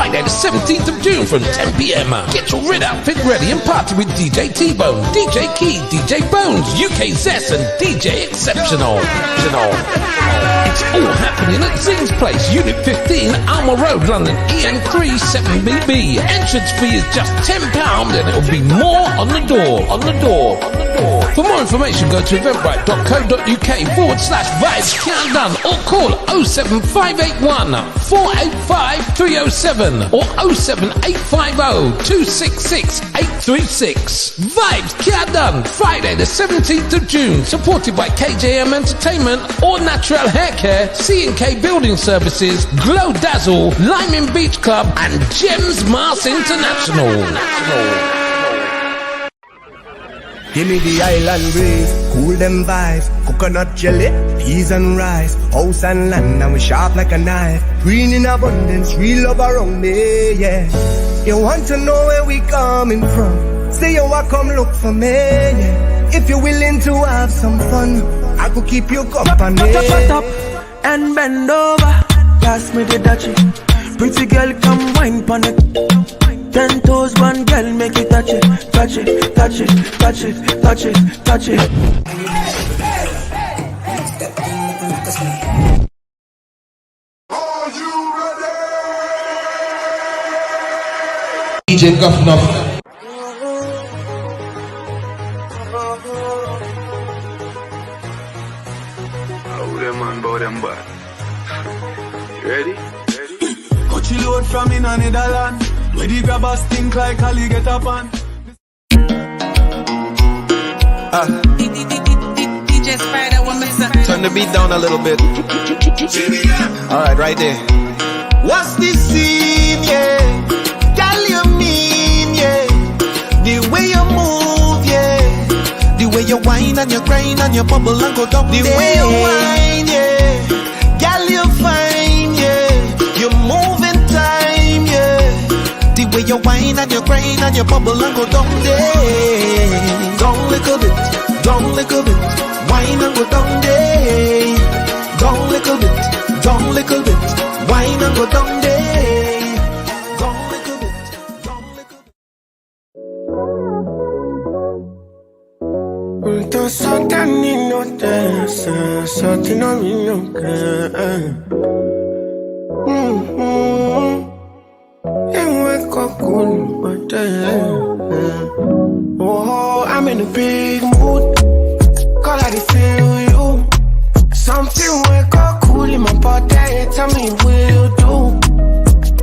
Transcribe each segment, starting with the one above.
Friday the 17th of June from 10 p.m. Get your red outfit ready and party with DJ T-Bone, DJ Key, DJ Bones, UK Zest and DJ Exceptional. It's all happening at Zing's Place, Unit 15, Alma Road, London, EN3 7BB. Entrance fee is just £10 and it'll be more on the door. For more information, go to eventbrite.co.uk/vibes countdown or call 07581 485 307 or 07850 266 836. Vibes Countdown, Friday the 17th of June, supported by KJM Entertainment, All Natural Hair Care, C&K Building Services, Glow Dazzle, Lyman Beach Club and Gems Mars International. Give me the island breeze, cool them vibes, coconut jelly, peas and rice, house and land, and we sharp like a knife. Green in abundance, real love around me, yeah. You want to know where we coming from? Say you want come look for me, yeah. If you're willing to have some fun, I could keep you company. Shut up and bend over, pass me the dutchie. Pretty girl, come wine pon it. 10 toes, one girl, make it touch it, touch it, touch it, touch it, touch it, touch it. Are you ready? DJ Guff. Bow them back. Ready? Coachy load from in a Netherlands. Where the grabbers think like Ali get up on. DJ Spider, one minute. Turn the beat down a little bit. Alright, right there. What's this scene, yeah? Girl, you mean, yeah? The way you move, yeah. The way you whine and you grind and you bubble and go down. The way you whine, yeah. Girl, you fine, yeah. You move in time, yeah. The way you whine and you grind and you bubble and go down there. Down little bit, down little bit. Whine and go down there. Down little bit, down little bit. Whine and go down there. Down little bit, down little bit. Tô só termino dessa, só te não me nunca. Oh, I'm in a big mood. Call I feel you. Something wake up cool in my body. Tell me what you do.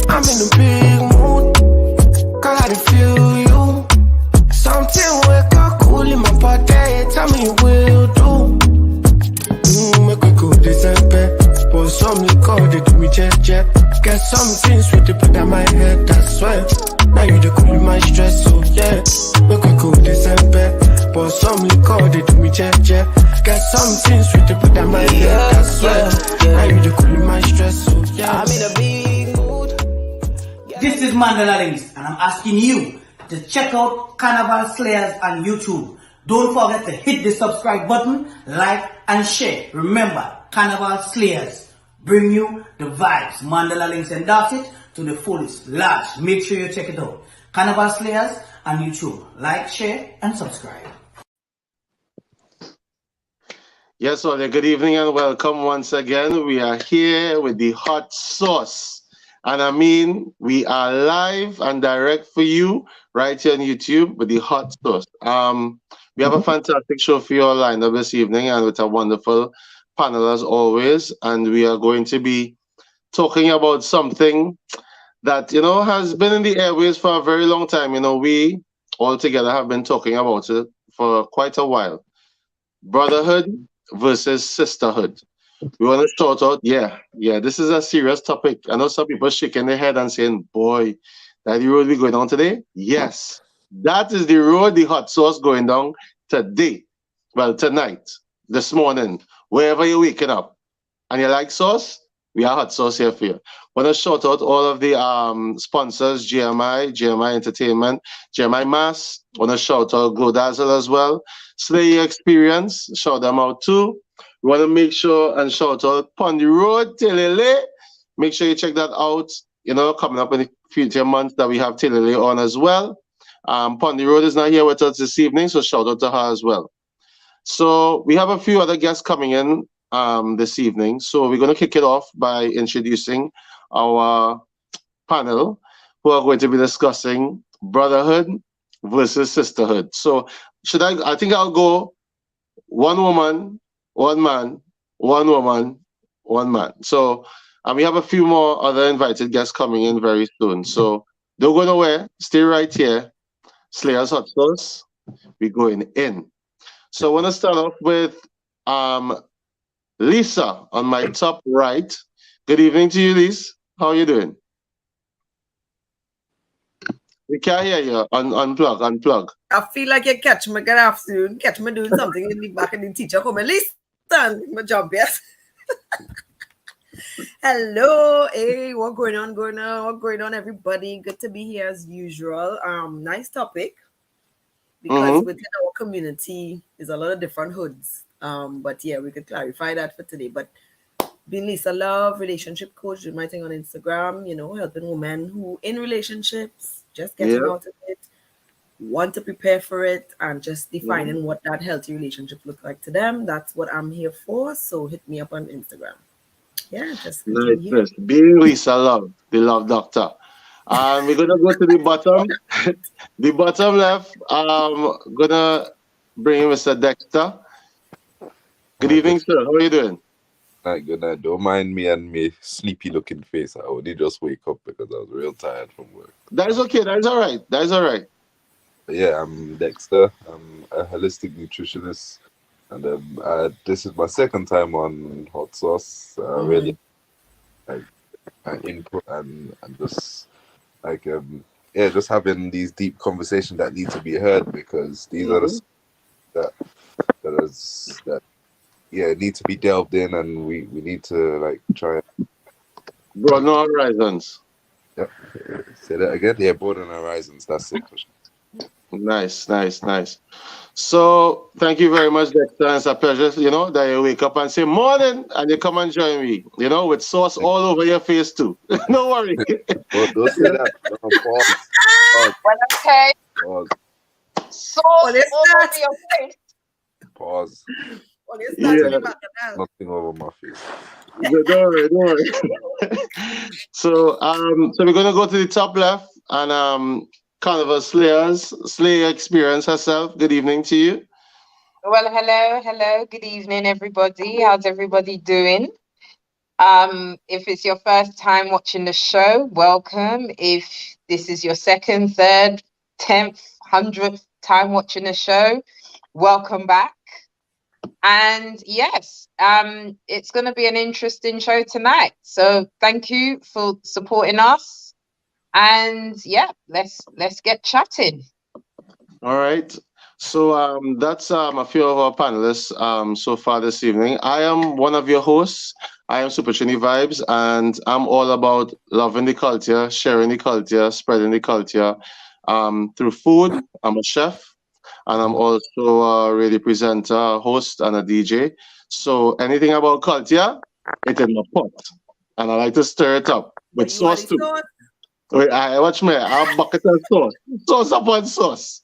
I'm in a big mood. Call I feel you. Something wake up cool in my body. Tell me what you do. Make we go December. Pour some liquor, they do me jet. Get some things with the put on my head, that's why. Now you the cool my stress, so yeah. Make we go December. Pour some liquor, they do me jet. Get some things with the put on my head, that's why. Now you the cool my stress, so yeah. I'm in a big mood. This is Mandela Links, and I'm asking you to check out Carnival Slayers on YouTube. Don't forget to hit the subscribe button, like and share. Remember, Carnival Slayers bring you the vibes. Mandela Links endorse it to the fullest. Large. Make sure you check it out. Carnival Slayers on YouTube. Like, share and subscribe. Yes, well, good evening and welcome once again. We are here with the hot sauce. And I mean, we are live and direct for you right here on YouTube with the hot sauce. We have a fantastic show for you all lined up this evening and with a wonderful panel as always. And we are going to be talking about something that, you know, has been in the airways for a very long time. You know, we all together have been talking about it for quite a while. Brotherhood versus sisterhood. We want to start out, yeah, this is a serious topic. I know some people shaking their head and saying, boy, that the road we going on today? Yes, that is the road, the hot sauce going down today. Well, tonight, this morning, wherever you're waking up. And you like sauce? We have hot sauce here for you. Want to shout out all of the sponsors, GMI Entertainment, GMI Mass. Want to shout out Glow Dazzle as well. Slay Experience, shout them out too. We want to make sure and shout out Pon the Road, Telele. Make sure you check that out. coming up in the future months that we have Taylor Lee on as well. Pondy Road is not here with us this evening, so shout out to her as well. So we have a few other guests coming in this evening. So we're going to kick it off by introducing our panel who are going to be discussing brotherhood versus sisterhood. So I think I'll go one woman, one man, one woman, one man. So and we have a few more other invited guests coming in very soon. So don't go nowhere. Stay right here. Slayers Hot Sauce. We're going in. So I want to start off with Lisa on my top right. Good evening to you, Lisa. How are you doing? We can't hear you. Unplug. I feel like you catch me good afternoon, catch me doing something in the back and the teacher come and listen. My job, yes. Hello, hey, what going on, everybody? Good to be here as usual. Nice topic. Because within our community, there's a lot of different hoods. But yeah, we could clarify that for today. But being Lisa Love, relationship coach, doing my thing on Instagram, helping women who in relationships, just getting out of it, want to prepare for it, and just defining what that healthy relationship looks like to them. That's what I'm here for. So hit me up on Instagram. Yeah, just nice. Being Lisa Love, the love doctor. We're gonna go to the bottom. The bottom left. Gonna bring in Mr. Dexter. Good evening, sir. How are you doing? Good night. Don't mind me and me sleepy looking face. I only just wake up because I was real tired from work. That is okay. That is all right. Yeah, I'm Dexter. I'm a holistic nutritionist, and this is my second time on Hot Sauce. Really like input and just like just having these deep conversations that need to be heard, because these are the that need to be delved in, and we need to like try broaden our horizons. Yep. Say that again. Yeah, broaden horizons. That's it. Nice. So thank you very much, Dexter. It's a pleasure, that you wake up and say morning and you come and join me, with sauce all over your face too. No worry. Well, don't say that. No, pause. Well, okay. Pause. Sauce all over your face. Pause. Nothing over my face. Don't worry. So we're gonna go to the top left and Carnival Slayer Experience herself. Good evening to you. Well, hello. Good evening, everybody. How's everybody doing? If it's your first time watching the show, welcome. If this is your second, third, 10th, 100th time watching the show, welcome back. And yes, it's going to be an interesting show tonight. So thank you for supporting us. And yeah, let's get chatting. All right. So that's a few of our panelists so far this evening. I am one of your hosts. I am Super Trini Vibes, and I'm all about loving the culture, sharing the culture, spreading the culture through food. I'm a chef, and I'm also a radio presenter, host, and a DJ. So anything about culture, it's in my pot, and I like to stir it up with sauce too. Wait, watch me. I have bucket of sauce upon sauce.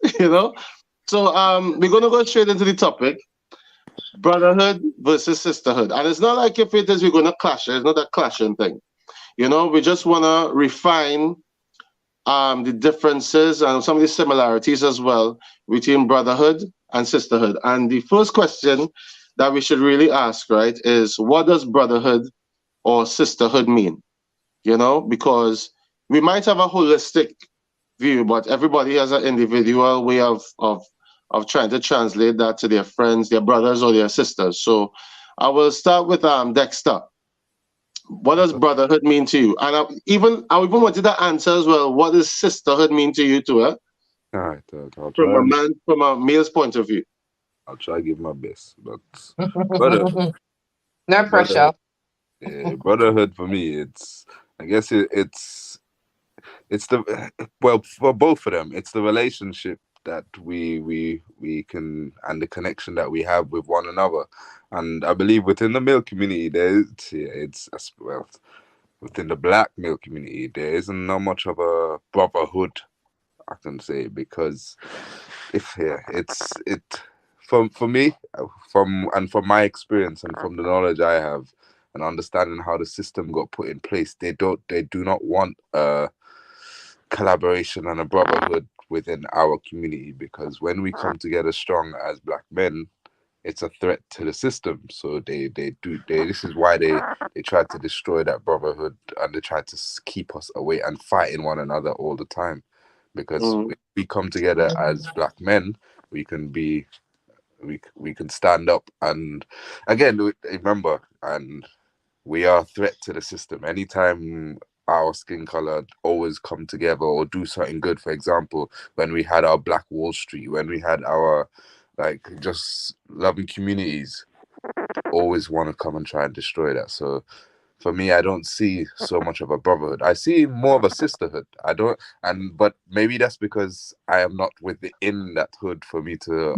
So we're gonna go straight into the topic: brotherhood versus sisterhood. And it's not like if it is we're gonna clash. It's not a clashing thing. We just wanna refine the differences and some of the similarities as well between brotherhood and sisterhood. And the first question that we should really ask, right, is what does brotherhood or sisterhood mean? Because we might have a holistic view, but everybody has an individual way of trying to translate that to their friends, their brothers, or their sisters. So I will start with Dexter. What does brotherhood mean to you? And I even wanted to answer as well. What does sisterhood mean to you too? All right, from a male's point of view. I'll try to give my best, but brotherhood, no pressure. Brotherhood for me, I guess it's for both of them. It's the relationship that we can, and the connection that we have with one another. And I believe within the male community, within the black male community, there isn't not much of a brotherhood, I can say, because for me, from my experience and from the knowledge I have and understanding how the system got put in place, they do not want collaboration and a brotherhood within our community, because when we come together strong as black men, it's a threat to the system. So this is why they tried to destroy that brotherhood, and they tried to keep us away and fighting one another all the time, because if we come together as black men, we can stand up. And again, remember, and we are a threat to the system. Anytime our skin color always come together or do something good, for example, when we had our Black Wall Street, when we had our just loving communities, always want to come and try and destroy that. So for me, I don't see so much of a brotherhood. I see more of a sisterhood. But maybe that's because I am not within that hood for me to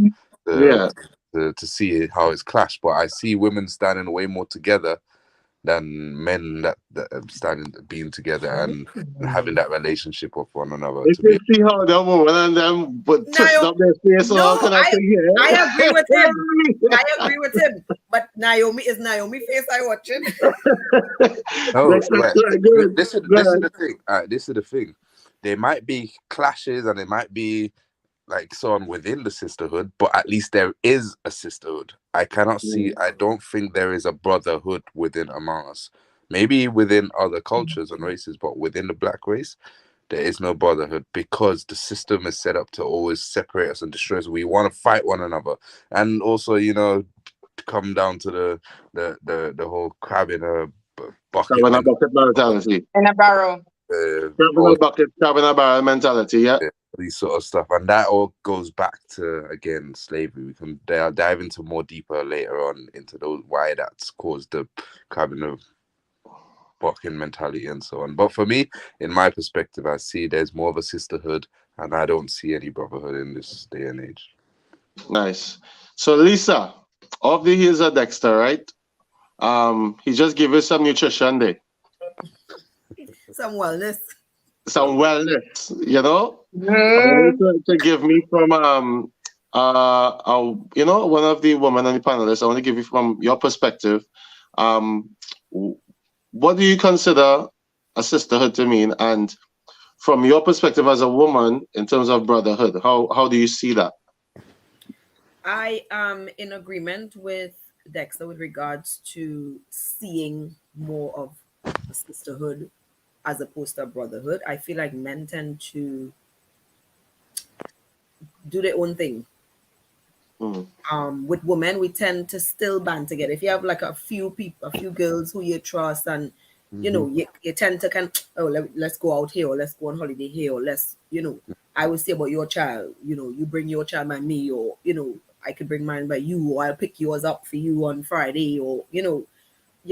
see how it's clashed. But I see women standing way more together than men that being together and having that relationship with one another. If you see how the woman and them touched up their face, I agree with him. I agree with him. But Naomi face I watching. This is the thing. This is the thing. There might be clashes and there might be so on within the sisterhood, but at least there is a sisterhood. I don't think there is a brotherhood within among us. Maybe within other cultures and races, but within the black race, there is no brotherhood, because the system is set up to always separate us and destroy us. We want to fight one another. And also, come down to the whole crab in a bucket mentality. In a barrel. Crab in a barrel mentality, yeah. These sort of stuff, and that all goes back to, again, slavery. We can dive into more deeper later on into those, why that's caused the kind of bucking mentality and so on. But for me, in my perspective, I see there's more of a sisterhood, and I don't see any brotherhood in this day and age. Nice. So Lisa, off the heels of Dexter, right? He just gave us some nutrition day. Some wellness, to give me from one of the women on the panelists. I want to give you from your perspective. What do you consider a sisterhood to mean, and from your perspective as a woman in terms of brotherhood, how do you see that? I am in agreement with Dexter with regards to seeing more of a sisterhood as opposed to a brotherhood. I feel like men tend to do their own thing. With women, we tend to still band together. If you have like a few girls who you trust, and you tend to let's go out here, or let's go on holiday here, or let's I will say about your child, you bring your child by me, or I could bring mine by you, or I'll pick yours up for you on Friday, or you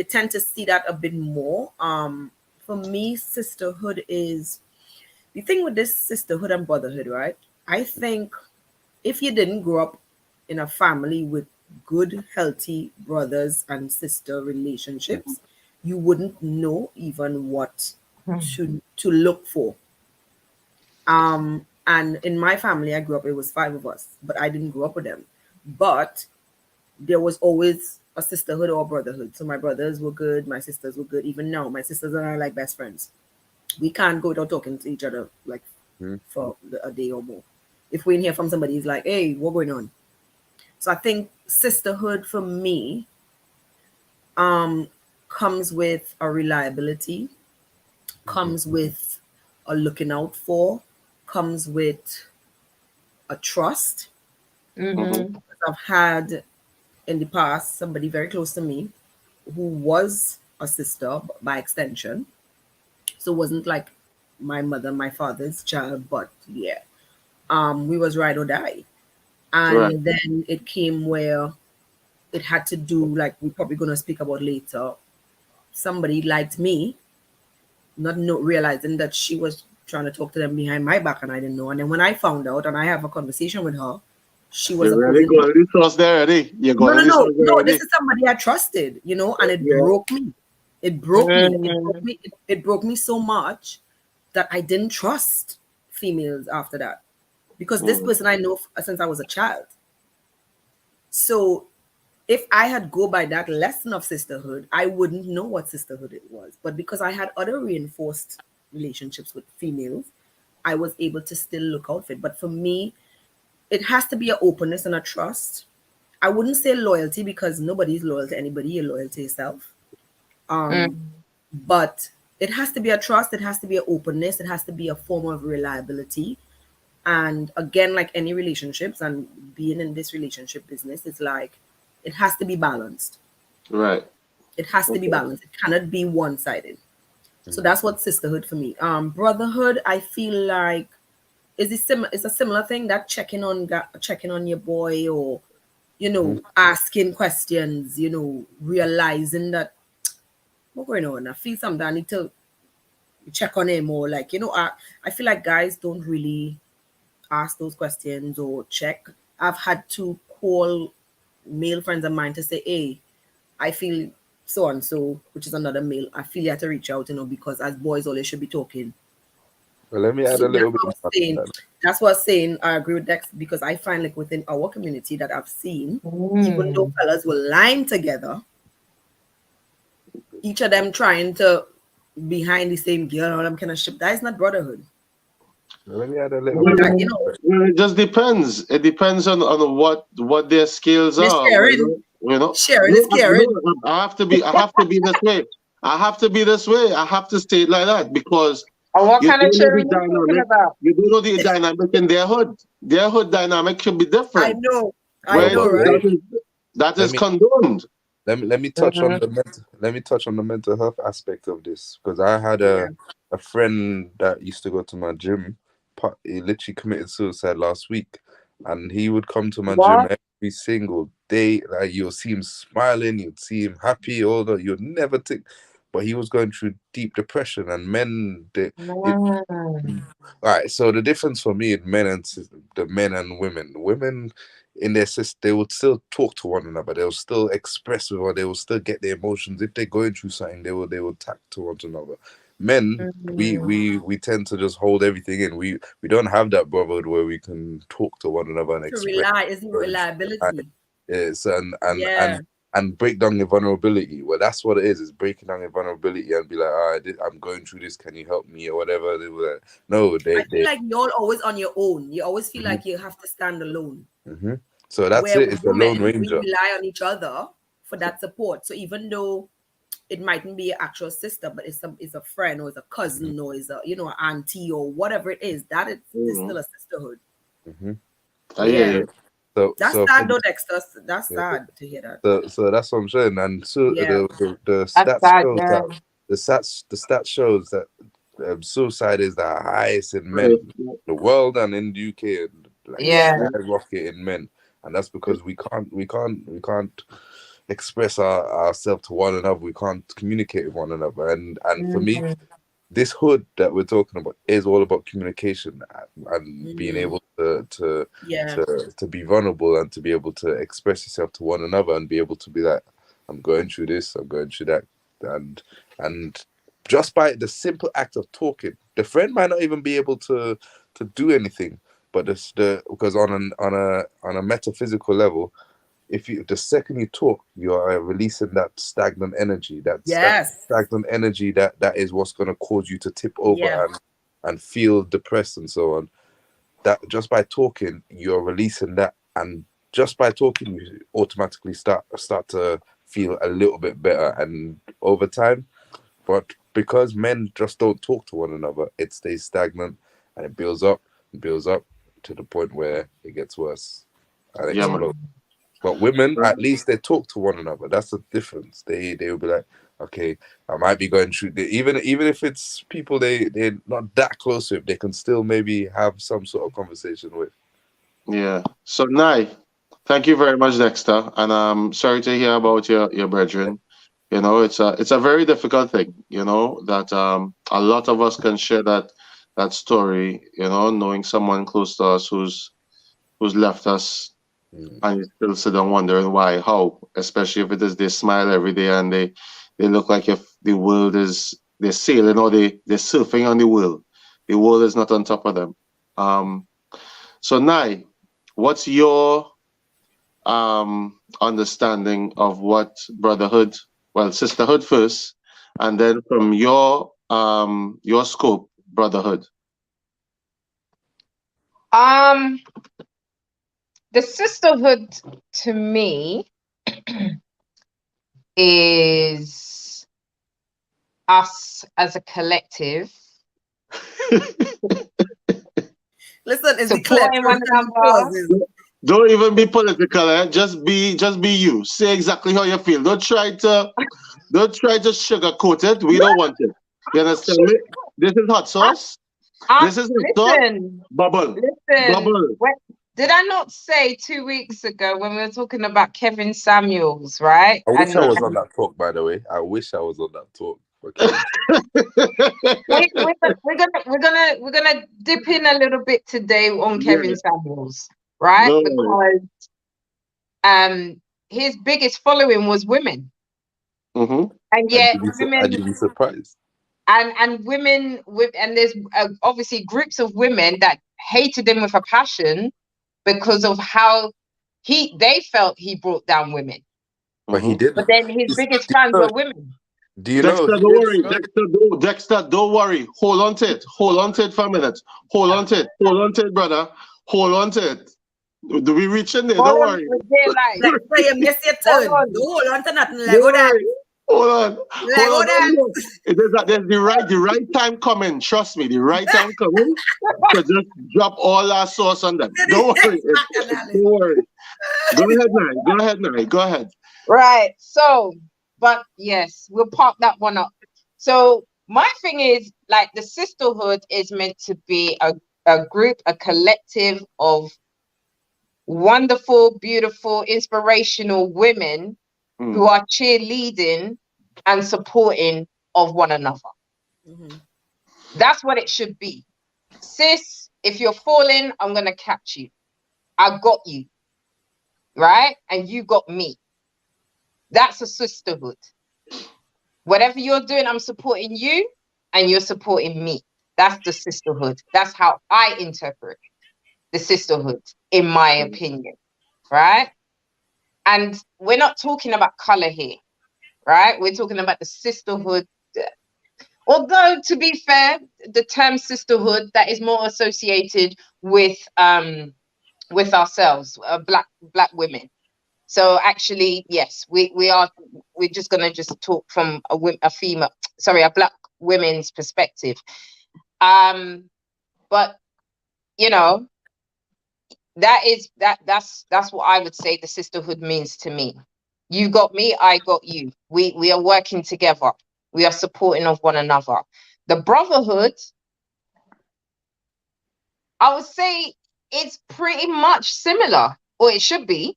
tend to see that a bit more. For me, sisterhood is the thing with this sisterhood and brotherhood, right? I think if you didn't grow up in a family with good, healthy brothers and sister relationships, you wouldn't know even what to look for. And in my family, I grew up, it was 5 of us, but I didn't grow up with them. But there was always a sisterhood or a brotherhood. So my brothers were good, my sisters were good. Even now, my sisters and I are like best friends. We can't go without talking to each other for a day or more. If we hear from somebody, it's like, hey, what's going on? So I think sisterhood for me comes with a reliability, comes with a looking out for, comes with a trust. I've had in the past somebody very close to me who was a sister by extension. So it wasn't like my mother, my father's child, but we was ride or die. And then it came where it had to do, like we're probably going to speak about later, somebody liked me, not realizing that she was trying to talk to them behind my back, and I didn't know. And then when I found out and I have a conversation with her, she was really going to trust there already. No, this is somebody I trusted, and it broke me. It broke me. It broke me so much that I didn't trust females after that, because this person I know since I was a child. So if I had go by that lesson of sisterhood, I wouldn't know what sisterhood it was. But because I had other reinforced relationships with females, I was able to still look out for it. But for me, it has to be an openness and a trust. I wouldn't say loyalty, because nobody's loyal to anybody. You're loyal to yourself. But it has to be a trust. It has to be an openness. It has to be a form of reliability. And again, like any relationships and being in this relationship business, it's like it has to be balanced. Right. It has to be balanced. It cannot be one-sided. So that's what sisterhood for me. Brotherhood, I feel like it's a similar thing, that checking on your boy, or asking questions, realizing that what's going on. I feel something I need to check on him, or like, I feel like guys don't really ask those questions or check. I've had to call male friends of mine to say, hey, I feel so and so, which is another male. I feel you have to reach out, because as boys always should be talking. Well, let me add So a little bit. That's what I was saying. I agree with Dex, because I find like within our community that I've seen, even though fellas were lying together, each of them trying to behind the same girl, all them kind of shit. That is not brotherhood. Let me add a little bit. It just depends. It depends on what their skills are. Sharing is caring. I have to be this way. I have to be this way. I have to stay like that, because what kind of sharing are you talking about? You don't know the dynamic in their hood. Their hood dynamic should be different. I know, right? That is condoned. Let me touch on the mental health aspect of this, because I had a friend that used to go to my gym. He literally committed suicide last week, and he would come to my gym every single day. Like, you'll see him smiling, you'd see him happy, although you'd never think. But he was going through deep depression, and men. All right, so the difference for me in men and women in their system, they would still talk to one another. They'll still express, or they will still get their emotions. If they're going through something, they will talk to one another. Men, we tend to just hold everything in. We don't have that brotherhood where we can talk to one another and express. Is reliability. Yes, and break down your vulnerability. Well, that's what it is. It's breaking down your vulnerability and be like, all right, I'm going through this. Can you help me or whatever? They were like, no, I feel like you're always on your own. You always feel like you have to stand alone. So that's it. It's the Lone Ranger. We rely on each other for that support. So even though it mightn't be an actual sister, but it's a friend, or it's a cousin, or is a an auntie, or whatever it is, that is still a sisterhood. That's sad though, Dexter. That's sad to hear that. So that's what I'm saying. And so the stats shows that suicide is the highest in men in the world and in the UK, and rocket in men, and that's because we can't express ourselves to one another. We can't communicate with one another, and for me, this hood that we're talking about is all about communication and being able to be vulnerable and to be able to express yourself to one another and be able to be like, I'm going through this, I'm going through that, and just by the simple act of talking, the friend might not even be able to do anything, but because on a metaphysical level, the second you talk, you are releasing that stagnant energy. That stagnant energy that is what's going to cause you to tip over and feel depressed and so on. That just by talking, you're releasing that, and just by talking, you automatically start to feel a little bit better, and over time. But because men just don't talk to one another, it stays stagnant, and it builds up to the point where it gets worse and explodes. But women, at least they talk to one another. That's the difference. They will be like, okay, I might be going through. Even if it's people they're not that close with, they can still maybe have some sort of conversation with. Yeah. So Nai, thank you very much, Dexter. And I'm sorry to hear about your brethren. It's a very difficult thing. That a lot of us can share that story. Knowing someone close to us who's left us. And you still sit down wondering why, how, especially if it is they smile every day and they look like the world is they're sailing or they're surfing on the world. The world is not on top of them. So Nai, what's your understanding of what brotherhood, well, sisterhood first, and then from your scope, brotherhood? The sisterhood to me is us as a collective. Listen, it's supporting one another. Don't even be political, eh? Just be you. Say exactly how you feel. Don't try to sugarcoat it. We don't want it. You understand me? This is hot sauce. This is hot sauce. Bubble. Bubble. Did I not say 2 weeks ago when we were talking about Kevin Samuels, right? I wish I was on that talk, by the way. I wish I was on that talk. Okay. we're gonna dip in a little bit today on Kevin Samuels, right? Because his biggest following was women, and yet women. I'd be surprised. And women and there's obviously groups of women that hated him with a passion because of how they felt he brought down women. But he didn't. But then his biggest fans were women. Do you Dexter, know? don't worry. Dexter, don't worry. Hold on to it. Hold on to it for a minute. Hold on to it. Hold on to it, brother. Hold on to it. Do we reach in there? Don't worry. Dexter, you miss your turn. Don't hold on to nothing. Lego that. Hold on. There's the right time coming. Trust me, the right time coming to just drop all our sauce on them. Don't worry. Don't worry. Go ahead, Go ahead. Right. So, but yes, we'll park that one up. So my thing is, like, the sisterhood is meant to be a group, a collective of wonderful, beautiful, inspirational women who are cheerleading and supporting of one another. That's what it should be. Sis, if you're falling, I'm going to catch you. I got you. Right? And you got me. That's a sisterhood. Whatever you're doing, I'm supporting you and you're supporting me. That's the sisterhood. That's how I interpret the sisterhood, in my opinion. Right? And we're not talking about color here. Right? We're talking about the sisterhood. Although, to be fair, the term sisterhood, that is more associated with ourselves, black women. So actually, yes, we're just gonna talk from a black women's perspective. But you know, that's what I would say the sisterhood means to me. You got me, I got you. We are working together. We are supporting of one another. The brotherhood, I would say it's pretty much similar, or it should be.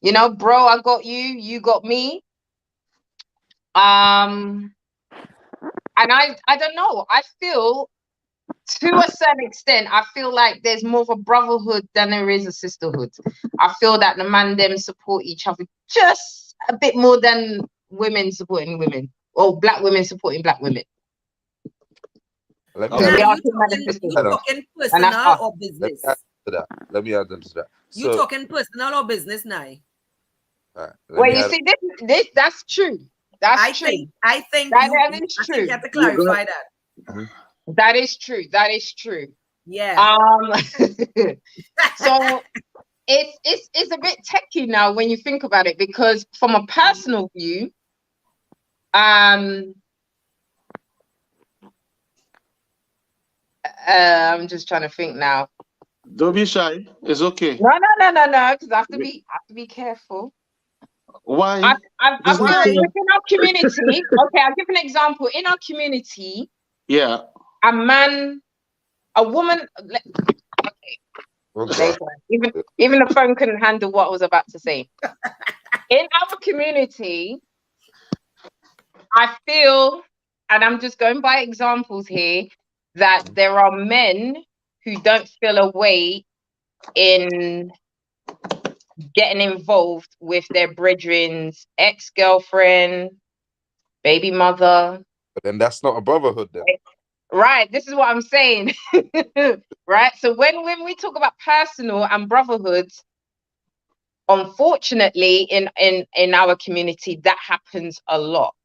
You know, bro, I got you, you got me. And I don't know. I feel, to a certain extent, I feel like there's more of a brotherhood than there is a sisterhood. I feel that the man them support each other just a bit more than women supporting women, or black women supporting black women. Let me you talking personal or business? Let me add into that. You talking personal or business now? Well, you see, this that's true. That's true. I think that is true. You have to clarify that. That is true. That is true. Yeah. So it's a bit techie now when you think about it, because from a personal view, I'm just trying to think now. Don't be shy. It's okay. No, because I have to be careful. Why? I feel within our community. Okay, I'll give an example. In our community, yeah, a woman. Okay. Even the phone couldn't handle what I was about to say. In our community, I feel, and I'm just going by examples here, that there are men who don't feel a way in getting involved with their brethren's ex-girlfriend, baby mother. But then that's not a brotherhood then. Right. This is what I'm saying. Right. So when we talk about personal and brotherhoods, unfortunately, in our community, that happens a lot.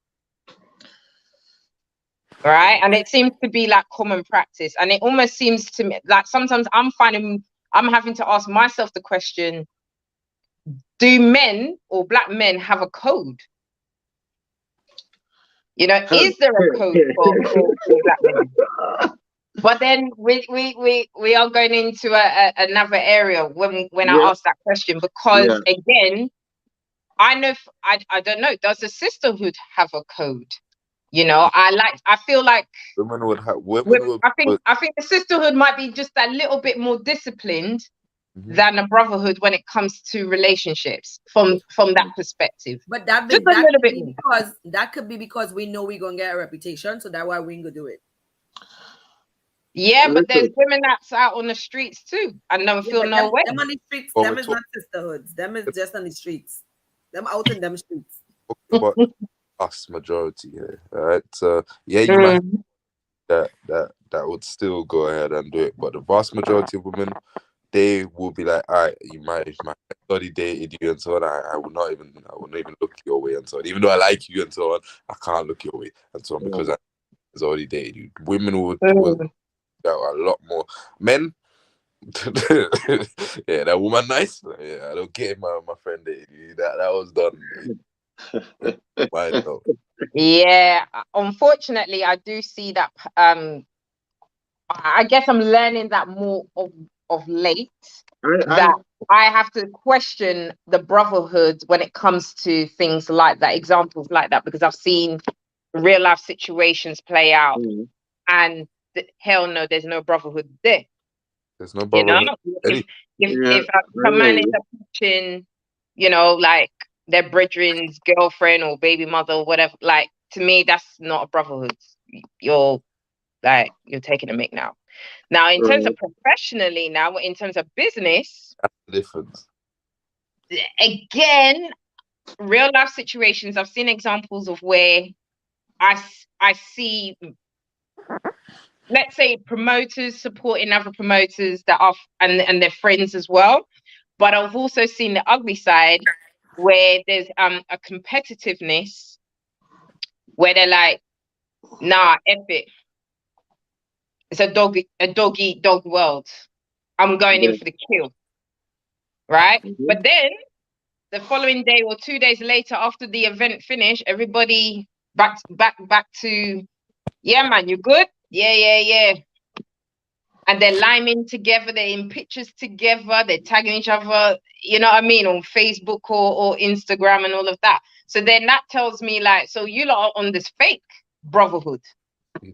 Right. And it seems to be like common practice. And it almost seems to me like sometimes I'm having to ask myself the question, do men or black men have a code? You know, is there a code for black men? But then we are going into another area when I ask that question, because again, I know I don't know, does the sisterhood have a code? You know, I feel like Women would have I think the sisterhood might be just a little bit more disciplined than a brotherhood when it comes to relationships from that perspective. But that could be because we know we're gonna get a reputation, so that's why we ain't gonna do it. Yeah, but there's women that's out on the streets too, and don't feel no way. Them on the streets, them is not sisterhoods. Them is just on the streets. Them out in them streets. But us majority here, right? So yeah, you might that would still go ahead and do it, but the vast majority of women, they will be like, all right, my buddy dated you and so on. I will not even look your way and so on. Even though I like you and so on, I can't look your way and so on because I has already dated you. Women would a lot more. Men, yeah, that woman nice. Yeah, I don't get my friend dated you. That was done. Yeah, unfortunately, I do see that. I guess I'm learning that more of late. That I have to question the brotherhood when it comes to things like that, examples like that, because I've seen real life situations play out, and hell no, there's no brotherhood there. There's no brotherhood. You know, if a man is approaching, you know, like their brethren's girlfriend or baby mother or whatever, like to me, that's not a brotherhood. You're taking a mick now. Now, in terms of professionally, now in terms of business, that's the difference. Again, real life situations. I've seen examples of where I see, let's say, promoters supporting other promoters that are and their friends as well. But I've also seen the ugly side where there's a competitiveness where they're like, nah, F it. It's a dog eat dog world. I'm going in for the kill. Right? But then the following day or 2 days later after the event finished, everybody back to, yeah, man, you good? Yeah. And they're liming together, they're in pictures together, they're tagging each other, you know what I mean, on Facebook or Instagram and all of that. So then that tells me, like, so you lot are on this fake brotherhood.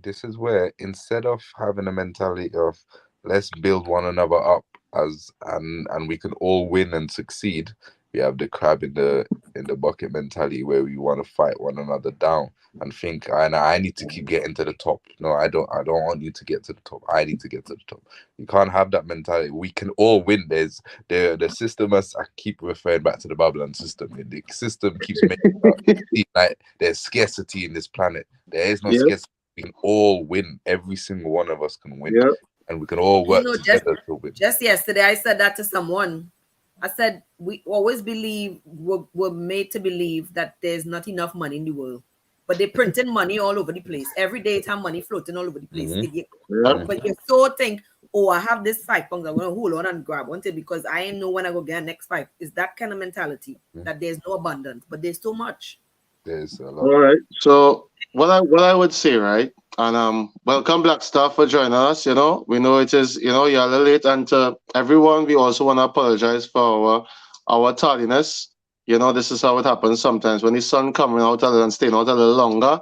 This is where, instead of having a mentality of let's build one another up and we can all win and succeed, we have the crab in the bucket mentality where we want to fight one another down and think, I need to keep getting to the top. No, I don't want you to get to the top. I need to get to the top. You can't have that mentality. We can all win. There's the system, as I keep referring back to the Babylon system. The system keeps making like there's scarcity in this planet. There is no scarcity. We can all win. Every single one of us can win. And we can all work together to win. Just yesterday, I said that to someone. I said, we always believe, we're made to believe that there's not enough money in the world. But they're printing money all over the place. Every day it's money floating all over the place. But you so think, oh, I have this £5. I'm going to hold on and grab one because I ain't know when I go get next £5. Is that kind of mentality that there's no abundance, but there's so much. There's a lot. All right. So what I would say, right? And welcome Black Star for joining us. You know, we know it is, you know, you're a little late, and to everyone, we also want to apologize for our tardiness. You know, this is how it happens sometimes. When the sun coming out a little and staying out a little longer,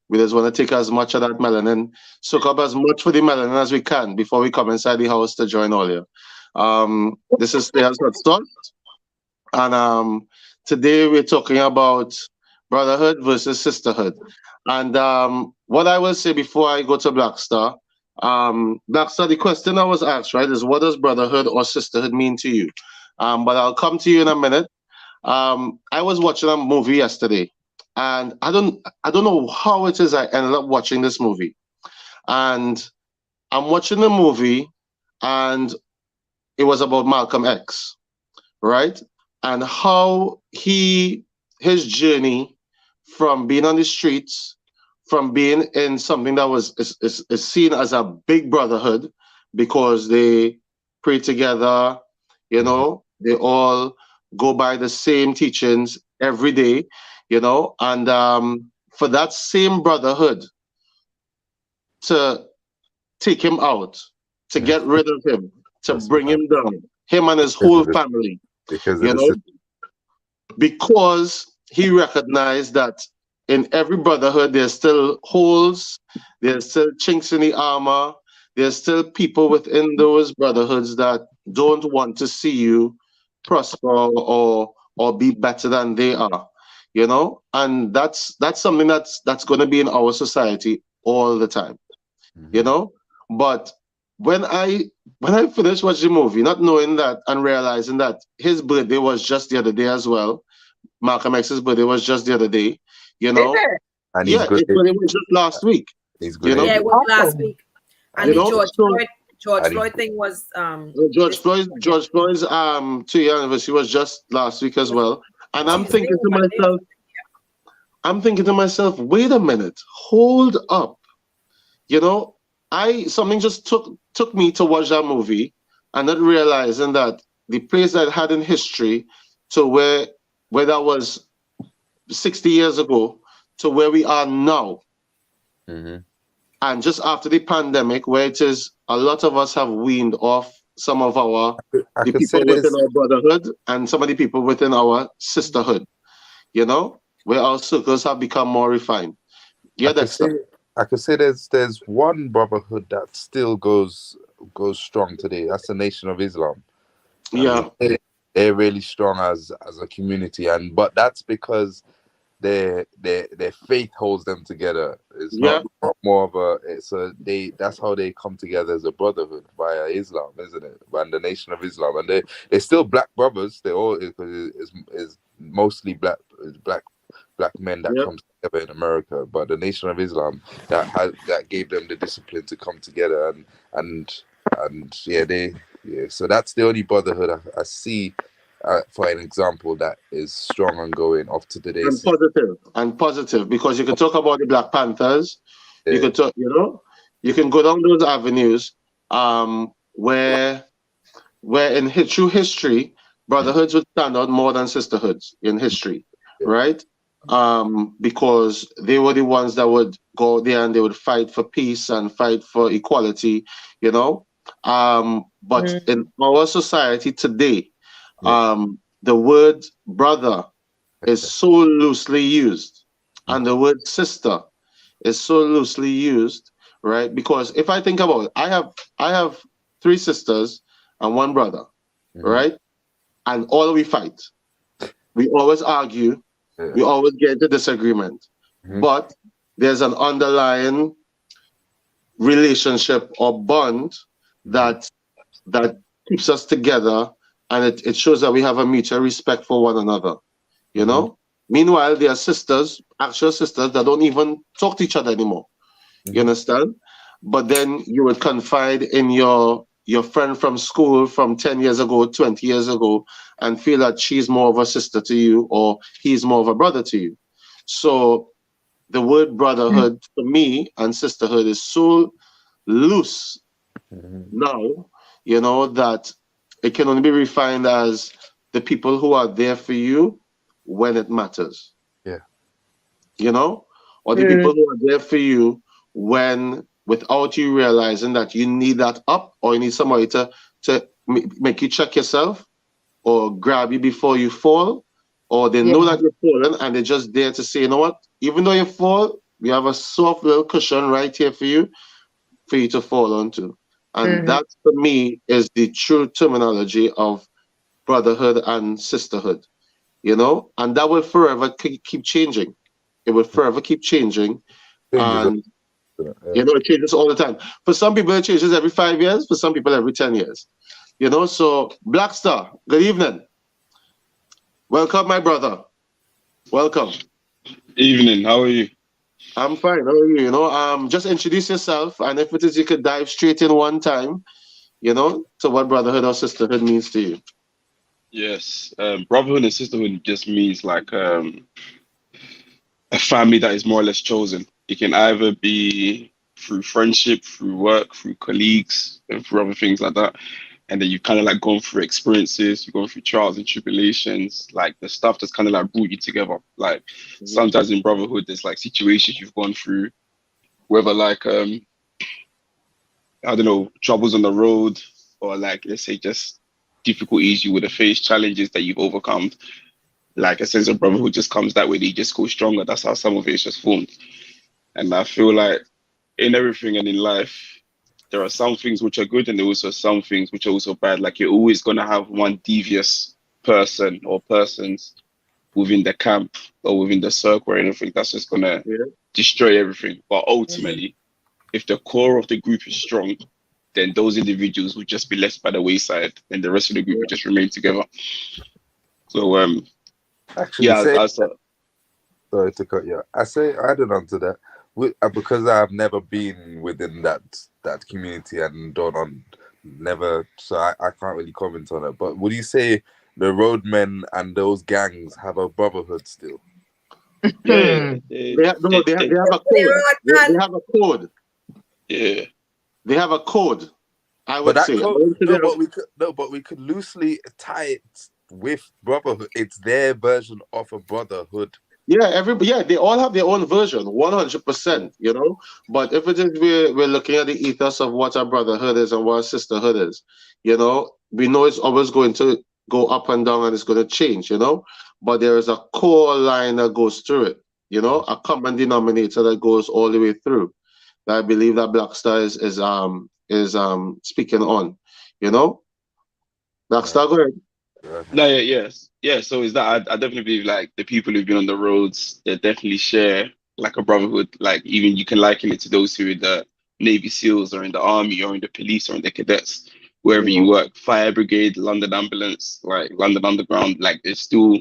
we just want to take as much of that melanin, soak up as much for the melanin as we can before we come inside the house to join all you. This is Players Not Start. And today we're talking about brotherhood versus sisterhood. And what I will say before I go to Black Star, the question I was asked, right, is what does brotherhood or sisterhood mean to you? But I'll come to you in a minute. I was watching a movie yesterday, And I don't know how it is I ended up watching this movie. And I'm watching the movie, and it was about Malcolm X, right? And how his journey from being on the streets, from being in something that is seen as a big brotherhood because they pray together, you know, they all go by the same teachings every day, you know, and for that same brotherhood to take him out, to get rid of him, to That's what bring him happened. down, him and his whole family, Because of you the know, system. because he recognized that in every brotherhood there's still holes, there's still chinks in the armor, there's still people within those brotherhoods that don't want to see you prosper or be better than they are, you know, and that's something that's going to be in our society all the time, you know. But when I finished watching the movie, not knowing that and realizing that his birthday was just the other day as well, Malcolm X's birthday was just the other day, you Is know. it? And he's Yeah, good. it was just last week, He's you good. know. Yeah, it was last week. And You the know, so George and Floyd thing was George Floyd's 2-year anniversary was just last week as well. And I'm Tuesday thinking or to Monday. myself, wait a minute, hold up. You know, something just took me to watch that movie and not realizing that the place that had in history to where that was 60 years ago to where we are now. And just after the pandemic, where it is a lot of us have weaned off some of I the could say people within this. our brotherhood and some of the people within our sisterhood, you know, where our circles have become more refined. Yeah, I could Dexter. say there's one brotherhood that still goes strong today. That's the Nation of Islam. I mean, Yeah. they're really strong as a community, but that's because their faith holds them together. It's Yeah. not more of that's how they come together as a brotherhood via Islam, isn't it? And the Nation of Islam, and they're still black brothers. They all is mostly black men that Yeah. come together in America, but the Nation of Islam that gave them the discipline to come together and so that's the only brotherhood I see. For an example, that is strong and going off to today's And positive, because you can talk about the Black Panthers, you Yeah. can talk, you know, you can go down those avenues, where in true history, brotherhoods would stand out more than sisterhoods in history, right? Because they were the ones that would go there and they would fight for peace and fight for equality, you know. But in our society today, the word brother is so loosely used, and the word sister is so loosely used, right? Because if I think about it, I have 3 sisters and 1 brother, right? And all we fight, we always argue, we always get into disagreement, but there's an underlying relationship or bond that keeps us together, and it shows that we have a mutual respect for one another, you know. Meanwhile, there are actual sisters that don't even talk to each other anymore. You understand? But then you would confide in your friend from school from 10 years ago, 20 years ago, and feel that she's more of a sister to you or he's more of a brother to you. So the word brotherhood for me and sisterhood is so loose now, you know, that it can only be refined as the people who are there for you when it matters. Yeah. You know? Or the people who are there for you when, without you realizing that you need that up, or you need somebody to make you check yourself or grab you before you fall, or they know that you're falling and they're just there to say, you know what, even though you fall, we have a soft little cushion right here for you to fall onto. And that, for me, is the true terminology of brotherhood and sisterhood, you know, and that will forever keep changing. It will forever keep changing. And, you know, it changes all the time. For some people, it changes every 5 years. For some people, every 10 years. You know, so Black Star, good evening. Welcome, my brother. Welcome. Evening, how are you? I'm fine. How are you? Just introduce yourself, and if it is, you could dive straight in one time. To what brotherhood or sisterhood means to you. Yes, brotherhood and sisterhood just means like a family that is more or less chosen. It can either be through friendship, through work, through colleagues, and through other things like that. And then you've kind of like gone through experiences, you've gone through trials and tribulations, like the stuff that's kind of like brought you together. Like Mhm. sometimes in brotherhood, there's like situations you've gone through, whether like I don't know, troubles on the road, or like let's say just difficulties you would have faced, challenges that you've overcome. Like a sense of brotherhood just comes that way. They just go stronger. That's how some of it is just formed. And I feel like in everything and in life, there are some things which are good, and there are also some things which are also bad. Like you're always gonna have one devious person or persons within the camp or within the circle or anything that's just gonna Yeah. destroy everything. But Mhm. ultimately, if the core of the group is strong, then those individuals will just be left by the wayside, and the rest of the group will Yeah. just remain together. So Actually, yeah, say as sorry to cut you. I say adding on to that, because I've never been within that community and don't on never, so I can't really comment on it. But would you say the roadmen and those gangs have a brotherhood still? yeah, They have, no, they have a code. They have a code. yeah. They have a code. I But would that say. I code, wouldn't say they have- but we could loosely tie it with brotherhood. It's their version of a brotherhood. yeah, they all have their own version, 100%. But if it is we're looking at the ethos of what a brotherhood is and what a sisterhood is, we know it's always going to go up and down and it's going to change. But there is a core line that goes through it. A common denominator that goes all the way through. That I believe that Black Star is speaking on. You know, Black Yeah. Star, go ahead. No, yeah, yes, yeah. So is that I definitely believe like the people who've been on the roads, they definitely share like a brotherhood. Like even you can liken it to those who are in the Navy SEALs or in the army or in the police or in the cadets, wherever you Mhm. work, fire brigade, London ambulance, like London Underground. Like it's still,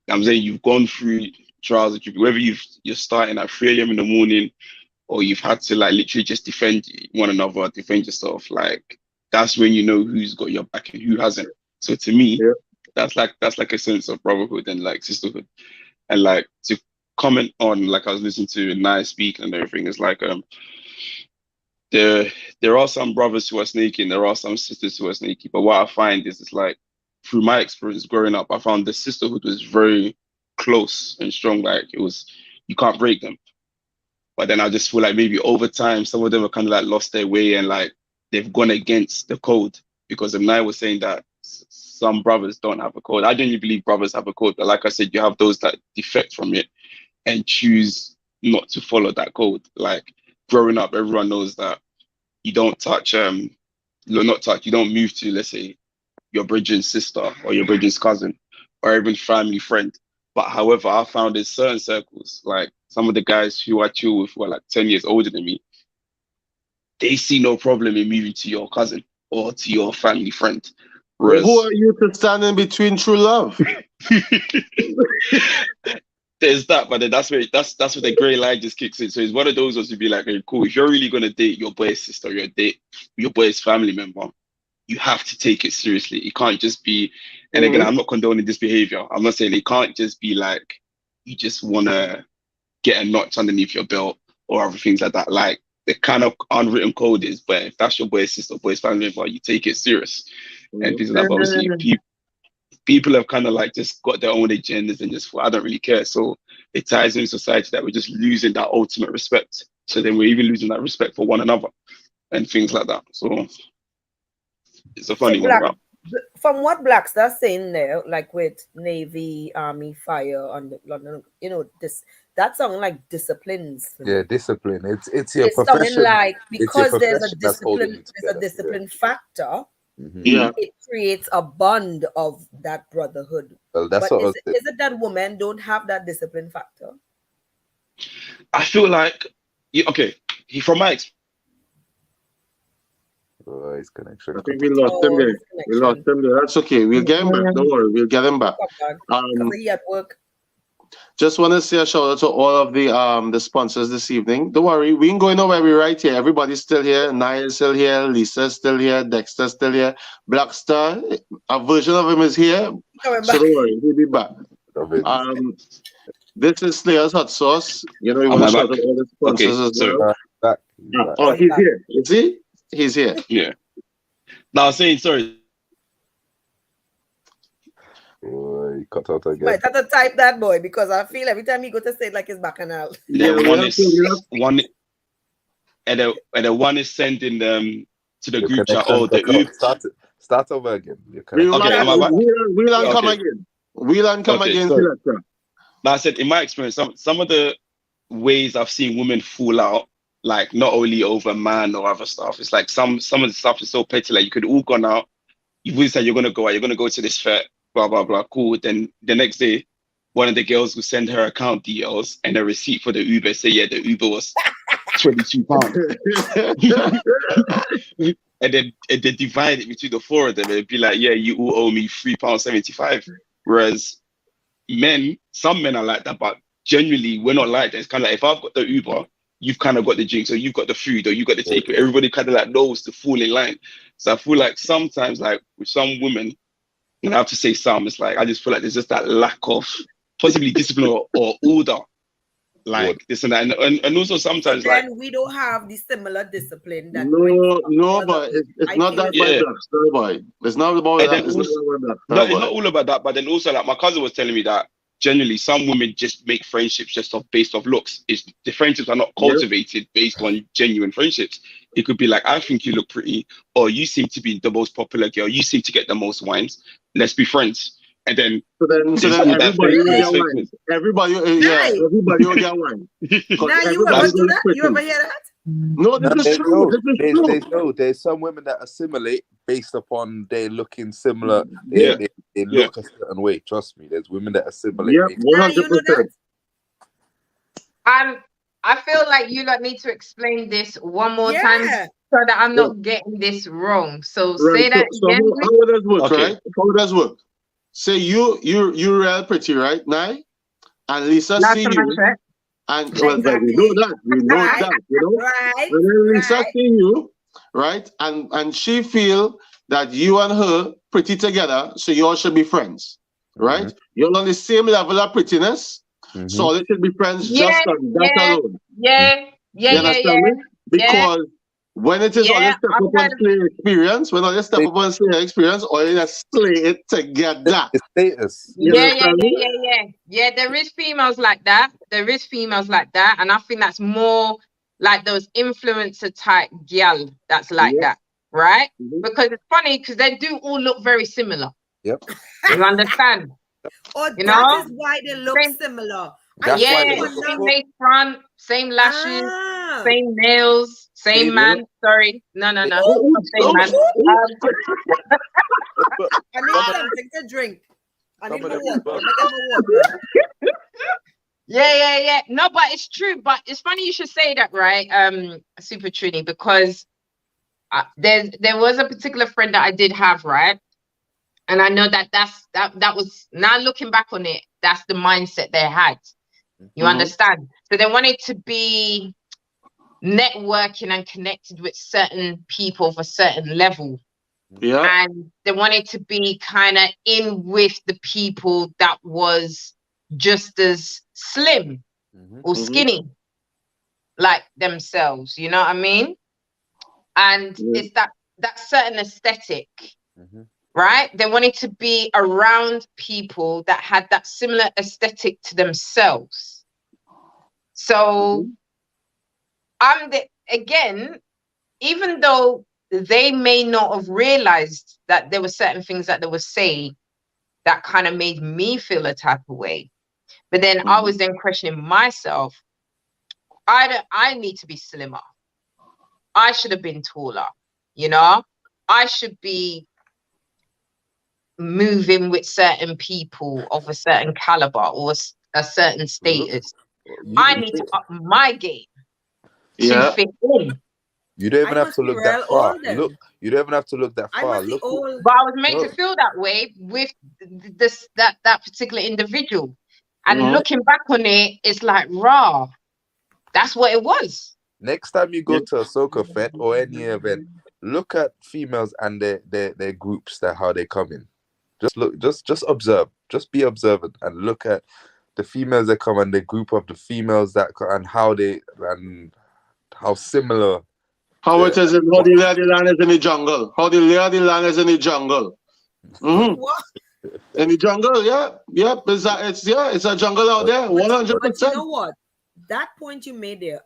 I'm saying you've gone through trials, whether you're starting at 3 a.m. in the morning or you've had to like literally just defend one another, defend yourself. Like that's when you know who's got your back and who hasn't. So to me, Yeah. that's like a sense of brotherhood and like sisterhood. And like to comment on, like I was listening to Naya speak and everything, is like there there are some brothers who are sneaky and there are some sisters who are sneaky. But what I find is it's like through my experience growing up, I found the sisterhood was very close and strong. Like it was, you can't break them. But then I just feel like maybe over time, some of them have kind of like lost their way and like they've gone against the code. Because Nai was saying that some brothers don't have a code. I genuinely believe brothers have a code, but like I said, you have those that defect from it and choose not to follow that code. Like growing up, everyone knows that you don't touch not touch, you don't move to, let's say, your brethren's sister or your brethren's cousin or even family friend. But however, I found in certain circles, like some of the guys who I chill with who are like 10 years older than me, they see no problem in moving to your cousin or to your family friend. Well, who Whereas are you to stand in between true love? there's that, but then that's where the gray line just kicks in. So it's one of those ones to be like, hey, cool, if you're really gonna date your boy's sister, your boy's family member, you have to take it seriously. It can't just be, and again, Mhm. I'm not condoning this behavior. I'm not saying it can't just be like you just wanna get a notch underneath your belt or other things like that. Like the kind of unwritten code is, but if that's your boy's sister, boy's family member, you take it serious and things like that. But obviously, people have kind of like just got their own agendas and just I don't really care. So it ties in society that we're just losing that ultimate respect. So then we're even losing that respect for one another and things like that. So it's a So funny one black, around. from what Blacks are saying there, like with Navy, Army, Fire, on the London, this that sound like disciplines for Yeah, me. discipline. It's your It's sounding profession. like It's your because profession that's holding you there's a together. Yeah. discipline factor, Hmm. Yeah. Mm. it creates a bond of that brotherhood. Well, that's But what I is was. it, is it that women don't have that discipline factor? I feel like, yeah, okay, from my experience, His connection I cut think we off. lost him Oh, there. his We lost connection. him there. That's okay. We'll get him back. Don't worry. We'll get him back. Come back. Because Um, he at work. Just want to say a shout out to all of the sponsors this evening. Don't worry, we ain't going nowhere. We're right here. Everybody's still here. Niall's still here. Lisa's still here. Dexter's still here. Black Star, a version of him is here. So don't worry, he'll be back. This is Slayer's Hot Sauce. You know, we want to shout out all the sponsors as well. Oh, he's here. Is he? He's here. Yeah. Now, saying sorry. Boy, cut out again. Might have to type that, boy, because I feel every time he go to say it like it's bacchanal. Yeah, and the one is sending them to the group chat. Oh, the Uber. Start over again. We'll come again. We'll come again. Now, I said, in my experience, some of the ways I've seen women fall out, like not only over man or other stuff, it's like some of the stuff is so petty. Like you could all gone out, you would say you're gonna go out, you're gonna go to this fair, blah blah blah. Cool. Then the next day, one of the girls will send her account details and a receipt for the Uber. Say, yeah, the Uber was £22. and then they divide it between the four of them. It'd be like, yeah, you all owe me £3.75. Whereas some men are like that, but genuinely we're not like that. It's kind of like, if I've got the Uber, you've kind of got the drinks, or you've got the food, or you've got the takeaway. Everybody kind of like knows to fall in line. So I feel like sometimes, like with some women, and I have to say some, it's like I just feel like there's just that lack of possibly discipline or order, like this and that, and also sometimes then like we don't have the similar discipline that but it's not that boy. It's not about that. No, it's not all about that. But then also, like my cousin was telling me that generally some women just make friendships just based off looks. The friendships are not cultivated based on genuine friendships. It could be like, I think you look pretty, or you seem to be the most popular girl, you seem to get the most wines, let's be friends. And then everybody will get wine. Everybody will get wine. Now you ever do that? You ever hear that? No, this is true. There's some women that assimilate based upon they looking similar. They look a certain way. Trust me, there's women that assimilate. Yeah, 100%. I feel like you lot need to explain this one more time so that I'm not getting this wrong. So say that again. How does work, right? How does work? Say you're real pretty, right, now? And Lisa see you. And we know that, you know. Right. And then Lisa see you, right? And she feel that you and her pretty together, so you all should be friends, right? You're on the same level of prettiness, so they should be friends just on that alone. You understand me? Because when it is on a step up on Slayer experience, when on a step up on Slayer experience, or you just slay it together. Status. Yeah. There is females like that. And I think that's more like those influencer type gal that's like that, right? Because it's funny because they do all look very similar. Yep. You understand? That is why they look similar. Same face front, same lashes, same nails, same man. Sorry, no. Same man. I need something to drink. I need my water. Yeah. No, but it's true. But it's funny you should say that, right? Super Trini, because there was a particular friend that I did have, right? And I know that was, now looking back on it, that's the mindset they had. You understand? So they wanted to be networking and connected with certain people for certain level. Yeah. And they wanted to be kind of in with the people that was just as slim or skinny like themselves. You know what I mean? And it's that certain aesthetic. Right? They wanted to be around people that had that similar aesthetic to themselves. So again, even though they may not have realized that there were certain things that they were saying that kind of made me feel a type of way. But then I was then questioning myself. I need to be slimmer. I should have been taller, you know? I should be moving with certain people of a certain caliber or a certain status. I need to up my game to fit in. You don't even have to look that far. You don't even have to look that far. But I was made to feel that way with that particular individual. And looking back on it, it's like, raw. That's what it was. Next time you go to a soca fete or any event, look at females and their groups, how they come in. Just look, just observe, just be observant and look at the females that come and the group of the females that come and how similar. How it is in how the lady land is in the jungle. How the lady land is in the jungle. What? In the jungle, it's a jungle out there, 100%. But you know what? That point you made there,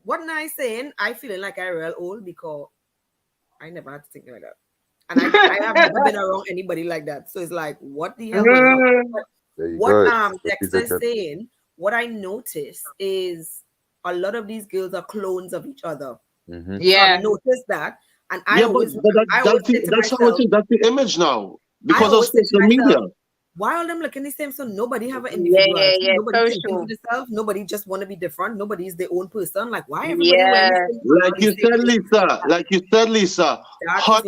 what am I saying? I feeling like I'm real old because I never had to think like that. And I have never been around anybody like that. So it's like, what the hell? What Dexter is saying, what I noticed is a lot of these girls are clones of each other. Mm-hmm. Yeah. So I noticed that. And that's the image now. Because of social media. Why all them looking the same? So nobody have an individuality. Yeah, nobody can do themselves. Nobody just want to be different. Nobody is their own person. Like why everybody wearing like you said, Lisa. Hot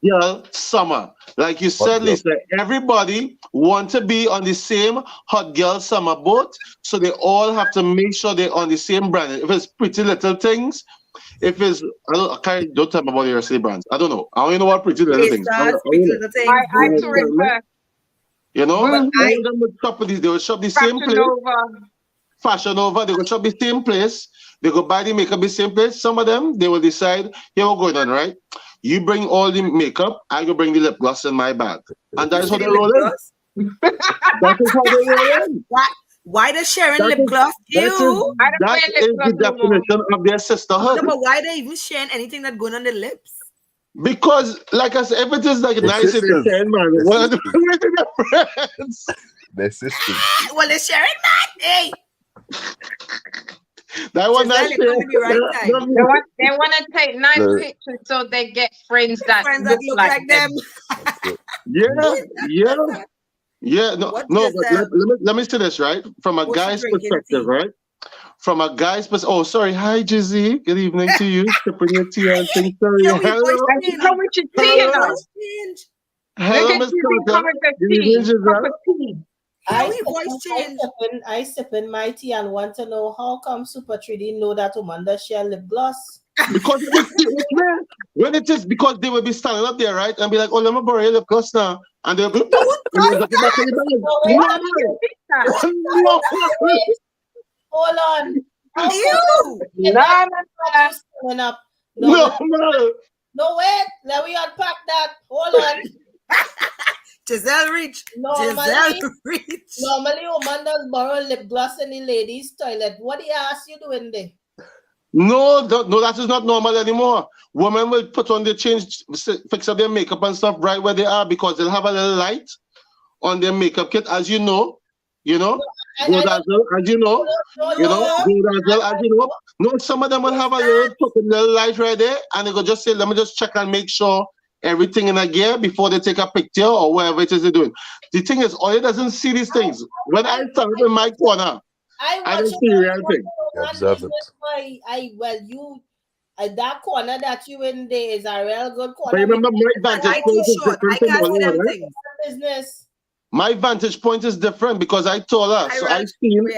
girl summer. Like you said, Lisa. Everybody want to be on the same hot girl summer boat, so they all have to make sure they're on the same brand. If it's Pretty Little Things, if it's don't tell me about your silly brands. I don't know. I don't even know what Pretty Little Things. You know, all of them would shop with these. They would shop the same place. Fashion Nova. They would shop the same place. They go buy the makeup the same place. Some of them, they will decide, here we're going on, right? You bring all the makeup, I go bring the lip gloss in my bag. And that is how they roll in. That is how they roll in. Why they sharing lip gloss? That is the definition of their sisterhood. No, but why they even sharing anything that's going on the lips? Because, like I said, if it is like nice in the 10, man, what are the friends? Their sisters. Well, they're sharing that. Hey. That one nice. They want to take nice pictures so they get friends that look like them. Yeah. No, but let me say this, right? From a guy's perspective, right? From a guy's perspective. Oh, sorry. Hi, Jizzy. Good evening to you. Sipping your tea and things. Sorry. Hello. Hello, Miss Carter. I sip in my tea and want to know how come Super 3D know that Amanda share lip gloss? Because when it is because they will be standing up there, right, and be like, "Oh, let me borrow your lip gloss now," and they'll be. Hold on. No, wait. Let me unpack that. Hold on. Giselle Reach. Normally, Amanda's borrow lip gloss in the ladies' toilet. What do you ask you doing there? No, that is not normal anymore. Women will put on their change, fix up their makeup and stuff right where they are because they'll have a little light on their makeup kit, as you know. No, some of them will have a little light right there, and they go just say, "Let me just check and make sure everything in a gear before they take a picture or whatever it is they're doing." The thing is, Oye doesn't see these things. When I stand in my corner, I don't see real thing. That corner that you in there is a real good corner. But remember, my vantage point is different from all right? Business. My vantage point is different because I told her, so I seen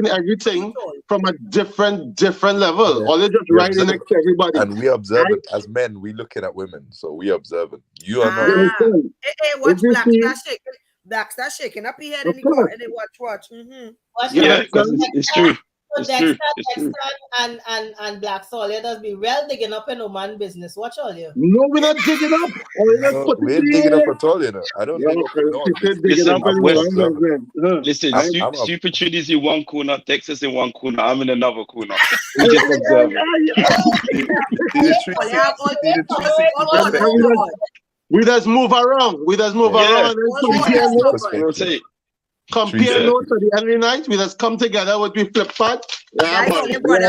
everything from a different level. Yeah. Or they just right next to everybody. And we observe it as men. We looking at women, so we observe it. You are not. Hey, watch Black Star shaking up his head in the car, and they watch. Yeah, because it's true. Dexter and Black Soul, let us be real digging up in Oman business. Watch all you. No, we're not digging up. We're digging up at all, you know. I don't dig up. Listen, Super Trudy's in one corner, Texas in one corner, I'm in another corner. We just observe We just move around. Compare notes to the every night. We just come together with we flip part. Yeah. You go to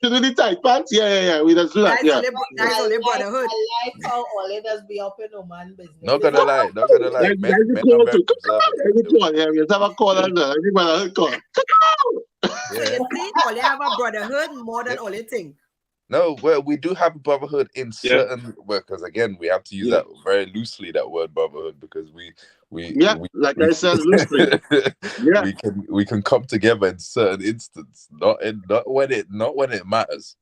the tight pants. Yeah. We just like I like how all it does be up in Oman business. Not gonna lie. Men we have a call on that. Everybody call. So you think all have a brotherhood more than all you think. No, well, we do have a brotherhood in certain because again, we have to use that very loosely, that word brotherhood, because we like I said, loosely. Yeah. we can come together in certain instances, not when it matters,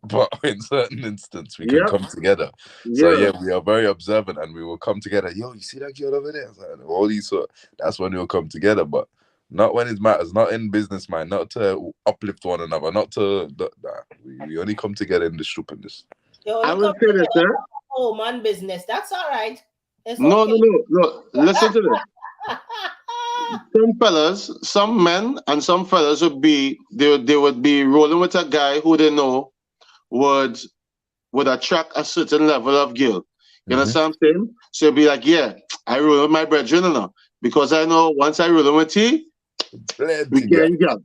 but in certain instances we can come together. So yeah, we are very observant, and we will come together. Yo, you see that girl over there? Like, all these that's when we'll come together, but not when it matters, not in business, man, not to uplift one another, not to we only come together in the shop and this. I will say this, sir. Oh man, business. That's all right. No. Listen to this. Some fellas, some men and some fellas would be they would be rolling with a guy who they know would attract a certain level of girl. You understand what I'm saying? So you'll be like, yeah, I roll with my brethren now, because I know once I roll with he, we getting girl.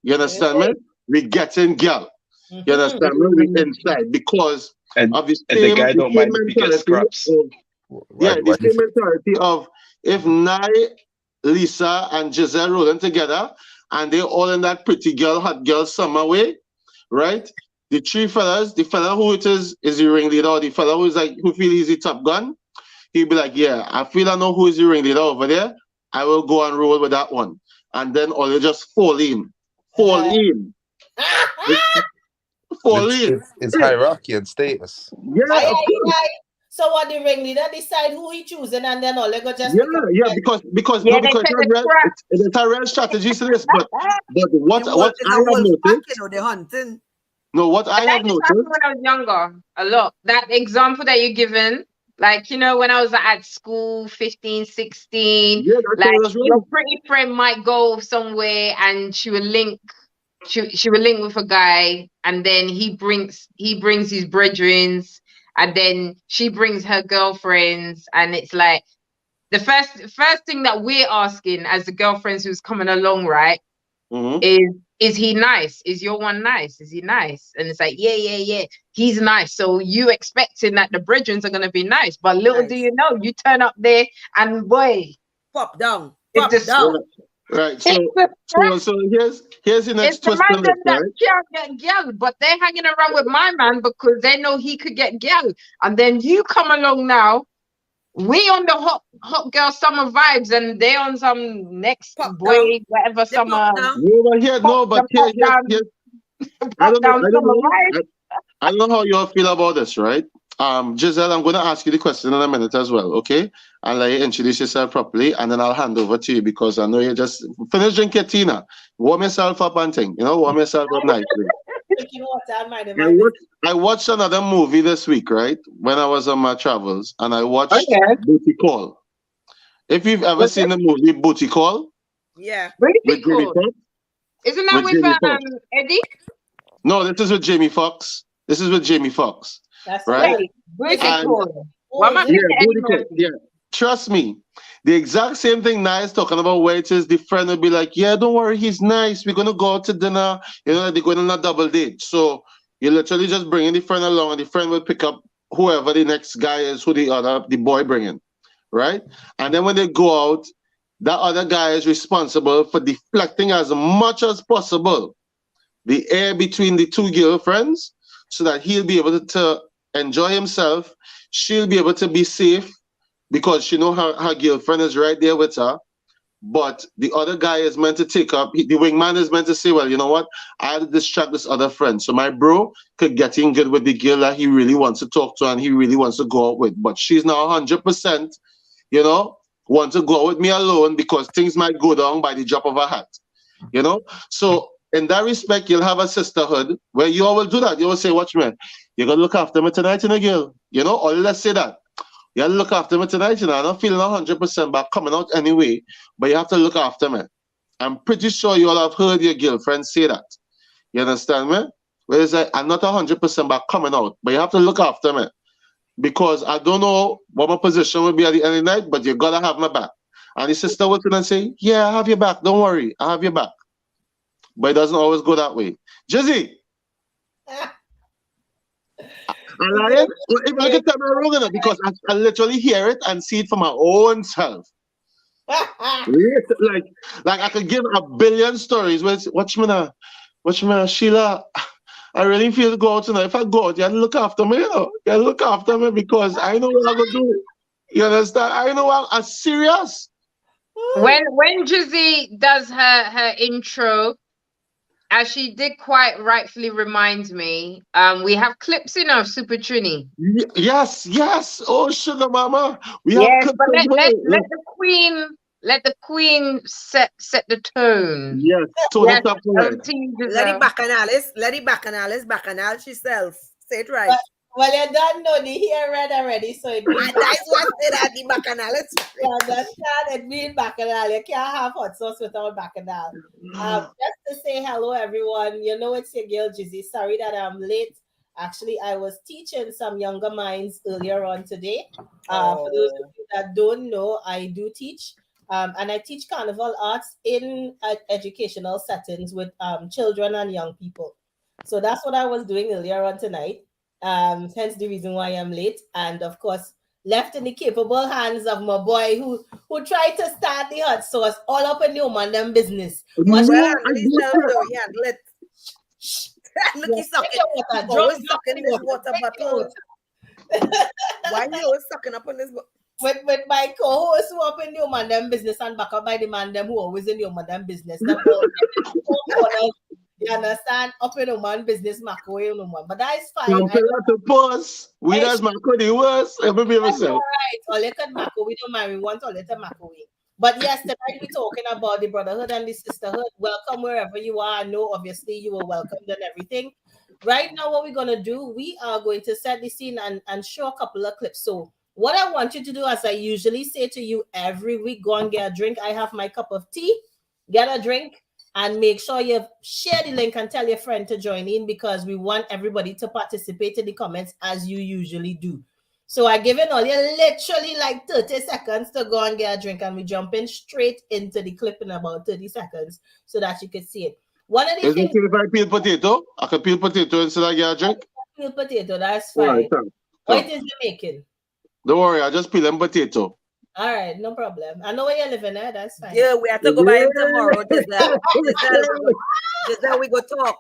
You understand me? We getting girl. You understand me? We inside because of the same, the guy don't mind if he gets scraps. The same mentality of if Nye, Lisa, and Giselle rolling together, and they all in that pretty girl, hot girl summer way, right? The three fellas, the fella who it is the ringleader, or the fella who feel he's the top gun, he'll be like, yeah, I feel I know who is the ringleader over there. I will go and roll with that one. And then all they just fall in. It's hierarchy and status. Yeah, so what the ringleader decide who he choosing, and then all they go just because it's a real strategy to this. But what I have noticed, they're hunting. No, what I have noticed when I was younger, a lot. That example that you're given, like, when I was at school, 15, 16, like your pretty friend might go somewhere and she will link with a guy, and then he brings his brethrens, and then she brings her girlfriends, and it's like the first thing that we're asking as the girlfriends who's coming along, right, is he nice? Is your one nice? Is he nice? And it's like, yeah, he's nice. So you expecting that the brethrens are gonna be nice, but little do you know, you turn up there and boy, pop down. Right. So here's the next twist on it, right? Can't get girl, but they're hanging around with my man because they know he could get girl. And then you come along now, we on the hot girl summer vibes, and they on some next boy, whatever summer. I don't know how you all feel about this, right? Giselle, I'm going to ask you the question in a minute as well, okay? I'll let you introduce yourself properly, and then I'll hand over to you because I know you just finished drinking tea. Warm yourself up and thing, warm yourself up nicely. I watched another movie this week, right? When I was on my travels, and I watched Booty Call. If you've ever seen the movie Booty Call, Booty Call. Isn't that with Eddie? No, this is with Jamie Foxx. That's right. Booty Call. Yeah. Trust me. The exact same thing Nia's talking about, where it is the friend will be like, yeah, don't worry, he's nice. We're going to go out to dinner. They're going on a double date. So you're literally just bringing the friend along, and the friend will pick up whoever the next guy is, who the boy bringing, right? And then when they go out, that other guy is responsible for deflecting as much as possible the air between the two girlfriends so that he'll be able to enjoy himself. She'll be able to be safe because she know her girlfriend is right there with her. But the other guy is meant to take up, the wingman is meant to say, well, you know what? I had to distract this other friend. So my bro could get in good with the girl that he really wants to talk to and he really wants to go out with. But she's now 100%, want to go out with me alone because things might go down by the drop of a hat. So in that respect, you'll have a sisterhood where you all will do that. You will say, watch me, you're going to look after me tonight, girl. Or let's say that. You have to look after me tonight, I'm not feeling 100% back coming out anyway, but you have to look after me. I'm pretty sure you all have heard your girlfriend say that. You understand me? Whereas I'm not 100% back coming out, but you have to look after me. Because I don't know what my position will be at the end of the night, but you got to have my back. And the sister will turn and say, yeah, I have your back. Don't worry. I have your back. But it doesn't always go that way. Jizzy! If I can tell me wrong enough, because I literally hear it and see it for my own self. Like I could give a billion stories. Watch me now, Sheila. I really feel to go out tonight. If I go out, you have to look after me, you know. You have to look after me because I know what I'm gonna do. You understand? I know I'm serious. When Jizzy does her intro, as she did quite rightfully remind me, we have clips in of Super Trini. Yes. Oh, sugar mama. We have Yes, clips but as well. let the queen set the tone. Yes, tone Yes, it up for over it. to you, Lady Giselle. Bacchanales, Lady Bacchanales, Bacchanal herself. Say it right. Well, you don't know the hair red already, so it means And that's what said that the Bacchanales. you understand? It means bacchanal. You can't have hot sauce without bacchanal. Just to say hello, everyone. You know it's your girl Jizzy. Sorry that I'm late. Actually, I was teaching some younger minds earlier on today. For those of you that don't know, I do teach. And I teach carnival arts in educational settings with children and young people. So that's what I was doing earlier on tonight. Hence the reason why I'm late. And of course, left in the capable hands of my boy who tried to start the hot sauce all up in the woman them business. Well, handle yourself though. Yeah, let look, he's sucking. He's always sucking this water bottle. Why you always sucking up on this? With my co-host who up in the woman them business and back up by the man them who always in the woman them business. You understand? Up in the man business, macaway no man. But that is fine. Compared to pause, we does macaway worse. Everybody myself. All right. Or let macaway. We don't mind. We want to let macaway. But yes, tonight we're talking about the brotherhood and the sisterhood. Welcome wherever you are. I know obviously you were welcomed and everything. Right now, what we're gonna do, we are going to set the scene and show a couple of clips. So what I want you to do, as I usually say to you every week, go and get a drink. I have my cup of tea, get a drink, and make sure you share the link and tell your friend to join in because we want everybody to participate in the comments as you usually do. So I given all you literally like 30 seconds to go and get a drink, and we jump in straight into the clip in about 30 seconds so that you can see it. One of the things, if I peel potato, I can peel potato instead of get a drink. Peel potato, that's fine. Right, what is you making? Don't worry, I just peel them potato. All right, no problem. I know where you're living at. That's fine. Yeah, we have to go by him tomorrow. Giselle, we go talk.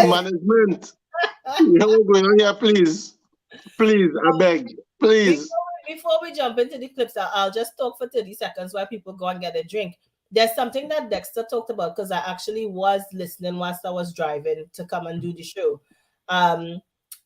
Management. You know going on here, please. Please, I beg. Please. Before we jump into the clips, I'll just talk for 30 seconds while people go and get a drink. There's something that Dexter talked about because I actually was listening whilst I was driving to come and do the show.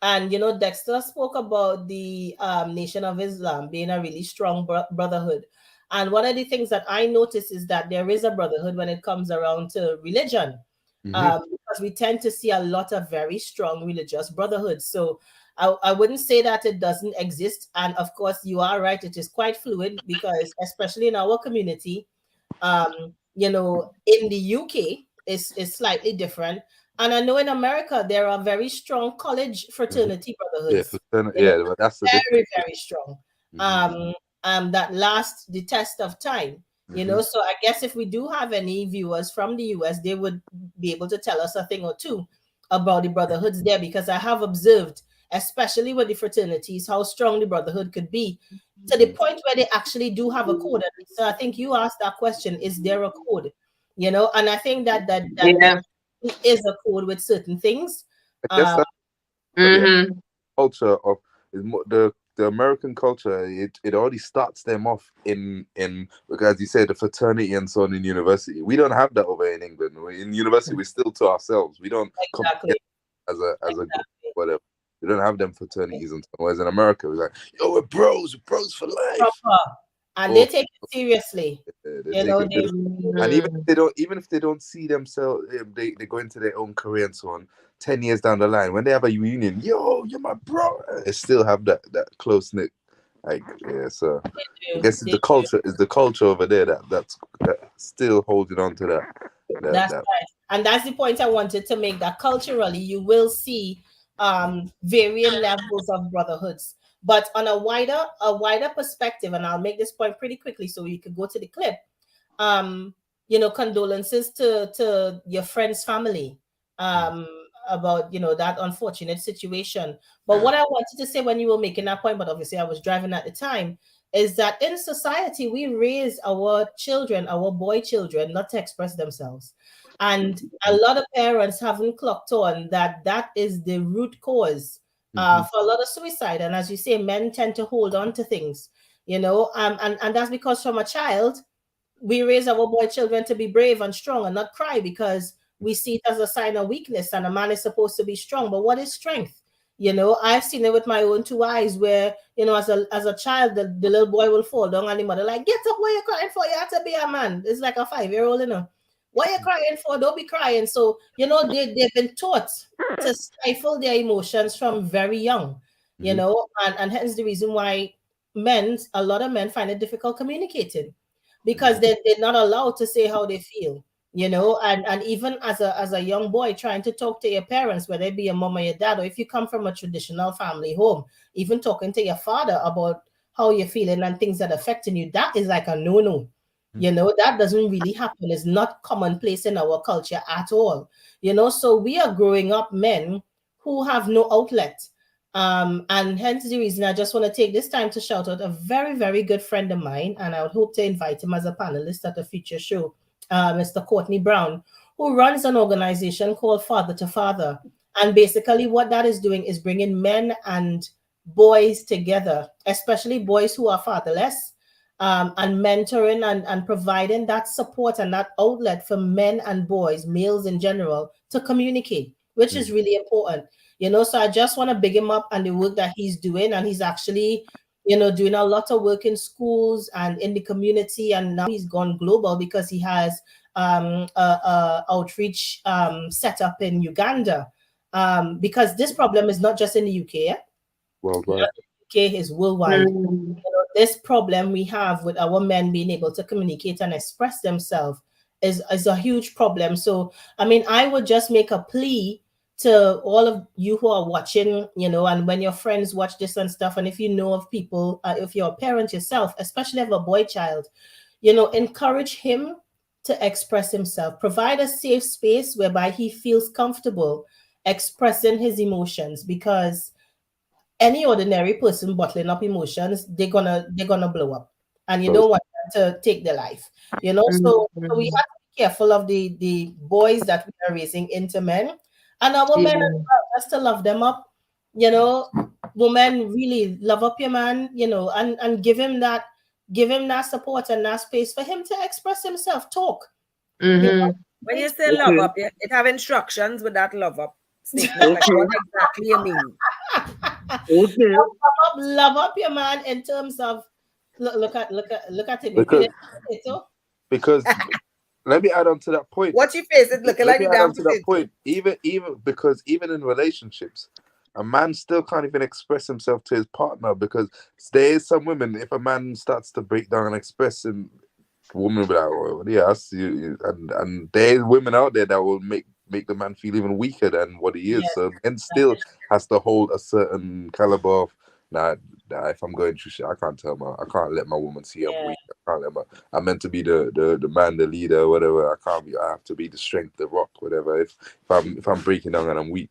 And, you know, Dexter spoke about the Nation of Islam being a really strong brotherhood. And one of the things that I notice is that there is a brotherhood when it comes around to religion. Because we tend to see a lot of very strong religious brotherhoods. So I wouldn't say that it doesn't exist. And of course, you are right. It is quite fluid because especially in our community, you know, in the UK, it's slightly different. And I know in America, there are very strong college fraternity brotherhoods. But that's the very, very strong. That last the test of time. You know, so I guess if we do have any viewers from the US, they would be able to tell us a thing or two about the brotherhoods there, because I have observed, especially with the fraternities, how strong the brotherhood could be to the point where they actually do have a code. So I think you asked that question, is there a code? You know, and I think that there is a code with certain things. I guess that's culture of the American culture. It already starts them off in because you say the fraternity and so on in university. We don't have that over in England. In university, we're still to ourselves. We don't as a group, whatever. We don't have them fraternities and so on. Whereas in America, we're like, yo, we're bros for life. And they take it seriously. And even if they don't see themselves, they go into their own career and so on. 10 years down the line, when they have a reunion, yo, you're my bro. They still have that close knit, like So I guess it's the culture over there that's still holding on to that. That's right, and that's the point I wanted to make. That culturally, you will see varying levels of brotherhoods. But on a wider perspective, and I'll make this point pretty quickly so you could go to the clip. You know, condolences to your friend's family about, you know, that unfortunate situation. But what I wanted to say when you were making that point, but obviously I was driving at the time, is that in society, we raise our children, our boy children, not to express themselves. And a lot of parents haven't clocked on that that is the root cause for a lot of suicide. And as you say, men tend to hold on to things, and that's because from a child, we raise our boy children to be brave and strong and not cry because we see it as a sign of weakness, and a man is supposed to be strong. But what is strength? I've seen it with my own two eyes where, as a child, the little boy will fall down and the mother like, get up, what you crying for? You have to be a man. It's like a 5-year-old. What you crying for? Don't be crying. So, they've been taught to stifle their emotions from very young, and hence the reason why a lot of men find it difficult communicating because they're not allowed to say how they feel, and even as a young boy trying to talk to your parents, whether it be your mom or your dad, or if you come from a traditional family home, even talking to your father about how you're feeling and things that are affecting you, that is like a no-no. That doesn't really happen. It's not commonplace in our culture at all. So we are growing up men who have no outlet. And hence the reason I just want to take this time to shout out a very, very good friend of mine, and I would hope to invite him as a panelist at a future show, Mr. Courtney Brown, who runs an organization called Father to Father. And basically what that is doing is bringing men and boys together, especially boys who are fatherless, and mentoring and providing that support and that outlet for men and boys, males in general, to communicate, which is really important. So I just want to big him up and the work that he's doing. And he's actually, doing a lot of work in schools and in the community. And now he's gone global because he has a outreach set up in Uganda. Because this problem is not just in the UK. Worldwide. The UK is worldwide. This problem we have with our men being able to communicate and express themselves is a huge problem. So, I mean, I would just make a plea to all of you who are watching, and when your friends watch this and stuff, and if you know of people, if you're a parent yourself, especially if a boy child, encourage him to express himself. Provide a safe space whereby he feels comfortable expressing his emotions, because any ordinary person bottling up emotions, they're gonna blow up, and you don't want them to take their life. So we have to be careful of the boys that we are raising into men, and our men as well, just to love them up. Women, really love up your man, and give him that support and that space for him to express himself, talk. When you say love up, it have instructions with that love up statement. Like what exactly you mean? Love up your man in terms of look at it. Because let me add on to that point. What you face it looking like that point. Even because even in relationships, a man still can't even express himself to his partner, because there is some women, if a man starts to break down and express him, woman will be like, oh, yeah, I see you. And there's women out there that will make the man feel even weaker than what he is. Yes. So men still has to hold a certain caliber of, nah, if I'm going through shit, I can't let my woman see I'm weak. I'm meant to be the man, the leader, whatever. I have to be the strength, the rock, whatever. If I'm breaking down and I'm weak,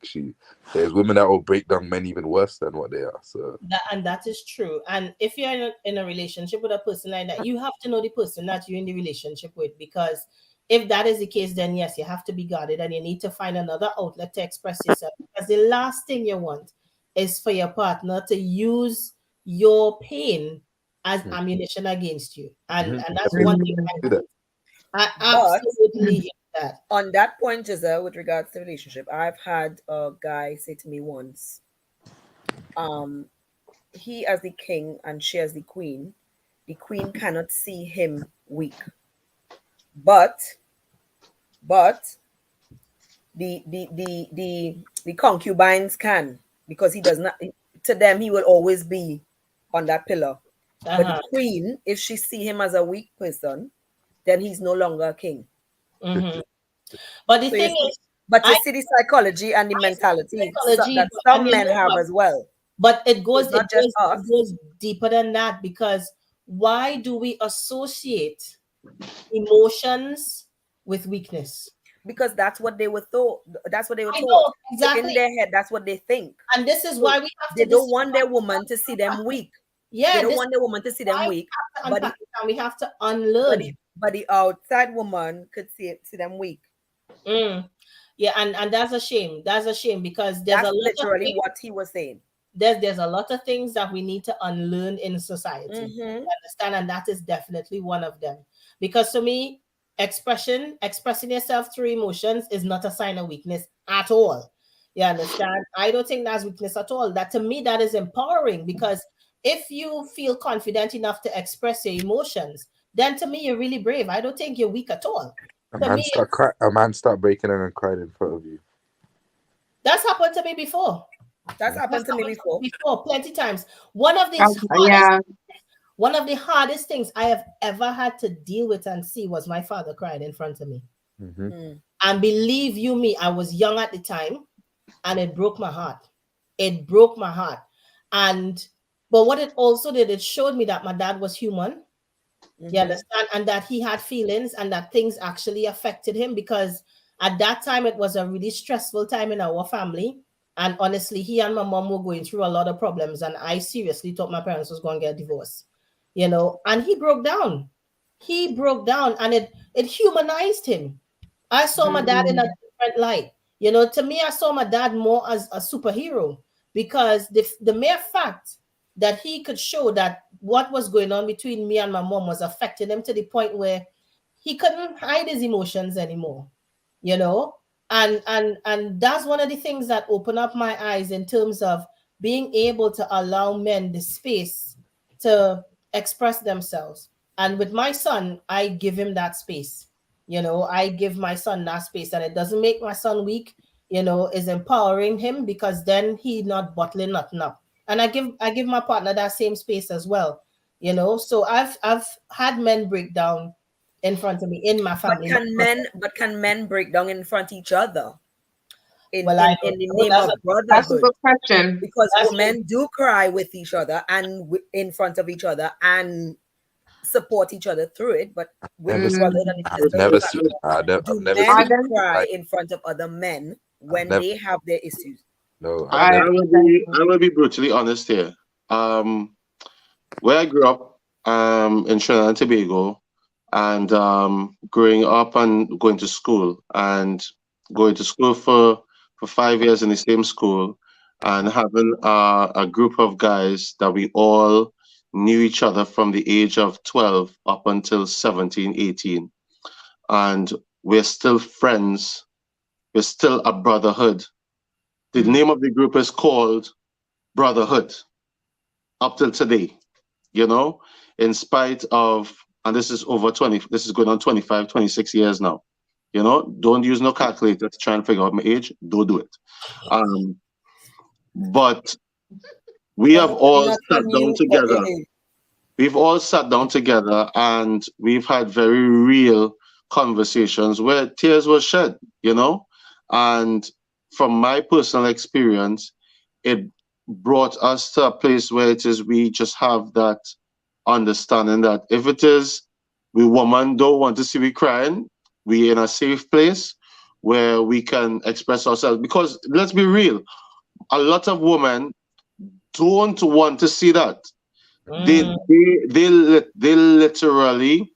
there's women that will break down men even worse than what they are. So that is true. And if you're in a relationship with a person like that, you have to know the person that you're in the relationship with, because if that is the case, then yes, you have to be guarded and you need to find another outlet to express yourself. Because the last thing you want is for your partner to use your pain as ammunition against you. And that's one thing I absolutely hate that. On that point, Giselle, with regards to relationship, I've had a guy say to me once, he as the king and she as the queen cannot see him weak. But the concubines can, because he does not, to them he will always be on that pillar. But the queen, if she see him as a weak person, then he's no longer a king. But the thing is, but you see the psychology and the mentality that some men have as well. But it goes deeper than that, because why do we associate emotions with weakness? Because that's what they were taught. That's what they were taught. Exactly. In their head, that's what they think. And this is why we have to. They don't want their woman to see them weak. Yeah, they don't want the woman to see them weak, we have to unlearn. But the outside woman could see them weak. Yeah, and that's a shame. That's a shame because there's that's a lot literally of things, what he was saying. There's a lot of things that we need to unlearn in society. You understand? And that is definitely one of them. Because to me, expressing yourself through emotions is not a sign of weakness at all. You understand? I don't think that's weakness at all. That to me, that is empowering, because if you feel confident enough to express your emotions, then to me, you're really brave. I don't think you're weak at all. A man start breaking down and crying in front of you. That's happened to me before. That's happened to me before. Plenty times. One of the hardest things I have ever had to deal with and see was my father crying in front of me. And believe you me, I was young at the time, and it broke my heart. It broke my heart. But what it also did, it showed me that my dad was human. You understand? And that he had feelings, and that things actually affected him, because at that time it was a really stressful time in our family. And honestly, he and my mom were going through a lot of problems, and I seriously thought my parents was going to get divorced, and he broke down. And it humanized him. I saw my dad in a different light. To me, I saw my dad more as a superhero, because the mere fact that he could show that what was going on between me and my mom was affecting him to the point where he couldn't hide his emotions anymore, and that's one of the things that opened up my eyes in terms of being able to allow men the space to express themselves. And with my son, I give him that space. I give my son that space, and it doesn't make my son weak. Is empowering him, because then he not bottling nothing up. And I give my partner that same space as well. So I've had men break down in front of me in my family. But can men break down in front of each other? In the name of brotherhood? That's a good question. Because men do cry with each other and in front of each other and support each other through it. But with brotherhood and sisters, do men cry in front of other men when they have their issues? No, I will be brutally honest here. Where I grew up in Trinidad and Tobago, and growing up and going to school for 5 years in the same school, and having a group of guys that we all knew each other from the age of 12 up until 17, 18. And we're still friends. We're still a brotherhood. The name of the group is called Brotherhood up till today, in spite of, and this is going on 25, 26 years now. Don't use no calculator to try and figure out my age. Don't do it. But we have all sat down together. We've all sat down together, and we've had very real conversations where tears were shed, and from my personal experience, it brought us to a place where we just have that understanding that if it is we women don't want to see we crying, we in a safe place where we can express ourselves. Because let's be real, a lot of women don't want to see that. They literally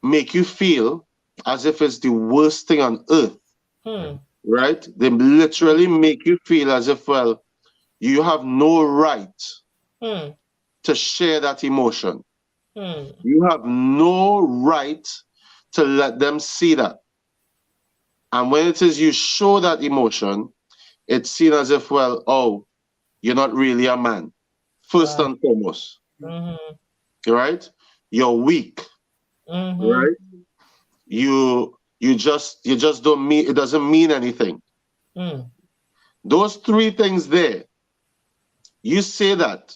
make you feel as if it's the worst thing on earth. Right? They literally make you feel as if, well, you have no right to share that emotion. You have no right to let them see that. And when it is you show that emotion, it's seen as if, well, oh, you're not really a man. First and foremost. Right? You're weak. Right? You just don't mean, it doesn't mean anything. Those three things there, you say that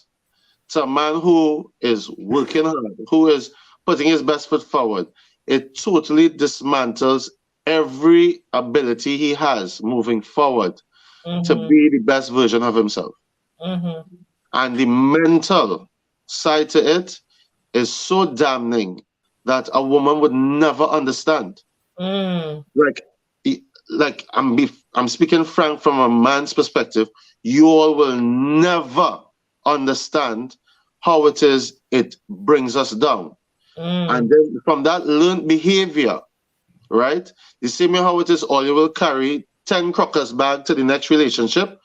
to a man who is working hard, who is putting his best foot forward, it totally dismantles every ability he has moving forward to be the best version of himself. And the mental side to it is so damning that a woman would never understand. Like I'm speaking frank from a man's perspective. You all will never understand how it is it brings us down. And then from that learned behavior, right? The same way how it is all you will carry 10 crackers back to the next relationship.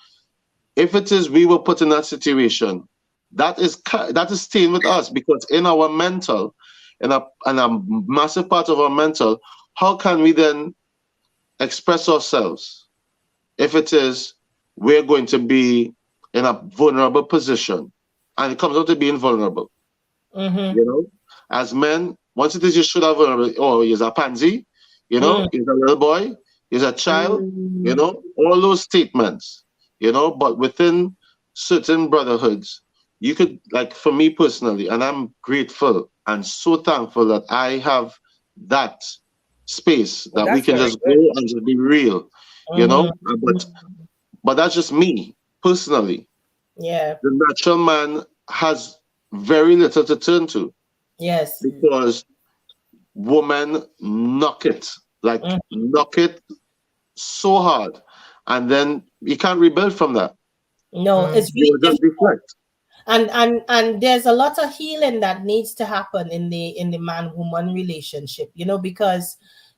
If it is we were put in that situation, that is staying with us, because in our mental, in a massive part of our mental, how can we then express ourselves if it is we're going to be in a vulnerable position, and it comes out to being vulnerable? You know, as men, once it is you should have vulnerable, oh, he's a pansy, you know, he's a little boy, he's a child, you know, all those statements, you know. But within certain brotherhoods, you could, like for me personally, and I'm grateful and so thankful that I have that space that we can just go and just be real, you know. But that's just me personally. Yeah. The natural man has very little to turn to. Yes. Because women knock it so hard, and then you can't rebuild from that. No, it's really just deflect. And there's a lot of healing that needs to happen in the man-woman relationship, you know, because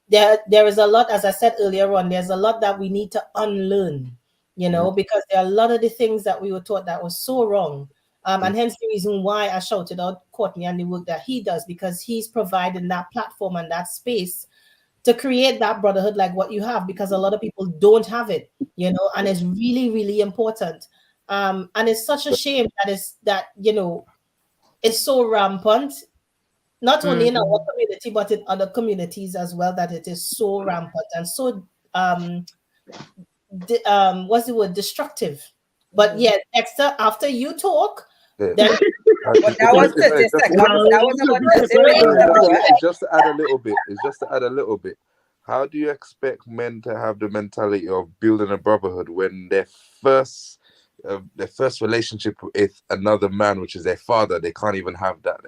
there is a lot, as I said earlier on, there's a lot that we need to unlearn, you know, because there are a lot of the things that we were taught that was so wrong. And hence the reason why I shouted out Courtney and the work that he does, because he's providing that platform and that space to create that brotherhood like what you have, because a lot of people don't have it, you know, and it's really, really important. And it's such a shame that you know, it's so rampant, not only in our community, but in other communities as well, that it is so rampant and so what's the word, destructive. But yeah, Dexter, after you talk, then But that was 30 seconds. That was about 30 minutes. It's just to add a little bit. It's just to add a little bit. How do you expect men to have the mentality of building a brotherhood when their first relationship with another man, which is their father, they can't even have that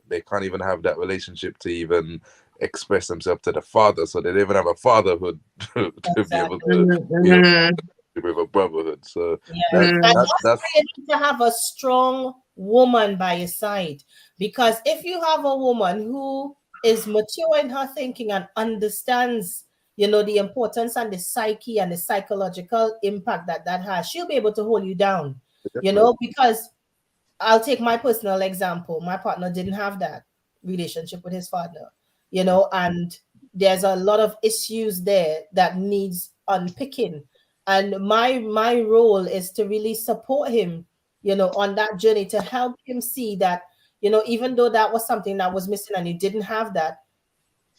they can't even have that relationship to even express themselves to the father, so they don't even have a fatherhood to be able to with a brotherhood. So that's why you need to have a strong woman by your side, because if you have a woman who is mature in her thinking and understands, you know, the importance and the psyche and the psychological impact that has, she'll be able to hold you down. You know, because I'll take my personal example. My partner didn't have that relationship with his father, you know, and there's a lot of issues there that needs unpicking. And my role is to really support him, you know, on that journey, to help him see that, you know, even though that was something that was missing and he didn't have that,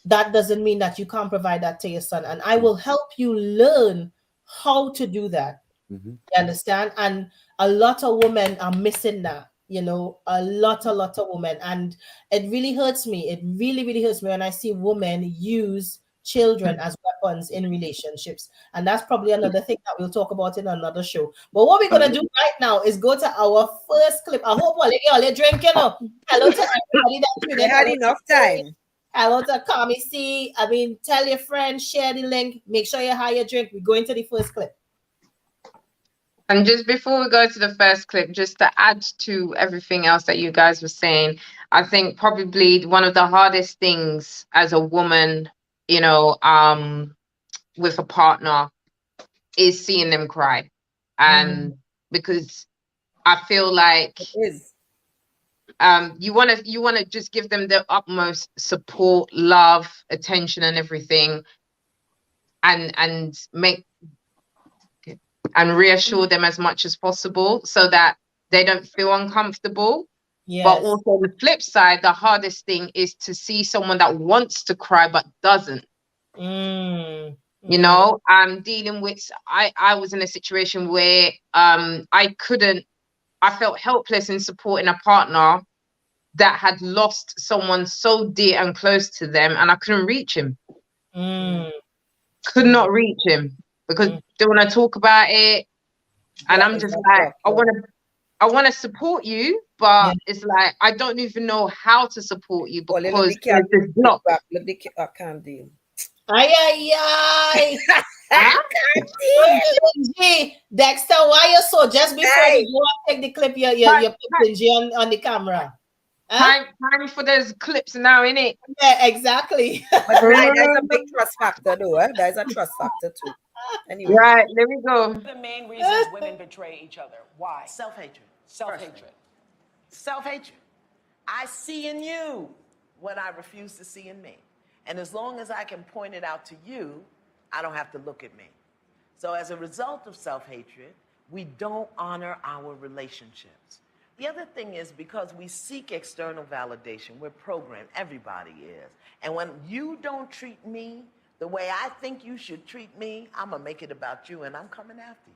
that doesn't mean that you can't provide that to your son. And I will help you learn how to do that. You understand? And a lot of women are missing that, you know, a lot of women. And it really hurts me. It really, really hurts me when I see women use children as weapons in relationships. And that's probably another thing that we'll talk about in another show. But what we're going to do right now is go to our first clip. I hope all you drink, you know. Hello to everybody that's They had enough time. Hello to Kami C. I mean, tell your friends, share the link, make sure you have your drink. We're going to the first clip. And just before we go to the first clip, just to add to everything else that you guys were saying, I think probably one of the hardest things as a woman, you know, with a partner is seeing them cry. And because I feel like you want to just give them the utmost support, love, attention and everything, and make and reassure them as much as possible so that they don't feel uncomfortable. Yes. But also the flip side, the hardest thing is to see someone that wants to cry but doesn't. You know, I'm dealing with, I was in a situation where I felt helpless in supporting a partner that had lost someone so dear and close to them, and I couldn't reach him. Could not reach him because they want to talk about it, and I'm just like, I want to support you, but it's like I don't even know how to support you because there's this block. I can't deal. Ay. G, Dexter, why you so? Just before you go and take the clip, you put G on the camera. Time for those clips now, innit? Yeah, exactly. But there's a big trust factor, though. There's a trust factor too. Anyway. Right, there we go. The main reasons women betray each other. Why? Self-hatred. Self-hatred. Self-hatred. I see in you what I refuse to see in me. And as long as I can point it out to you, I don't have to look at me. So as a result of self-hatred, we don't honor our relationships. The other thing is because we seek external validation, we're programmed, everybody is. And when you don't treat me the way I think you should treat me, I'm gonna make it about you and I'm coming after you.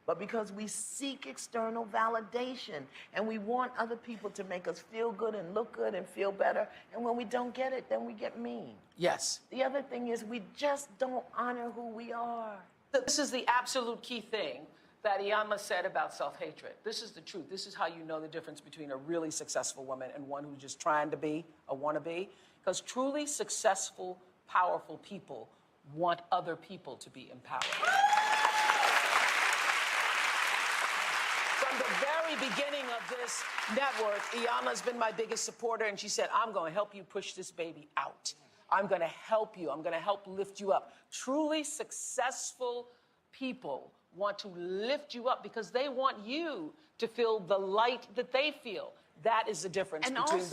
But because we seek external validation and we want other people to make us feel good and look good and feel better, and when we don't get it, then we get mean. Yes. The other thing is we just don't honor who we are. This is the absolute key thing that Iyanla said about self-hatred. This is the truth. This is how you know the difference between a really successful woman and one who's just trying to be a wannabe. Because truly successful, powerful people want other people to be empowered. From the very beginning of this network, Iyanla's been my biggest supporter, and she said, I'm going to help you push this baby out. I'm going to help you. I'm going to help lift you up. Truly successful people want to lift you up because they want you to feel the light that they feel. That is the difference between those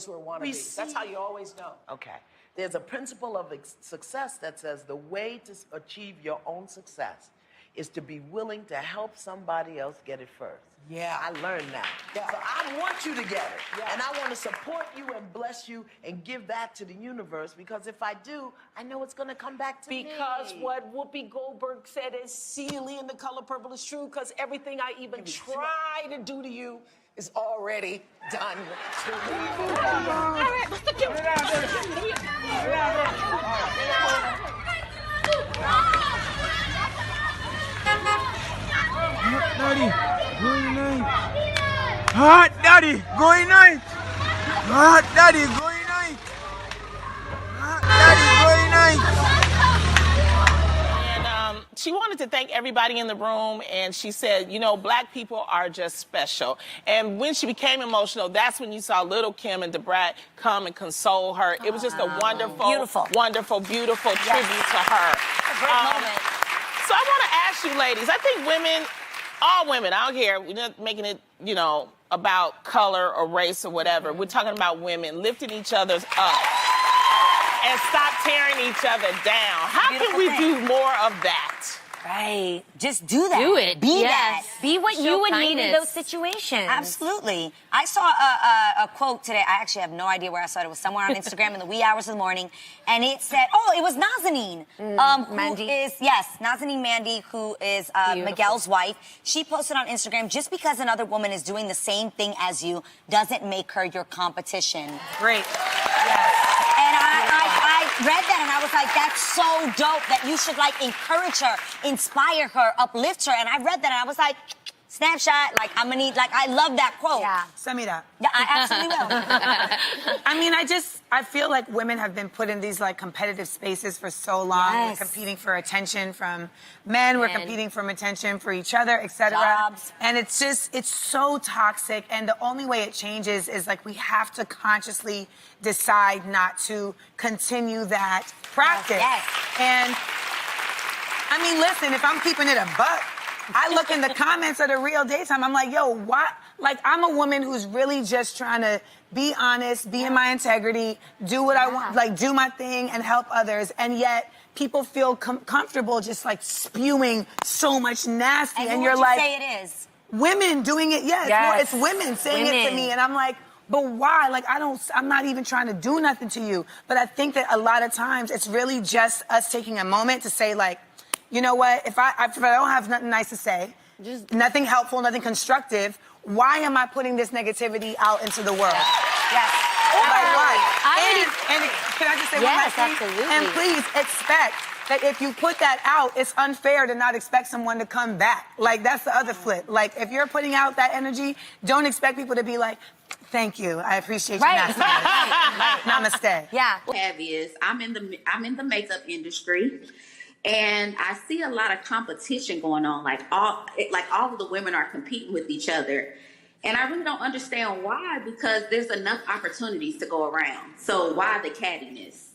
who are wannabes. That's how you always know. Okay. There's a principle of success that says the way to achieve your own success is to be willing to help somebody else get it first. Yeah. I learned that. Yeah. So I want you to get it. Yeah. And I want to support you and bless you and give that to the universe because if I do, I know it's going to come back to me. Because what Whoopi Goldberg said is Sealy in The Color Purple is true because everything I even try to do to you is already done to me. All right, what's the deal? Daddy, going night. Hot daddy, going night. Hot daddy, going night. Hot daddy, going night. And she wanted to thank everybody in the room, and she said, you know, black people are just special. And when she became emotional, that's when you saw Little Kim and Debrat come and console her. It was just a wonderful, wonderful, beautiful tribute to her. A great moment. So I want to ask you ladies, I think women, all women, I don't care, we're not making it, you know, about color or race or whatever. We're talking about women lifting each other's up and stop tearing each other down. How can we do more of that? Right. Just do that. Do it. Be Yes. that. Be what you would need in those situations. Absolutely. I saw a quote today. I actually have no idea where I saw it. It was somewhere on Instagram in the wee hours of the morning. And it said, oh, it was Nazanin. Mandy. Nazanin Mandy, who is Miguel's wife. She posted on Instagram, just because another woman is doing the same thing as you doesn't make her your competition. Great. And I read that and I was like, that's so dope that you should like encourage her, inspire her, uplift her. And I read that and I was like, snapshot, like I'm gonna need, like I love that quote. Yeah. Send me that. Yeah, I absolutely will. I mean, I feel like women have been put in these like competitive spaces for so long. Yes. We're competing for attention from men. We're competing for attention for each other, etc. Jobs. And it's so toxic. And the only way it changes is like we have to consciously decide not to continue that practice. Yes. And I mean, listen, if I'm keeping it a buck, I look in the comments of the Real Daytime. I'm like, yo, what? Like, I'm a woman who's really just trying to be honest, be in my integrity, do what I want, like, do my thing and help others. And yet, people feel comfortable just, like, spewing so much nasty. And you're like, say it is? Women doing it, it's women saying it to me. And I'm like, but why? Like, I'm not even trying to do nothing to you. But I think that a lot of times it's really just us taking a moment to say, like, you know what? If I don't have nothing nice to say, just nothing helpful, nothing constructive, why am I putting this negativity out into the world? Yes. Like, why? And can I just say one last thing? Absolutely. And please expect that if you put that out, it's unfair to not expect someone to come back. Like, that's the other flip. Like, if you're putting out that energy, don't expect people to be like, thank you, I appreciate you. Namaste. Yeah. What I have is I'm in the makeup industry. And I see a lot of competition going on. Like all of the women are competing with each other. And I really don't understand why, because there's enough opportunities to go around. So why the cattiness?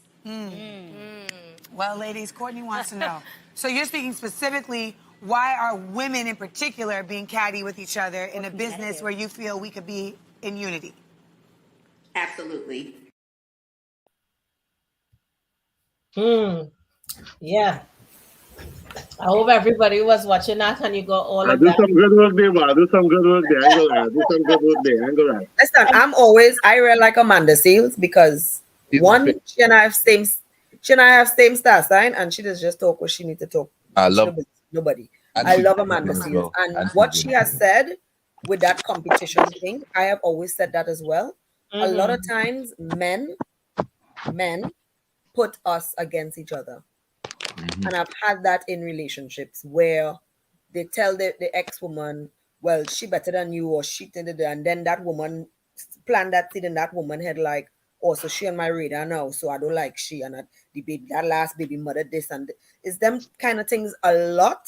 Well, ladies, Courtney wants to know. So you're speaking specifically, why are women in particular being catty with each other in a business where you feel we could be in unity? Absolutely. Yeah. I hope everybody was watching that and you got all I of do that. some good work there, man. I do some good work there. I ain't gonna lie. I do some good work there. I ain't gonna lie. Listen, I read like Amanda Seals because she and I have same star sign, and she does just talk what she needs to talk. I She love don't believe nobody. and I she love good Amanda as Seals, well. and And what she she good. has said with that competition thing, I have always said that as well. A lot of times, men put us against each other. And I've had that in relationships where they tell the ex-woman, well, she better than you, or she did it, and then that woman planned that thing in that woman head like, oh, so she on my radar now, so I don't like she, and that last baby mother this, and it's them kind of things. A lot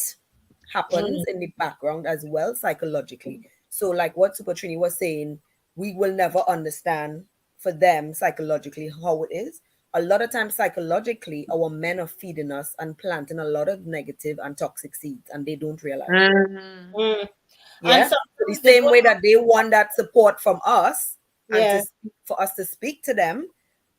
happens in the background as well, psychologically. So like what Super Trini was saying, we will never understand for them psychologically how it is. A lot of times psychologically, our men are feeding us and planting a lot of negative and toxic seeds, and they don't realize it. Yeah. And So the sometimes they same don't- way that they want that support from us, and Yeah. for us to speak to them,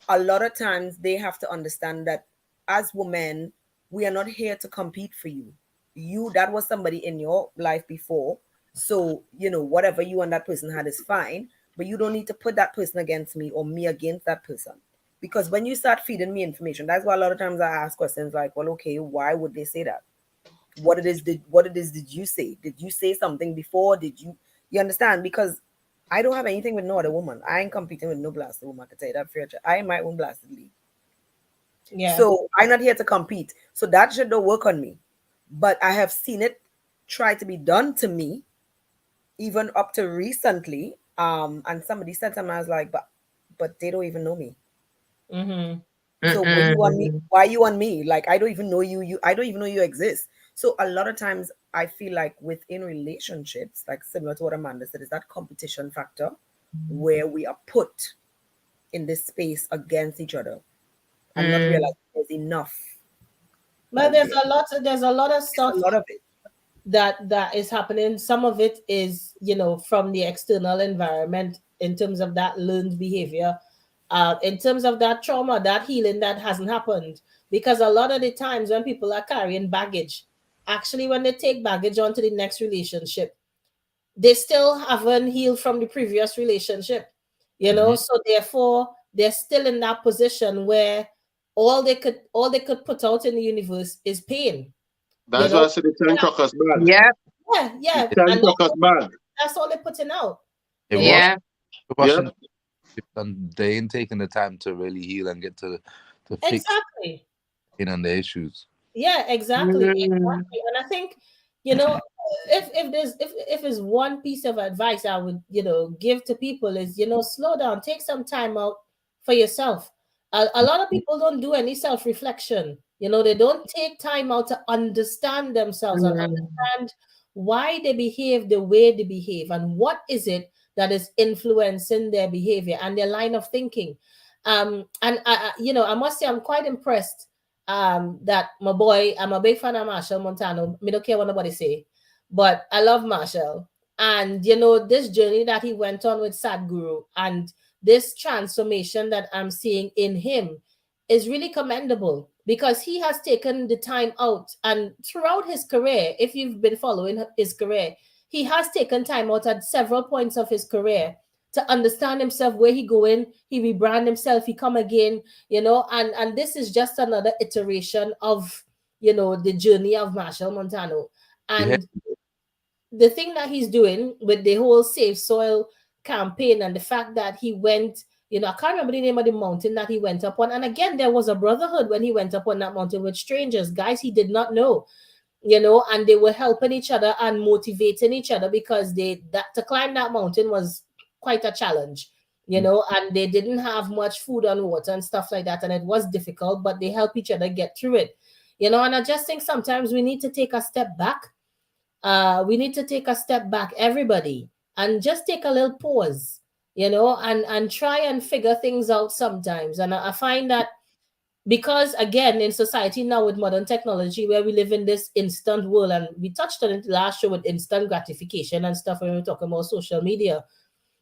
a lot of times they have to understand that as women, we are not here to compete for you. That was somebody in your life before. So, whatever you and that person had is fine, but you don't need to put that person against me or me against that person. Because when you start feeding me information, that's why a lot of times I ask questions like, well, okay, why would they say that? What it is did you say? Did you say something before? You understand? Because I don't have anything with no other woman. I ain't competing with no blasted woman, I can tell you that for sure. I am my own blasted league. Yeah. So I'm not here to compete. So that shit don't work on me. But I have seen it try to be done to me, even up to recently. And somebody said something, I was like, but they don't even know me. So when you on me, why you on me? Like I don't even know you. I don't even know you exist. So a lot of times I feel like within relationships, like similar to what Amanda said, is that competition factor where we are put in this space against each other and not realize there's enough. But there's a lot of stuff A lot of it that is happening. Some of it is, from the external environment in terms of that learned behavior, in terms of that trauma, that healing that hasn't happened. Because a lot of the times when people are carrying baggage, actually when they take baggage onto the next relationship, they still haven't healed from the previous relationship, so therefore they're still in that position where all they could put out in the universe is pain. That's why I said the 10 truckers bad. Yeah. The 10 truckers bad. That's all they're putting out. And they ain't taking the time to really heal and get to fix Exactly. on the issues. Yeah, exactly. And I think, if there's one piece of advice I would, give to people is, slow down, take some time out for yourself. A lot of people don't do any self-reflection. They don't take time out to understand themselves and understand why they behave the way they behave and what is it that is influencing their behavior and their line of thinking. And I must say I'm quite impressed that I'm a big fan of Marshall Montano. Me don't care what nobody say, but I love Marshall. And this journey that he went on with Sadhguru and this transformation that I'm seeing in him is really commendable because he has taken the time out, and throughout his career, if you've been following his career, he has taken time out at several points of his career to understand himself, where he going, he rebrand himself, he come again, and this is just another iteration of, the journey of Marshall Montano. And the thing that he's doing with the whole Save Soil campaign and the fact that he went, I can't remember the name of the mountain that he went up on. And again, there was a brotherhood when he went up on that mountain with strangers, guys he did not know, and they were helping each other and motivating each other because to climb that mountain was quite a challenge, and they didn't have much food and water and stuff like that. And it was difficult, but they helped each other get through it, you know, and I just think sometimes we need to take a step back. We need to take a step back, everybody, and just take a little pause, you know, and try and figure things out sometimes. And I find that because again in society now with modern technology where we live in this instant world, and we touched on it last show with instant gratification and stuff when we were talking about social media,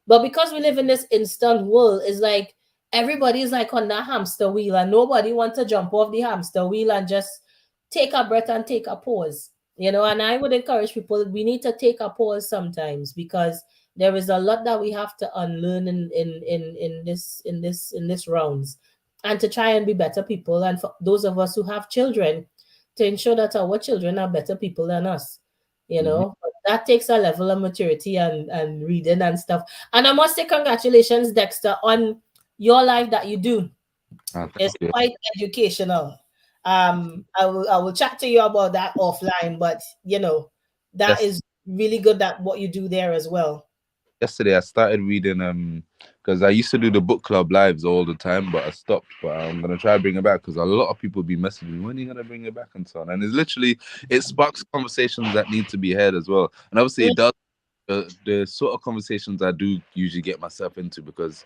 but because we live in this instant world, it's like everybody's like on that hamster wheel and nobody wants to jump off the hamster wheel and just take a breath and take a pause, you know. And I would encourage people, we need to take a pause sometimes, because there is a lot that we have to unlearn in this rounds, and to try and be better people, and for those of us who have children, to ensure that our children are better people than us, you know. That takes a level of maturity and reading and stuff. And I must say congratulations, Dexter, on your life that you do. It's quite educational. I will chat to you about that offline, but you know, that is really good, that what you do there as well. Yesterday I started reading because I used to do the book club lives all the time, but I stopped. But I'm gonna try to bring it back because a lot of people be messaging me, when are you gonna bring it back and so on. And it's literally, it sparks conversations that need to be had as well. And obviously it does the sort of conversations I do usually get myself into, because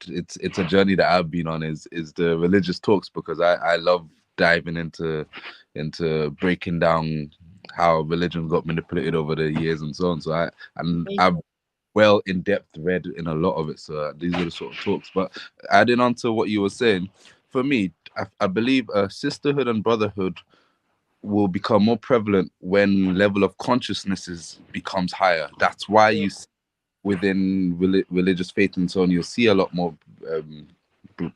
it's a journey that I've been on, is the religious talks, because I love diving into breaking down how religion got manipulated over the years and so on. So I've well in depth read in a lot of it. So these are the sort of talks. But adding on to what you were saying, for me, I believe sisterhood and brotherhood will become more prevalent when level of consciousness becomes higher. That's why you see within religious faith and so on, you'll see a lot more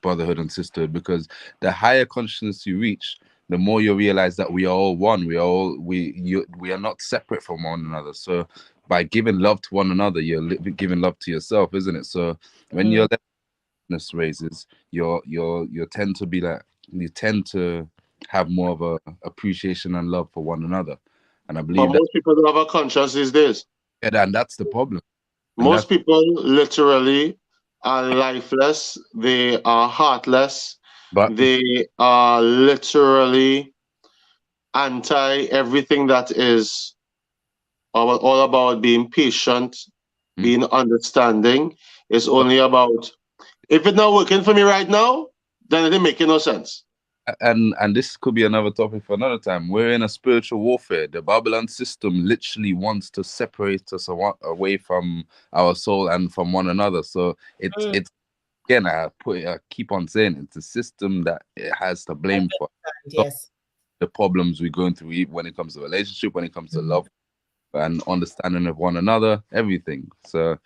brotherhood and sisterhood, because the higher consciousness you reach, the more you realize that we are all one. We are not separate from one another. So by giving love to one another, you're giving love to yourself, isn't it? So when your consciousness raises, you tend to be like, you tend to have more of a appreciation and love for one another. And I believe most people don't have a conscience these days. Yeah, and that's the problem. Most people literally are lifeless. They are heartless. But they are literally anti everything that is all about being patient, being understanding. It's only about, if it's not working for me right now, then it ain't making no sense. And this could be another topic for another time. We're in a spiritual warfare. The Babylon system literally wants to separate us away from our soul and from one another. So it's again, I keep on saying, it's a system that it has to blame for. Yes. The problems we're going through when it comes to relationship, when it comes to love and understanding of one another, everything. So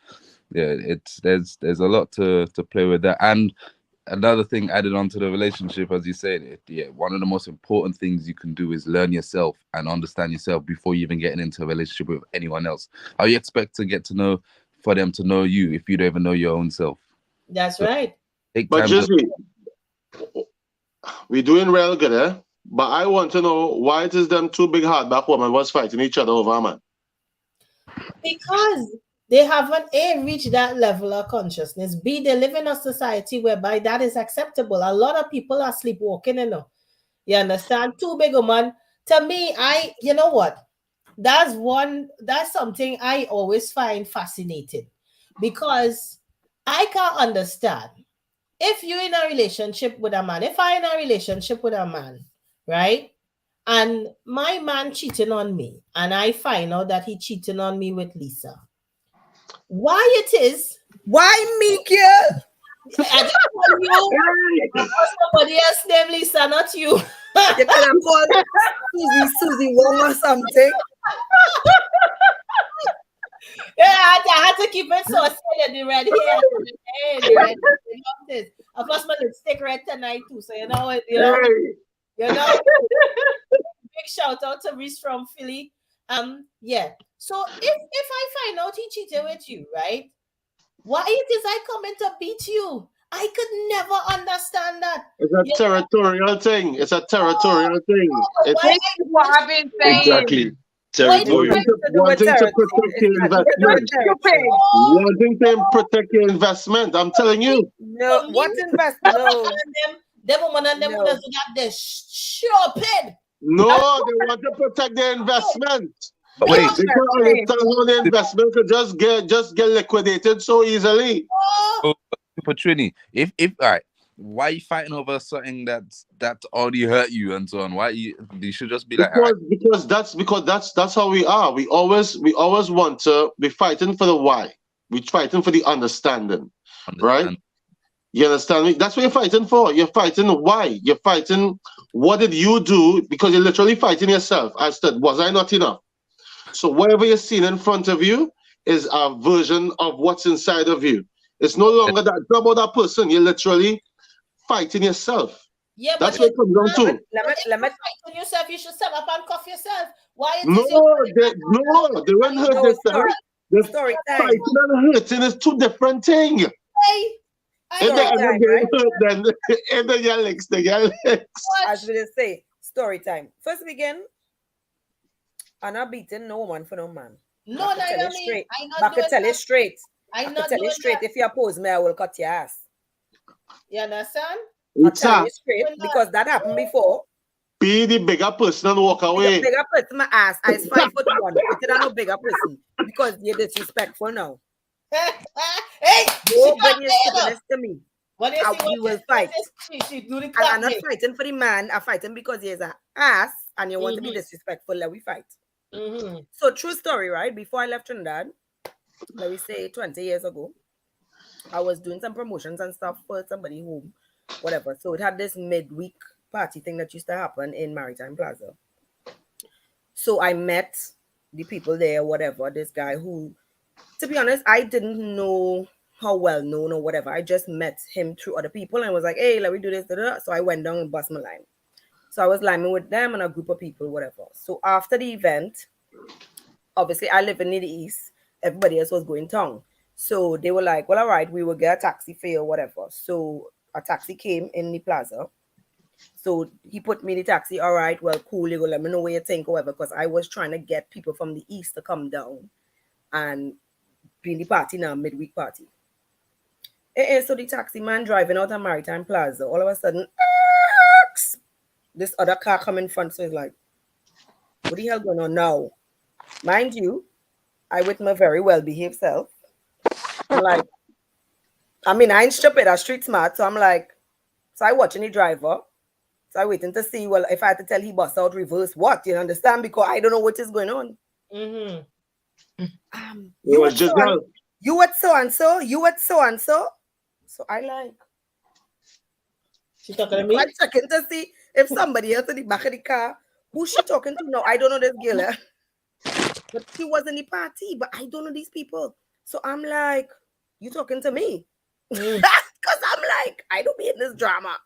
yeah, there's a lot to play with that. And another thing added on to the relationship, as you said, one of the most important things you can do is learn yourself and understand yourself before you even getting into a relationship with anyone else. How you expect to get to know, for them to know you, if you don't even know your own self? That's right. But Jizzy, we're doing real good, eh? But I want to know why it is them two big hardback women was fighting each other over a man. Because they haven't reached that level of consciousness. B, they live in a society whereby that is acceptable. A lot of people are sleepwalking, you know. You understand? Two big women. To me, you know what? That's something I always find fascinating, because I can't understand. If you're in a relationship with a man, if I'm in a relationship with a man, right? And my man cheating on me, and I find out that he cheating on me with Lisa. Why it is? Why me, girl? I just told you. Somebody else named Lisa, not you. You could have called Susie Wong or something. Yeah, I had to keep it so silly. The red hair, the red hair. Of course, my lipstick red tonight too. So you know. Big shout out to Reese from Philly. Yeah. So if I find out he cheated with you, right? Why it is I come in to beat you? I could never understand that. It's a territorial thing. It's a territorial thing. It's what I've been saying. Exactly. Wanting to protect your investment. Wanting to protect your investment. I'm telling you. No, what investment? No. Them women and them women got this stupid. No, they want to protect their investment. Wait, They can't understand how the investment could just get liquidated so easily. for Trini, if all right, why are you fighting over something that already hurt you and so on? Why you should just be like, all right. Because that's how we are. We always want to be fighting for the why. We're fighting for the understanding. Right? You understand me? That's what you're fighting for. You're fighting why. You're fighting what did you do? Because you're literally fighting yourself. I said, was I not enough? So whatever you're seeing in front of you is a version of what's inside of you. It's no longer that about that person. You're literally fighting yourself. Yeah, that's what it comes down to. Let me fight yourself. You should step up and cuff yourself. Why? No, they won't hurt themselves. They're fighting and hurting is two different things. Hey, and then your legs. As we just say, story time. First begin. I'm not beating no woman for no man. No, I tell you straight. I tell you straight. If you oppose me, I will cut your ass. You understand? I'll tell you straight because that happened before. Be the bigger person and walk away. Bigger person, my ass. I is 5'1". It's not a bigger person because you're disrespectful now. Hey, nobody is doing this to me. We will fight. And I'm not fighting for the man. I'm fighting because he is an ass and you want to be disrespectful. Let we fight. So true story, right? Before I left Trinidad, let me say 20 years ago, I was doing some promotions and stuff for somebody home, whatever. So it had this midweek party thing that used to happen in Maritime Plaza. So I met the people there, whatever, this guy who, to be honest, I didn't know how well known or whatever. I just met him through other people and was like, hey, let me do this. So I went down and bust my line. So I was liming with them and a group of people, whatever. So after the event, obviously I live in the East. Everybody else was going town. So they were like, well, all right, we will get a taxi fare or whatever. So a taxi came in the plaza. So he put me in the taxi. All right, well, cool. You go let me know what you think or whatever. Because I was trying to get people from the East to come down and be in the party now, midweek party. So the taxi man driving out of Maritime Plaza, all of a sudden, this other car come in front. So he's like, what the hell going on now? Mind you, I with my very well-behaved self. I'm like, I mean, I ain't stupid, I'm street smart. So I'm like, so I watching the driver. So I waiting to see, well, if I had to tell he bust out reverse, what? You understand? Because I don't know what is going on. You with so and so, you with so and so. So I like. She talking to me? I'm checking to see if somebody else in the back of the car. Who's she talking to? No, I don't know this girl. But she was in the party, but I don't know these people. So I'm like, you talking to me? Because I'm like, I don't be in this drama.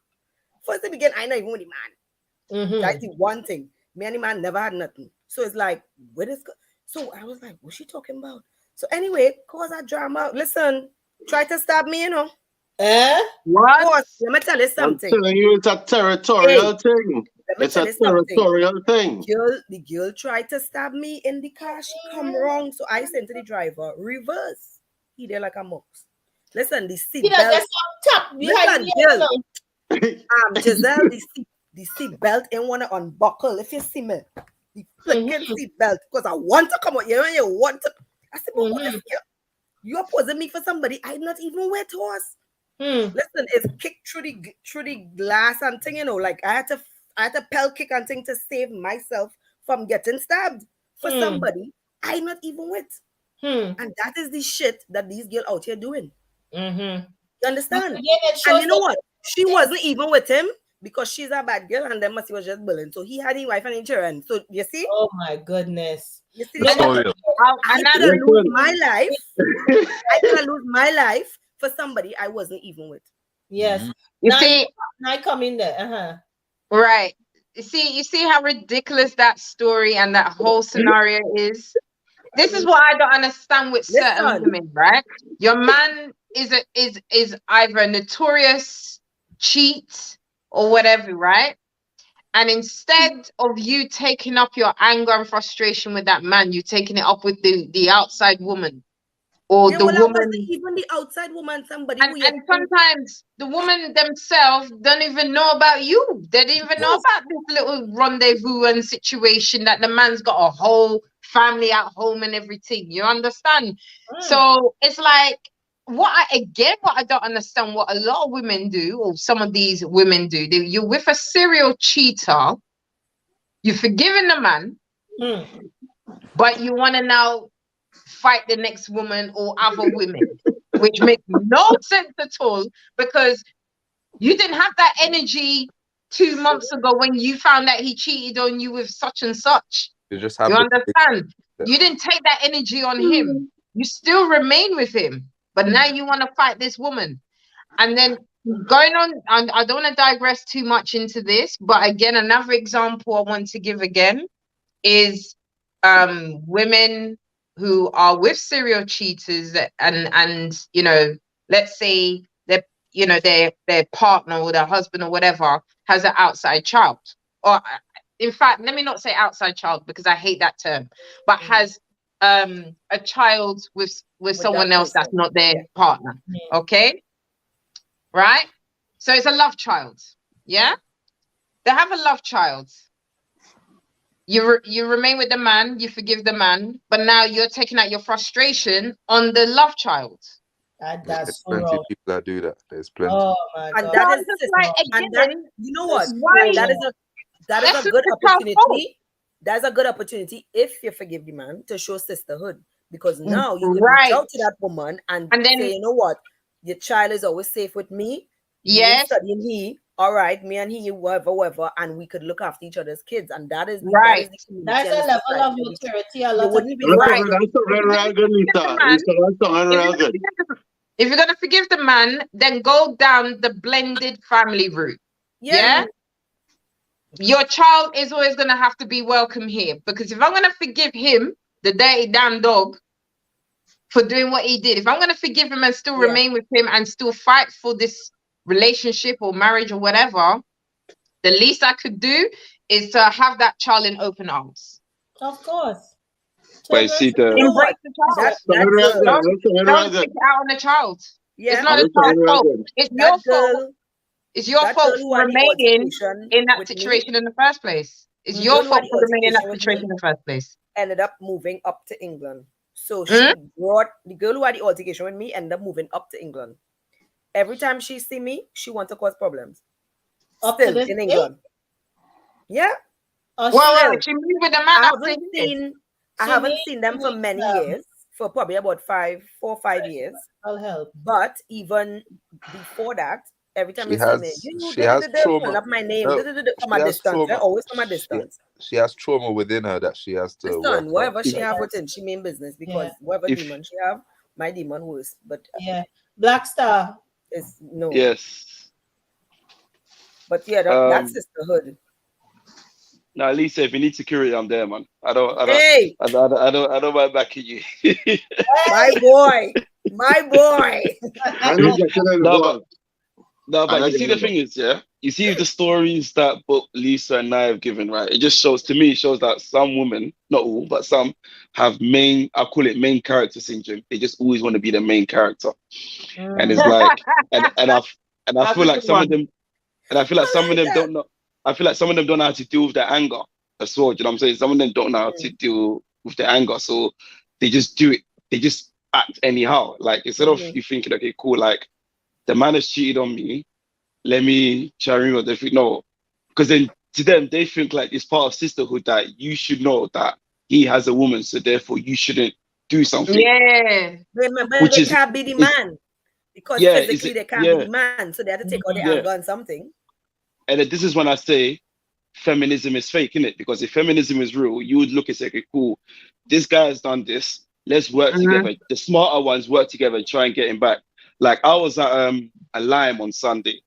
First thing begin, I know even with the man. That's the one thing. Me and the man never had nothing. So it's like, what is... So I was like, what's she talking about? So anyway, cause that drama. Listen, try to stab me, you know. What? Course, let me tell you something. I'm telling you, it's a territorial thing. It's a territorial thing. The girl tried to stab me in the car. She come wrong. So I sent to the driver, reverse. He there like a mox. Listen, the seat belt. Listen, girl. Giselle, the seat belt ain't want to unbuckle. If you see me, the freaking seat belt. Because I want to come out. You know, you want to. I said, but what is you opposing me for somebody I not even with horse. Listen, it's kicked through the glass and thing, you know, like I had to pell kick and thing to save myself from getting stabbed for somebody I not even with. And that is the shit that these girls out here doing. You understand? And you know what? She wasn't even with him because she's a bad girl and then he was just bullying. So he had his wife and his children. So you see? Oh my goodness. You see? I could lose my life. I could lose my life for somebody I wasn't even with. Yes. You see, I come in there. Right. You see how ridiculous that story and that whole scenario is. This is what I don't understand with certain women, right? Your man is either a notorious cheat or whatever, right? And instead of you taking up your anger and frustration with that man, you're taking it up with the outside woman. or Yeah, the well, I was woman. even the outside woman, somebody And, who you and sometimes the woman themselves don't even know about you. They don't even know about this little rendezvous and situation that the man's got a whole family at home and everything. You understand? So it's like what I don't understand what a lot of women do, or some of these women do. You're with a serial cheater, you're forgiving the man, but you want to now fight the next woman or other women, which makes no sense at all, because you didn't have that energy 2 months ago when you found out he cheated on you with such and such. You just have You the understand? You didn't take that energy on him. You still remain with him, but now you want to fight this woman. And then going on, and I don't want to digress too much into this, but again, another example I want to give again is women who are with serial cheaters, and you know, let's say their partner or their husband or whatever has an outside child, or in fact, let me not say outside child because I hate that term, but has a child with someone else that's not their partner. Okay, right? So it's a love child. Yeah, they have a love child. You remain with the man, you forgive the man, but now you're taking out your frustration on the love child. That's There's so plenty wrong. of people that do that. There's plenty. Oh my and God. that is again, and that, you know what? why That is a good opportunity. That's a good opportunity if you forgive the man to show sisterhood, because now you could reach out to that woman and then say, you know what, your child is always safe with me. Yes. Studying he, all right, me and he, whatever, and we could look after each other's kids, and that is right. That's a level of maturity. A lot of wouldn't be people. right. If you're gonna forgive the man, then go down the blended family route. Yeah. Your child is always gonna have to be welcome here, because if I'm gonna forgive him, the dirty damn dog, for doing what he did, if I'm gonna forgive him and still remain with him and still fight for this relationship or marriage or whatever, the least I could do is to have that child in open arms. Of course. But you see the Embrace the child. Don't take it out on the child. Yeah. It's not a child's fault. It's your fault. It's your fault for remaining in that situation in the first place. It's your fault for remaining in that situation in the first place. Ended up moving up to England. So she brought the girl who had the altercation with me, ended up moving up to England. Every time she see me, she wants to cause problems. Still in England. Yeah. Well, she moved with a man. I haven't seen them for many years, for probably about 4 or 5 years. I'll help. But even before that, every time She you see me, she has trauma. up my name No, from a distance. Always from a distance. She has trauma within her that she has to work whatever out. she have within, she mean business, because whatever demon she have, my demon worse. But Black Star is no. Yes. But yeah, that's sisterhood. No, Lisa, if you need security, I'm there, man. I don't mind backing you. My boy. No, but you see, the thing is, you see the stories that both Lisa and I have given, right? It just shows, to me, it shows that some women, not all, but some have I call it main character syndrome. They just always want to be the main character. And it's like, and I feel like some of them, and I feel like some of them don't know. I feel like some of them don't know how to deal with their anger as well. Do you know what I'm saying? Some of them don't know how to deal with their anger. So they just do it. They just act anyhow. Like, instead of you thinking, okay, cool, like, the man has cheated on me, let me try and remember. They think, no. Because then to them, they think like it's part of sisterhood that you should know that he has a woman, so therefore you shouldn't do something. Yeah. Remember, they can't be the man. Because physically they can't be the man. So they have to take all the anger on something. And this is when I say feminism is fake, isn't it? Because if feminism is real, you would look and say, okay, cool, this guy has done this. Let's work together. The smarter ones work together and try and get him back. Like, I was at a Lime on Sunday.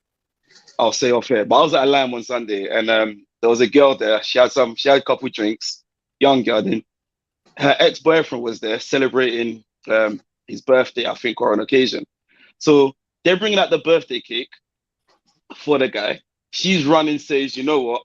I'll say off air, but I was at a Lime on Sunday, and there was a girl there. She had a couple drinks, young girl. Then her ex-boyfriend was there celebrating his birthday, I think, or an occasion. So they're bringing out the birthday cake for the guy. She's running, says, you know what?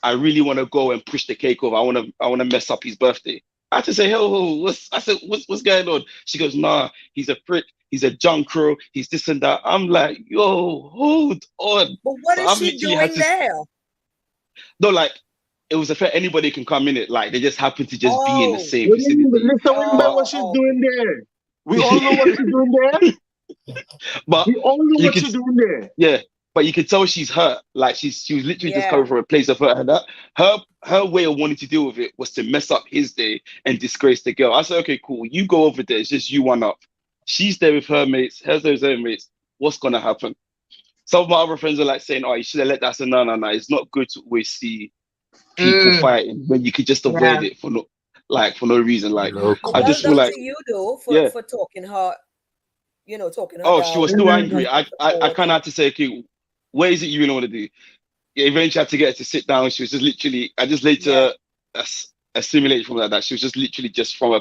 I really want to go and push the cake over. I want to mess up his birthday. I had to say, what's going on? She goes, nah, he's a prick. He's a junk crow. He's this and that. I'm like, yo, hold on. But what So is I'm she literally had doing to. there? No, like it was a fair. Anybody can come in it. Like they just happen to just be in the Oh. same What do you mean? vicinity. Listen, we know But what she's doing there. We all know what she's doing there. but We all know you what could, she's doing there. yeah. But you could tell she's hurt. Like she was literally just coming from a place of hurt, and that her way of wanting to deal with it was to mess up his day and disgrace the girl. I said, okay, cool. You go over there. It's just you one up. She's there with her mates. Her there with her mates. What's gonna happen? Some of my other friends are like saying, "Oh, you should have let that." I said, "No. It's not good to always see people fighting when you could just avoid it for no reason." Like I Well just feel done like, to you though yeah. for talking her, talking her Oh, down. she was still angry. I kind of had to say, okay, what is it you really want to do? Yeah, eventually I had to get her to sit down. She was just literally, I just later assimilated from that she was just literally just from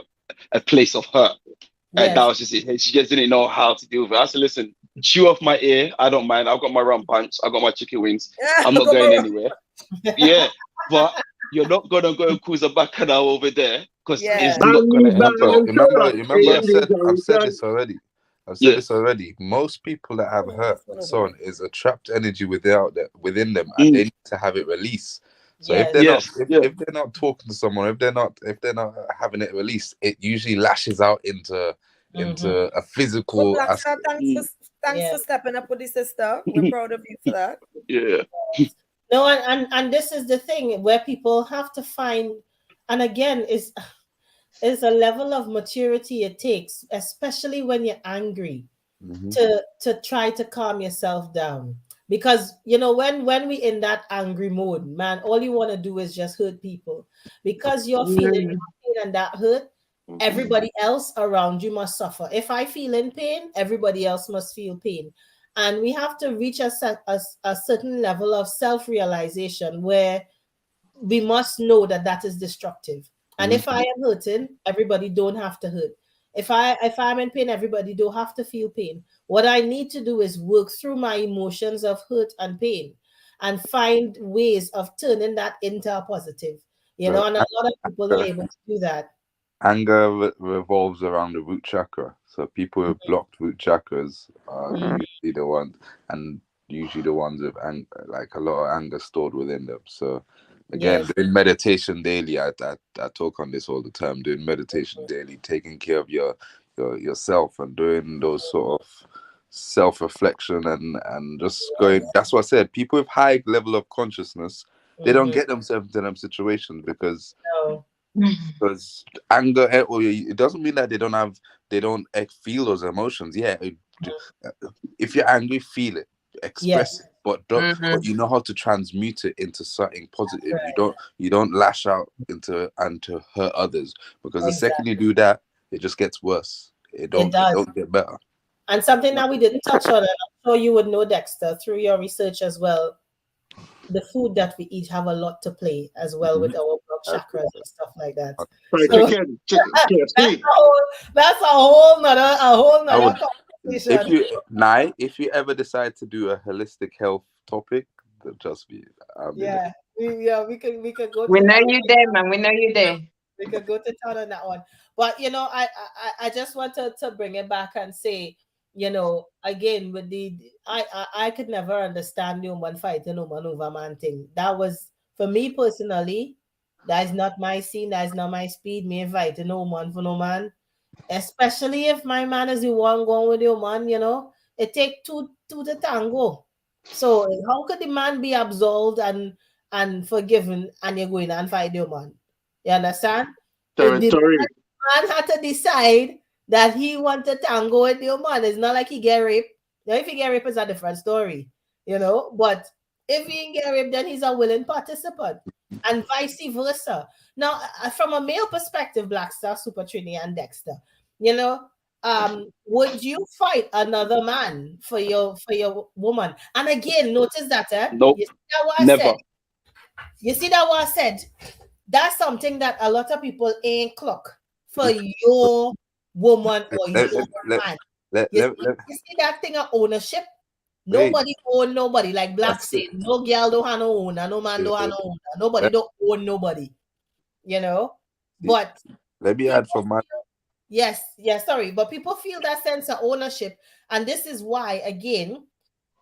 a place of hurt. And that was just it. She just didn't know how to deal with it. I said, listen, chew off my ear. I don't mind. I've got my rum punch. I've got my chicken wings. I'm not going anywhere. Yeah, but you're not going to go and cause a bacchanal over there because it's not going to help out. Remember, I've said this already. This already. Most people that have hurt and so on is a trapped energy within them, and they need to have it released. So if they're not if they're not talking to someone, if they're not having it released, it usually lashes out into a physical. Well, Blackstar, thanks for stepping up with the sister. We're proud of you for that. Yeah. No, and this is the thing where people have to find, and again, is a level of maturity it takes, especially when you're angry, to try to calm yourself down. Because when we in that angry mode, man, all you want to do is just hurt people. Because you're feeling pain and that hurt, everybody else around you must suffer. If I feel in pain, everybody else must feel pain. And we have to reach a certain level of self-realization where we must know that is destructive. And if I am hurting, everybody don't have to hurt. If I'm in pain, everybody don't have to feel pain. What I need to do is work through my emotions of hurt and pain and find ways of turning that into a positive. And a lot of people are able to do that. Anger revolves around the root chakra. So people with blocked root chakras are usually the ones, and usually the ones with like a lot of anger stored within them. So again, doing meditation daily, I talk on this all the time. Doing meditation daily, taking care of yourself, and doing those sort of self-reflection and just going. That's what I said. People with high level of consciousness, they don't get themselves into them situations because anger, it doesn't mean that they don't feel those emotions. If you're angry, feel it, express it, but you know how to transmute it into something positive. You don't lash out and to hurt others, because the second you do that, it just gets worse. It don't get better. And something that we didn't touch on, and I'm sure you would know, Dexter, through your research as well, the food that we eat have a lot to play as well with our blood chakras and stuff like that. Chicken, KFC. That's a whole nother conversation. If you ever decide to do a holistic health topic, then just be we could go. We know you there, man. We know you there. We could go to town on that one. But I just wanted to bring it back and say, again, with I could never understand the woman fighting woman over man thing. That was, for me personally, that is not my scene, that is not my speed. Me fighting no woman for no man. Especially if my man is the one going with your man, it take two to tango. So how could the man be absolved and forgiven and you're going and fight your man? You understand? The man had to decide that he wanted to tango with your man. It's not like he get raped. Now, if he get raped, it's a different story, But if he didn't get raped, then he's a willing participant, and vice versa. Now, from a male perspective, Blackstar, Super Trini, and Dexter, would you fight another man for your woman? And again, notice that, Nope. Never. You see that what I said? That's something that a lot of people ain't clock for your woman or your man. You see that thing of ownership? Nobody own nobody. Like Black said, no girl don't have no owner, no man don't have no owner. Nobody don't own nobody. But Let me add from my. Yes, sorry, but people feel that sense of ownership, and this is why, again,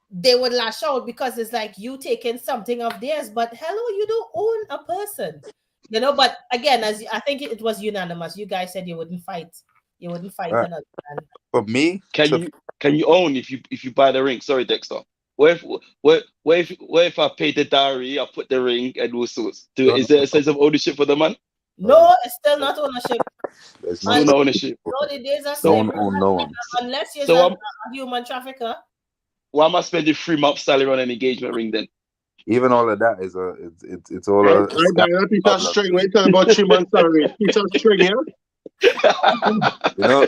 they would lash out because it's like you taking something of theirs, but hello, you don't own a person, you know. But again, I think it was unanimous. You guys said you wouldn't fight. You wouldn't fight another man. For me, can you own if you buy the ring? Sorry, Dexter. What if I pay the dowry, I put the ring and all sorts? Is there a sense of ownership for the man? No, it's still not ownership. Still no ownership. No, the days of Don't slavery, own no one. unless you're So a human trafficker. Why am I spending 3 months salary on an engagement ring then? Even all of that is it's all I a buy a piece of string. Wait till about 3 months salary. Piece of string, yeah? You know,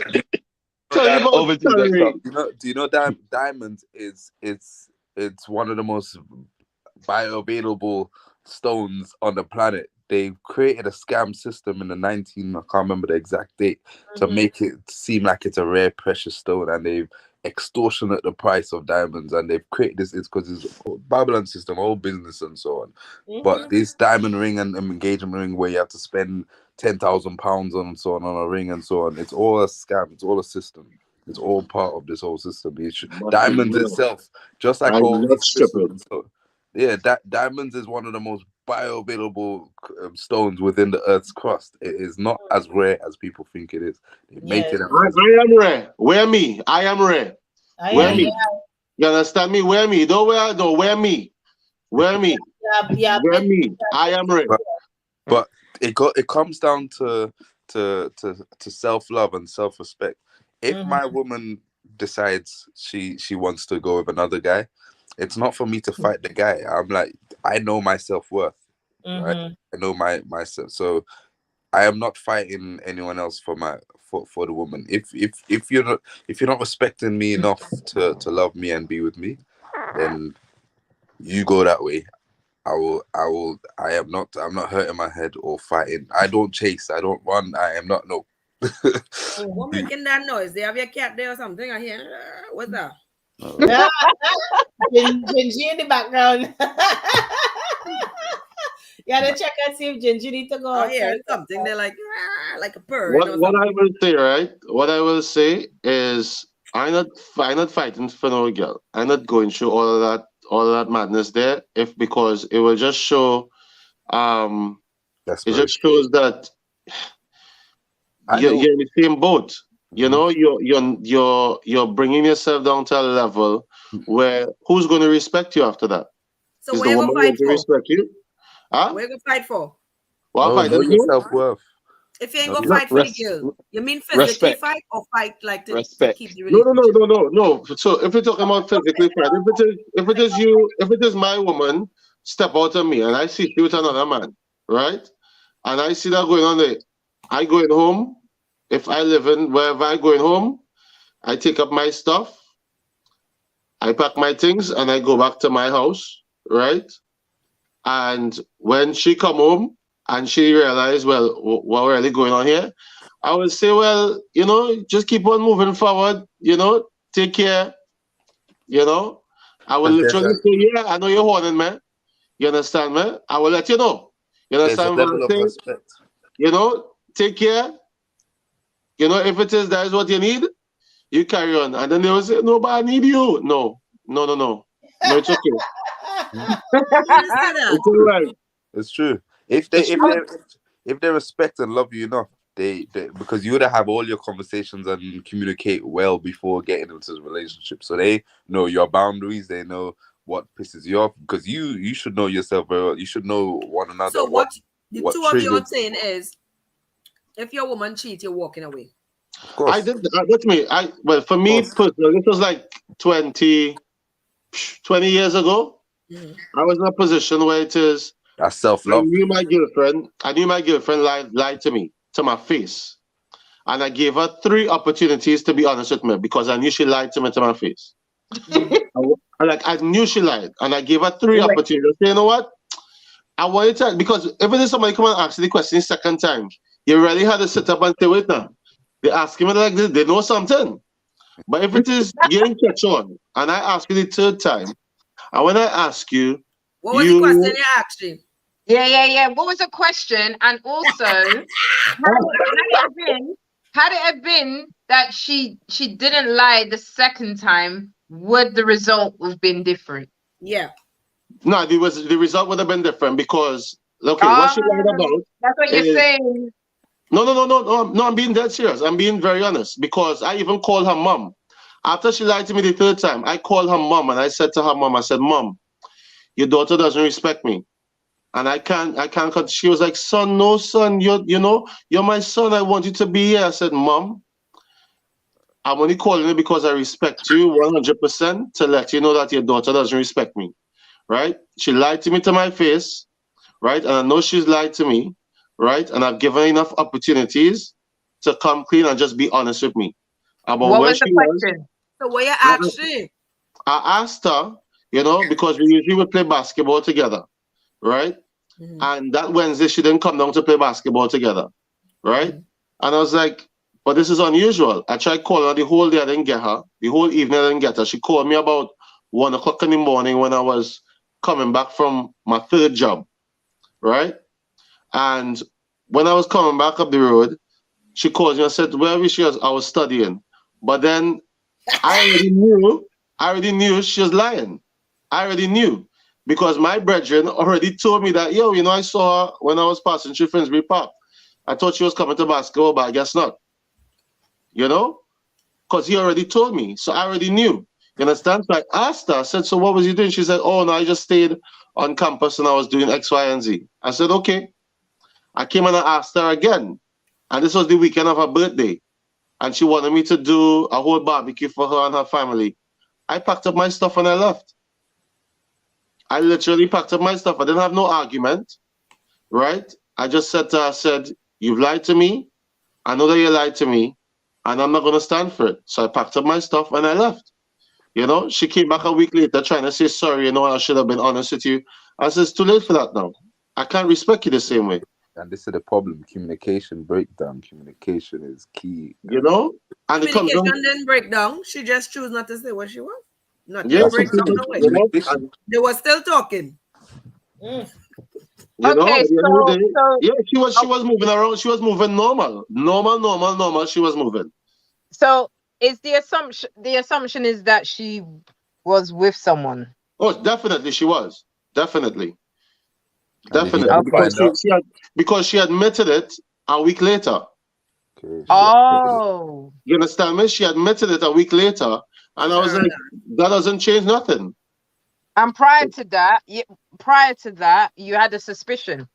Tell you about salary. Do you know diamonds is it's one of the most bioavailable stones on the planet. They created a scam system in the I can't remember the exact date, to make it seem like it's a rare precious stone, and they've extortionate the price of diamonds, and they've created this. It's because it's Babylon system, whole business and so on. But this diamond ring and engagement ring where you have to spend £10,000 on and so on a ring and so on, it's all a scam. It's all a system. It's all part of this whole system. Diamonds itself, just like all these crystals. So, yeah, diamonds is one of the most bioavailable stones within the Earth's crust. It is not as rare as people think it is. They make it. I am rare. Wear me. I am rare. Wear me. You understand me? Wear me. Don't wear me. Wear me. Wear me. I am rare. But it comes down to self-love and self-respect. If my woman decides she wants to go with another guy, it's not for me to fight the guy. I'm like, I know my self-worth, right? I know myself. So I am not fighting anyone else for the woman. If you're not respecting me enough to love me and be with me, then you go that way. I'm not hurting my head or fighting. I don't chase. I don't run. I am not What making that noise? They have your cat there or something? I hear. What's that? Gingy in the background. You gotta check and see if Gingy need to go. I hear something. They're like a bird. What I will say, right? What I will say is, I'm not fighting for no girl. I'm not going through all of that madness there. Because it will just show, just shows that you're in the same boat. You know, you're bringing yourself down to a level where who's going to respect you after that? So is what the you woman gonna fight going to for? respect you? Huh? What you gonna fight for? What fight know your self-worth. If you ain't gonna fight for the girl, you mean physically fight or fight like to keep the No. relationship? No. So if you're talking about physically fight, if it is my woman step out of me and I see she with another man, right? And I see that going on there, I going home. If I live in wherever I going home, I take up my stuff, I pack my things, and I go back to my house, right? And when she come home and she realize, well, what really going on here, I would say, well, just keep on moving forward, take care, I will literally say, yeah, I know you're holding me. You understand me? I will let you know. You understand what I'm saying? Take care. If that is what you need, you carry on. And then they will say, no, but I need you. No, it's okay. It's all right. It's true. If they respect and love you enough, they because you would have all your conversations and communicate well before getting into the relationship. So they know your boundaries. They know what pisses you off, because you should know yourself very well. You should know one another. So what the two of you are triggers. saying is, if your woman cheats, you're walking away. Of course. I did. That's me. For me personally, this was like 20 years ago. I was in a position where it is. That's self-love. I knew my girlfriend lied to me, to my face. And I gave her 3 opportunities to be honest with me, because I knew she lied to me to my face. I knew she lied. And I gave her 3 opportunities. You know what? I wanted to, because if it is somebody come and ask the question second time, you really had to sit up and say, wait now. They ask me like this, they know something. But if it is getting catch on, and I ask you the 3rd time, and when I ask you, what was the question you asked him? Yeah. What was the question? And also, had it have been that she didn't lie the second time, would the result have been different? Yeah. No, the result would have been different because what she lied about that's what you're is saying. no. I'm being dead serious. I'm being very honest because I even called her mom after she lied to me the third time. I called her mom and I said to her mom, I said, "Mom, your daughter doesn't respect me, and I can't." She was like, "Son, no, son, you're my son. I want you to be here." I said, "Mom, I'm only calling you because I respect you 100% to let you know that your daughter doesn't respect me." Right? She lied to me to my face, right? And I know she's lied to me, right? And I've given her enough opportunities to come clean and just be honest with me about What where was the she was. question? So what you asked? I asked her, because we usually would play basketball together, right? And that Wednesday she didn't come down to play basketball together, right? And I was like, but this is unusual. I tried calling her the whole day, I didn't get her. The whole evening, I didn't get her. She called me about 1 o'clock in the morning when I was coming back from my third job, right? And when I was coming back up the road, she called me and said, "Where is she?" I was studying. But then I already knew she was lying. I already knew because my brethren already told me that, I saw her when I was passing through Finsbury Park. I thought she was coming to basketball, but I guess not. Because he already told me. So I already knew. You understand? So I asked her, I said, "So what was you doing?" She said, "Oh, no, I just stayed on campus and I was doing X, Y, and Z." I said, "Okay." I came and I asked her again. And this was the weekend of her birthday. And she wanted me to do a whole barbecue for her and her family. I packed up my stuff and I left. I literally packed up my stuff. I didn't have no argument, right? I just said to her, "You've lied to me. I know that you lied to me. And I'm not going to stand for it." So I packed up my stuff and I left. She came back a week later trying to say, "Sorry, I should have been honest with you." I said, "It's too late for that now. I can't respect you the same way." And this is the problem: communication breakdown. Communication is key. And it comes Communication didn't break down. She just chose not to say what she was. Not Yes, break down no way. They were still talking. Okay, she was moving around. She was moving normal. She was moving. So is the assumption is that she was with someone? Oh, definitely she was. Definitely. Because she admitted it a week later. Oh. You understand me? She admitted it a week later. And I was like, that doesn't change nothing. And prior to that, you had a suspicion.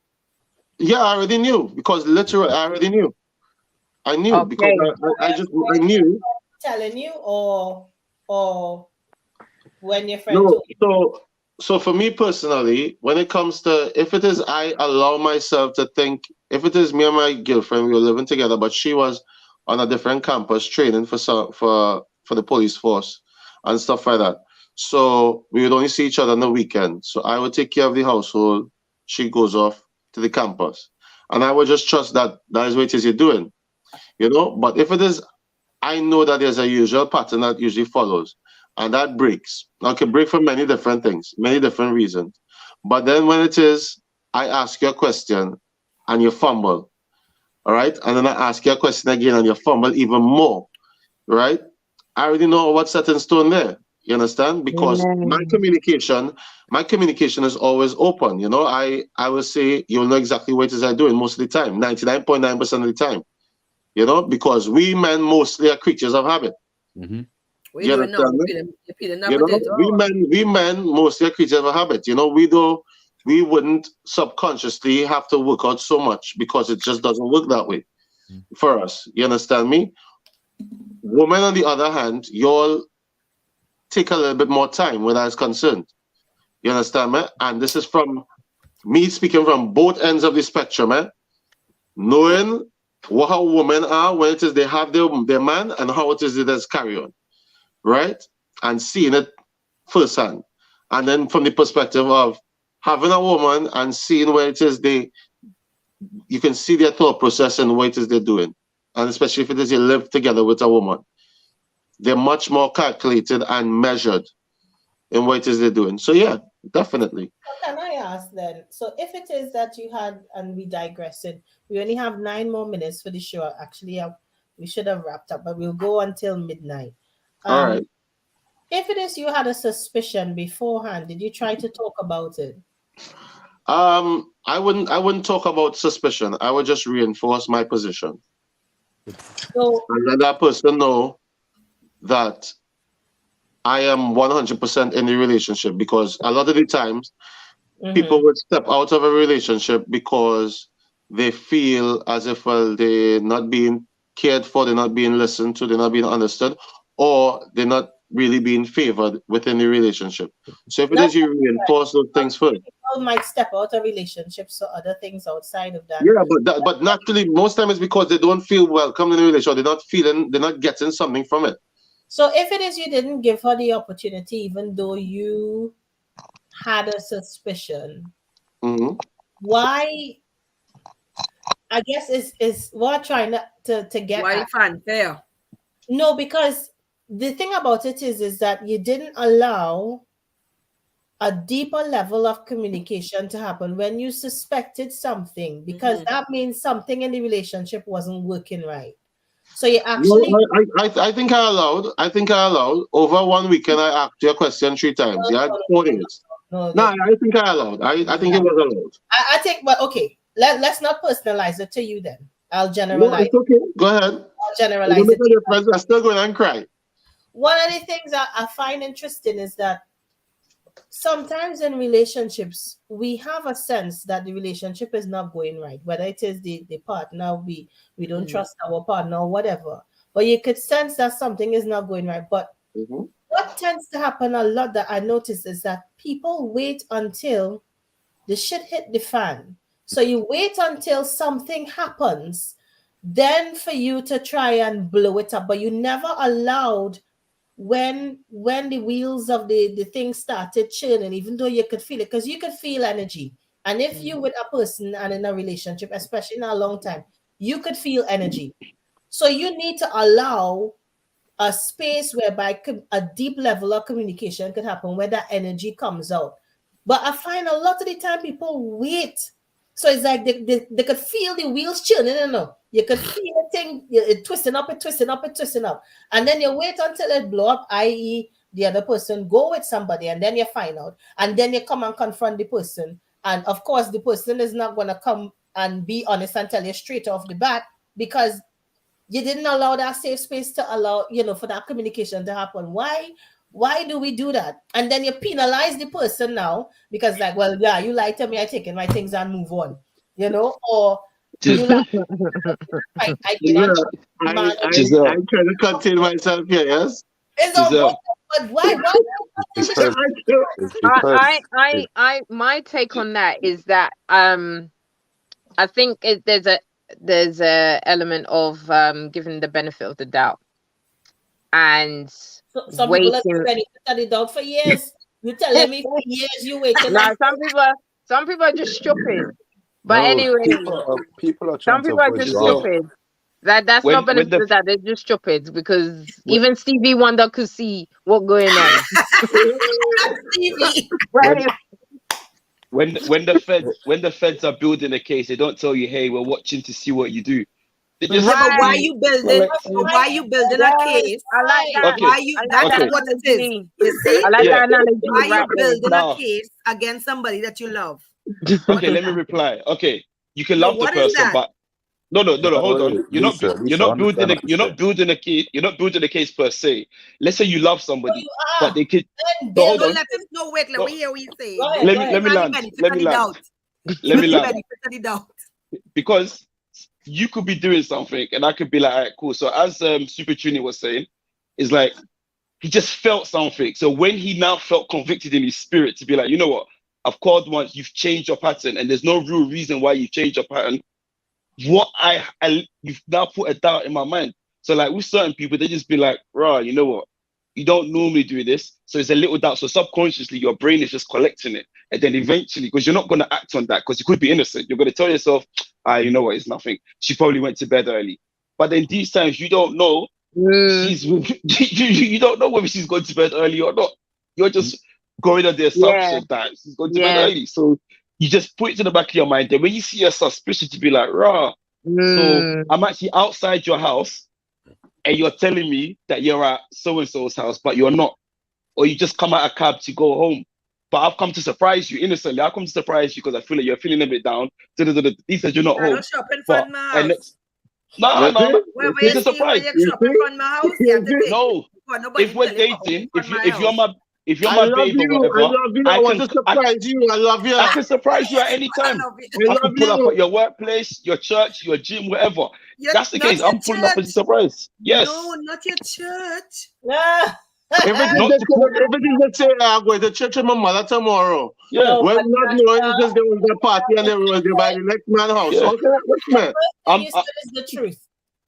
Yeah, I already knew because literally I already knew. I knew because I knew. Telling you or when your friend told you? So for me personally, when it comes to, if it is, I allow myself to think, if it is me and my girlfriend, we were living together, but she was on a different campus training for the police force and stuff like that. So we would only see each other on the weekend. So I would take care of the household. She goes off to the campus. And I would just trust that is what it is you're doing. But if it is, I know that there's a usual pattern that usually follows. And that breaks. Now, it can break for many different things, many different reasons. But then when it is, I ask you a question and you fumble, all right? And then I ask you a question again and you fumble even more, right? I already know what's set in stone there. You understand? Because my communication is always open. I will say, you'll know exactly what it is I'm doing most of the time, 99.9% of the time. Because we men mostly are creatures of habit. Mm-hmm. We men mostly are creatures of habit. We wouldn't subconsciously have to work out so much because it just doesn't work that way for us. You understand me? Women, on the other hand, y'all take a little bit more time where that's concerned. You understand me? And this is from me speaking from both ends of the spectrum, knowing what how women are when it is they have their man and how it is that's carry on. Right? And seeing it firsthand. And then from the perspective of having a woman and seeing where it is you can see their thought process and what it is they're doing. And especially if it is you live together with a woman. They're much more calculated and measured in what it is they're doing. So yeah, definitely. Can I ask then, so if it is that you had, and we digressing, we only have 9 more minutes for the show. Actually, we should have wrapped up, but we'll go until midnight. All right. If it is you had a suspicion beforehand, did you try to talk about it? I wouldn't talk about suspicion. I would just reinforce my position. So, and let that person know that I am 100% in the relationship, because a lot of the times people would step out of a relationship because they feel as if, well, they're not being cared for, they're not being listened to, they're not being understood, or they're not really being favored within the relationship. So if it is, you reinforce those things first. People might step out of relationships for other things outside of that. Yeah, but naturally, most time it's because they don't feel welcome in the relationship. They're not getting something from it. So if it is you didn't give her the opportunity, even though you had a suspicion, why? I guess is what trying to get. Why fanfare? No, because the thing about it is that you didn't allow a deeper level of communication to happen when you suspected something, because that means something in the relationship wasn't working right. So you actually... No, I think I allowed. Over 1 weekend, I asked you a question 3 times. You had 4 days. No, I think I allowed. I think it was allowed. I think, but okay, let's not personalize it to you then. I'll generalize. No, it's okay. Go ahead. I'll generalize it. I'm still going to cry. One of the things I find interesting is that sometimes in relationships, we have a sense that the relationship is not going right, whether it is the partner, we don't trust our partner or whatever. But you could sense that something is not going right. But what tends to happen a lot that I notice is that people wait until the shit hit the fan. So you wait until something happens, then for you to try and blow it up. But you never allowed when the wheels of the thing started churning, even though you could feel it, because you could feel energy. And if you with a person and in a relationship, especially in a long time, you could feel energy. So you need to allow a space whereby a deep level of communication could happen where that energy comes out. But I find a lot of the time people wait. So it's like they could feel the wheels churning, you could feel the thing it twisting up. And then you wait until it blow up, i.e. the other person go with somebody, and then you find out. And then you come and confront the person. And of course, the person is not going to come and be honest and tell you straight off the bat, because you didn't allow that safe space to allow, for that communication to happen. Why do we do that? And then you penalize the person now because, like, well, yeah, you lied to me, I take my things and move on, or you like, I'm trying to contain myself here, yes? But why? My take on that is that I think there's a element of giving the benefit of the doubt and some waiting. People have been the doubt for years. You telling me for years you waiting? Nah, some people are just stupid. But anyway, people are some people are just stupid. That's not benefit of that. They're just stupid, because even Stevie Wonder could see what's going on. Stevie. When the feds are building a case, they don't tell you, hey, we're watching to see what you do. They just Why you building? Why you building a case? I like that. Okay. That's what it is. You see? I like that analogy. Why you building a case against somebody that you love? Okay, let me reply. Okay, you can love the person, but no, hold on. You're not building a case per se. Let's say you love somebody, but they could. Don't let him know. Wait, let me hear what you say. Let me land. Because you could be doing something, and I could be like, all right, cool. So as Super Junior was saying, it's like he just felt something. So when he now felt convicted in his spirit to be like, you know what, I've called once, you've changed your pattern, and there's no real reason why you changed your pattern. You've now put a doubt in my mind. So like with certain people, they just be like, rah, you know what, you don't normally do this. So it's a little doubt. So subconsciously, your brain is just collecting it. And then eventually, because you're not going to act on that, because you could be innocent, you're going to tell yourself, you know what, it's nothing. She probably went to bed early. But then these times, you don't know. You don't know whether she's going to bed early or not. You're just going on the assumption that she's going to bed early. So you just put it to the back of your mind. Then when you see a suspicious, you be like, rah. So I'm actually outside your house, and you're telling me that you're at so and so's house, but you're not, or you just come out a cab to go home. But I've come to surprise you innocently. I've come to surprise you because I feel like you're feeling a bit down. He said you're not I home. don't shop in But front of my house. no. Well, when It's you a see when surprise. you shop in front of my house, you have to take No. it. Because nobody If we're tell you to open dating, front of my house. if you're I my love babe or you. whatever, I love you. I want to surprise you. I love you. I can surprise you at any I time. love you. I I love can pull up you. at your workplace, your church, your gym, whatever. That's the Not case. your I'm pulling up as a church. surprise. Yes. No, not your church. Everything that say I'm going to church with my mother tomorrow. Yeah. Well, not knowing because there was a party and they were there by the next man's house. Yeah. Okay, what's man? You said is the truth.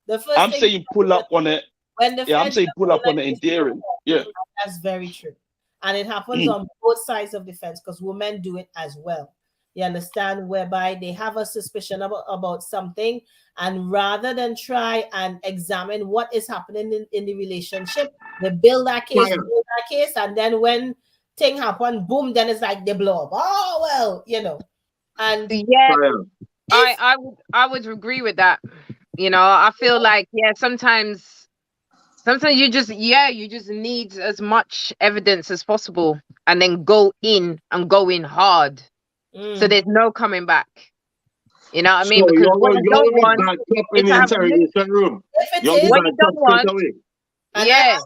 The first I'm thing saying pull up on it. when the Yeah, I'm fence saying pull up on like it endearing. Yeah. that's very true. And it happens on both sides of the fence because women do it as well. You understand? Whereby they have a suspicion about something, and rather than try and examine what is happening in the relationship, they build that case, and then when thing happen, boom, then it's like they blow up. Oh well, you know. And I would agree with that. You know, I feel like sometimes you just need as much evidence as possible and then go in hard. So there's no coming back. You know what I mean? So Because what I don't want in is the to have interrogation room. what you don't want. Yeah,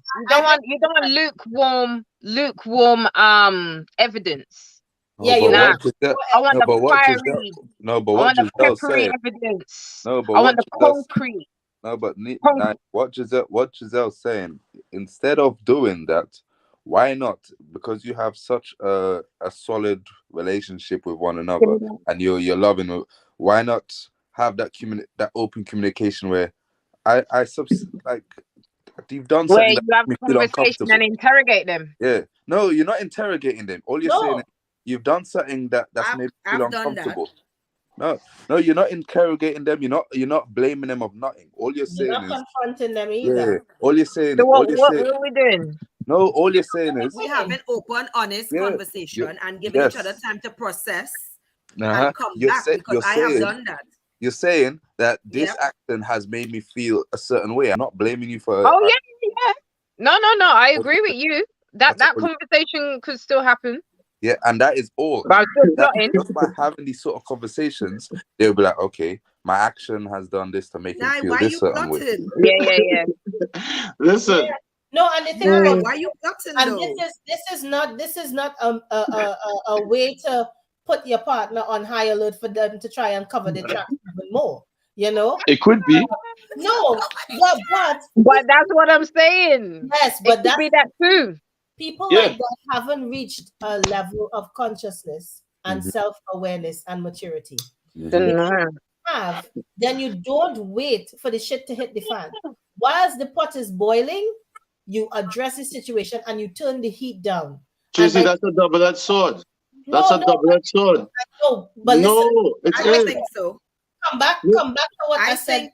you don't want lukewarm evidence. No, but Nah, what Giselle, I want no, the but what Giselle, fiery. no, but I what want the Giselle's peppery saying. evidence. No, but I want what the Giselle's, concrete. no, but what Giselle's saying, instead of doing that, why not? Because you have such a solid relationship with one another and you're loving. Why not have that that open communication where like you've done Where something you that have makes a me feel conversation and uncomfortable. interrogate them. Yeah, no, you're not interrogating them. All you're saying is you've done something that's made me feel uncomfortable. No, you're not interrogating them. You're not blaming them of nothing. All you're saying not is confronting them either. yeah. All you're saying So is what are we doing? no. All you're saying is We have an open, honest conversation and giving each other time to process and come back because I have done that. You're saying that this action has made me feel a certain way. I'm not blaming you for. Oh yeah. No. I agree with you. That conversation could still happen. Yeah, and that is all. But I'm still plotting. Just by having these sort of conversations, they'll be like, okay, my action has done this to make him feel this certain way. Yeah. Listen. Yeah. No, and the thing about why you plotting and though? this is not a way to put your partner on high alert for them to try and cover the tracks even more. You know, it could be. No, but that's what I'm saying. Yes, but it could be that too. People like that haven't reached a level of consciousness and self-awareness and maturity. If you have, then you don't wait for the shit to hit the fan. Whilst the pot is boiling, you address the situation and you turn the heat down. Tracy, that's a double-edged sword. That's a double-edged sword. No, but listen, I don't think so. Come back to what I said,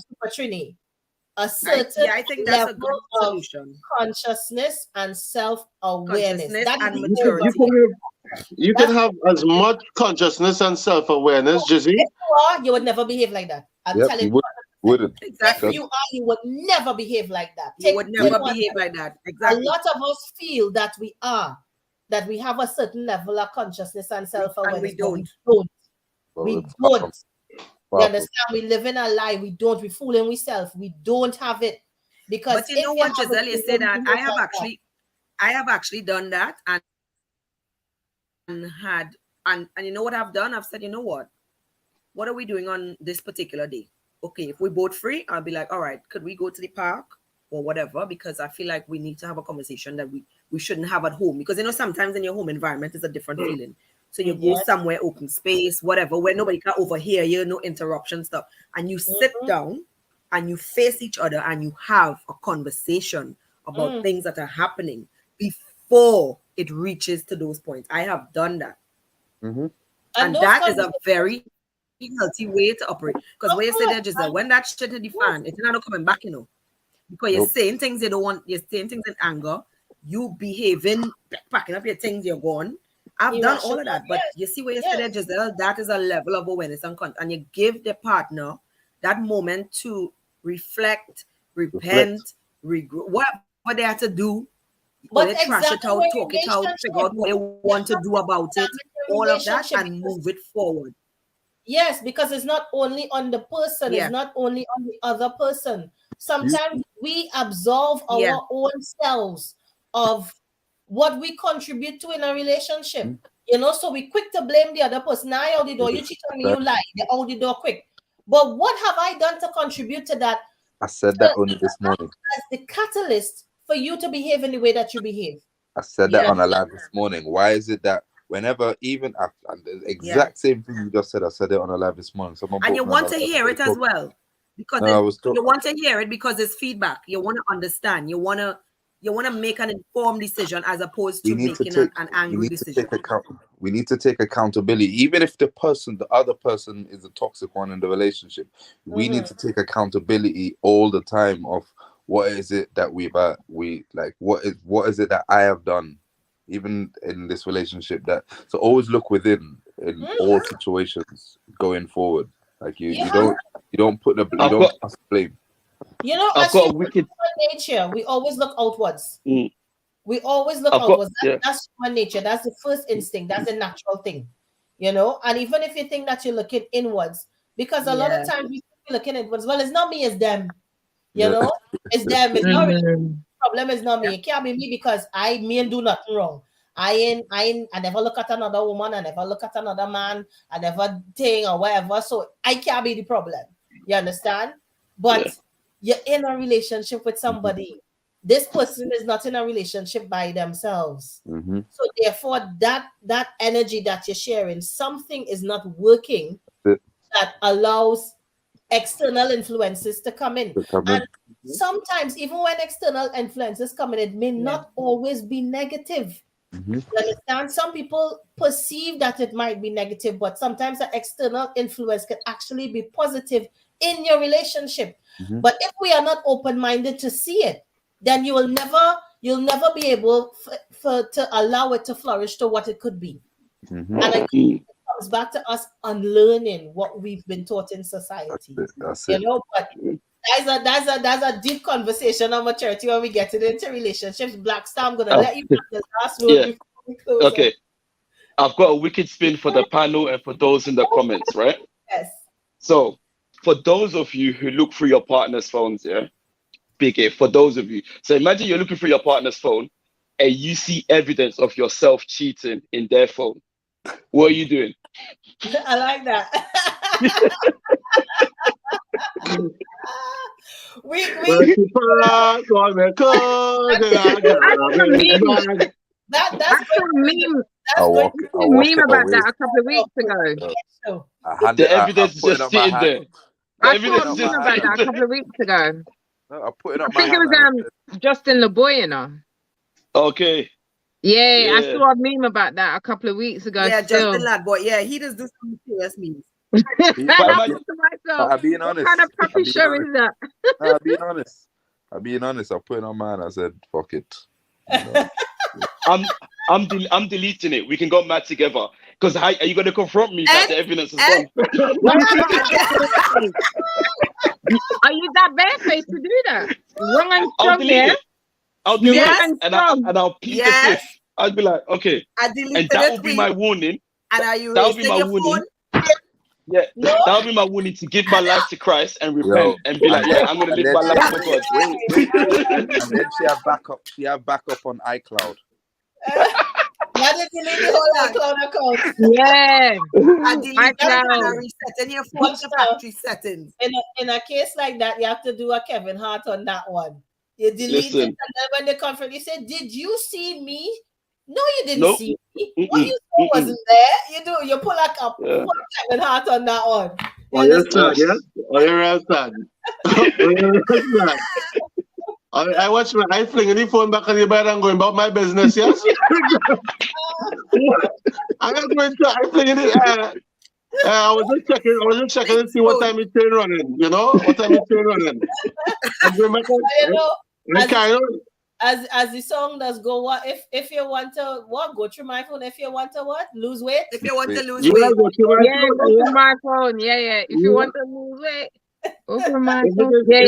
Super Trini. A certain I think that's a level good of solution. Consciousness and self-awareness. That and is maturity. You can have as much consciousness and self-awareness, Jizzy. If you are, you would never behave like that. I'm telling you. Wouldn't. Exactly. If you are, you would never behave like that. You would never behave like that. Exactly. A lot of us feel that we are, that we have a certain level of consciousness and self-awareness. And we don't. We don't. You understand? We live in a lie. We don't. We fooling ourselves. We don't have it. Because but you know what, Giselle, you say that I have actually done that and you know what I've done? I've said, you know what are we doing on this particular day? Okay, if we're both free, I'll be like, all right, could we go to the park or whatever? Because I feel like we need to have a conversation that we shouldn't have at home. Because, you know, sometimes in your home environment is a different feeling. So you go somewhere, open space, whatever, where nobody can overhear you, no interruption stuff. And you sit down and you face each other and you have a conversation about things that are happening before it reaches to those points. I have done that. And that is a very healthy way to operate. Because when you say there, Giselle, when that shit hit the fan, it's not coming back, you know. Because you're saying things you don't want, you're saying things in anger, you behaving, packing up your things, you're gone. I've done all of that, but you see what you said there, Giselle, that is a level of awareness and you give the partner that moment to reflect, repent, regret, whatever they have to do. But trash it out, talk it out, figure out what they want to do about it, all of that, and move it forward. Yes, because it's not only on the person, it's not only on the other person. Sometimes we absolve our own selves of what we contribute to in a relationship. You know, so we quick to blame the other person. Now out the door, you cheat on me, you lie. They're out the door quick. But what have I done to contribute to that? I said that only this morning. As the catalyst for you to behave in the way that you behave. I said that on a live this morning. Why is it that whenever, even after the exact same thing you just said, I said it on a live this morning. And you want to hear it as well, because you want to hear it because it's feedback. You want to understand. You want to make an informed decision as opposed to making an angry decision. We need to take accountability, even if the other person is a toxic one in the relationship. We need to take accountability all the time of what is it that what is it that I have done, even in this relationship. So always look within in all situations going forward. Like you don't put the blame. You know, I've got a wicked nature. We always look outwards. We always look outwards. That's human nature. That's the first instinct. That's the natural thing. You know, and even if you think that you're looking inwards, because a lot of times we looking inwards. Well, it's not me, it's them. You know, it's them. It's not really the problem. Is not me. It can't be me because me and do nothing wrong. I never look at another woman. I never look at another man. I never think or whatever. So I can't be the problem. You understand? But you're in a relationship with somebody. This person is not in a relationship by themselves. So therefore, that energy that you're sharing, something is not working that allows external influences to come in. And sometimes, even when external influences come in, it may not always be negative. You understand? Some people perceive that it might be negative, but sometimes the external influence can actually be positive in your relationship. But if we are not open-minded to see it, then you'll never be able to allow it to flourish to what it could be. And I think it comes back to us unlearning what we've been taught in society. That's you know, but that's a deep conversation on maturity when we get into relationships. Blackstar, I'm gonna let you have the last word before we close. Okay. I've got a wicked spin for the panel and for those in the comments, right? Yes. So for those of you who look through your partner's phones, big A, for those of you. So imagine you're looking through your partner's phone and you see evidence of yourself cheating in their phone. What are you doing? I like that. That's a meme. Meme about that a couple of weeks ago. The evidence is just sitting there. I saw a meme about that a couple of weeks ago. I put it I think it was Justin LeBoy, you know. Okay. Yeah, I saw a meme about that a couple of weeks ago. Yeah, Justin Ladboy. Yeah, he does do some serious memes. I'm being honest. What kind of puppy show is that? I'm being honest. I put it on mine. I said, "Fuck it." You know? I'm deleting it. We can go mad together. Because are you going to confront me that the evidence is gone? Are you that barefaced to do that? Wrong and strong, I'll delete it. I'll delete it and I'll plead the fifth. I'll be like, okay. And that will be my warning. And are you that will be my warning. Yeah, that'll be my warning to give my life to Christ and repent and be like, I'm going to live my life for God. Wait. And then she have backup on iCloud. Why did you delete the whole iCloud account? Yeah. And delete them and resetting your phone to factory settings. In a case like that, you have to do a Kevin Hart on that one. You delete it, and then when they confront you, say, "Did you see me?" No, you didn't see me. What you saw wasn't there. You pull like a Kevin Hart on that one. Oh, you're sad, yeah? Oh, you're sad. I fling the phone back on the bed and going about my business, yes? I flinging it. I was just checking to see what time it's running, you know? What time it's running. I'm going back on. as the song does go, what if you want to go through my phone, if you want to lose weight, if you want to lose Yeah, weight, go to my Yeah, phone, go to my phone. Yeah. If you want to lose weight, go to my phone. Yeah.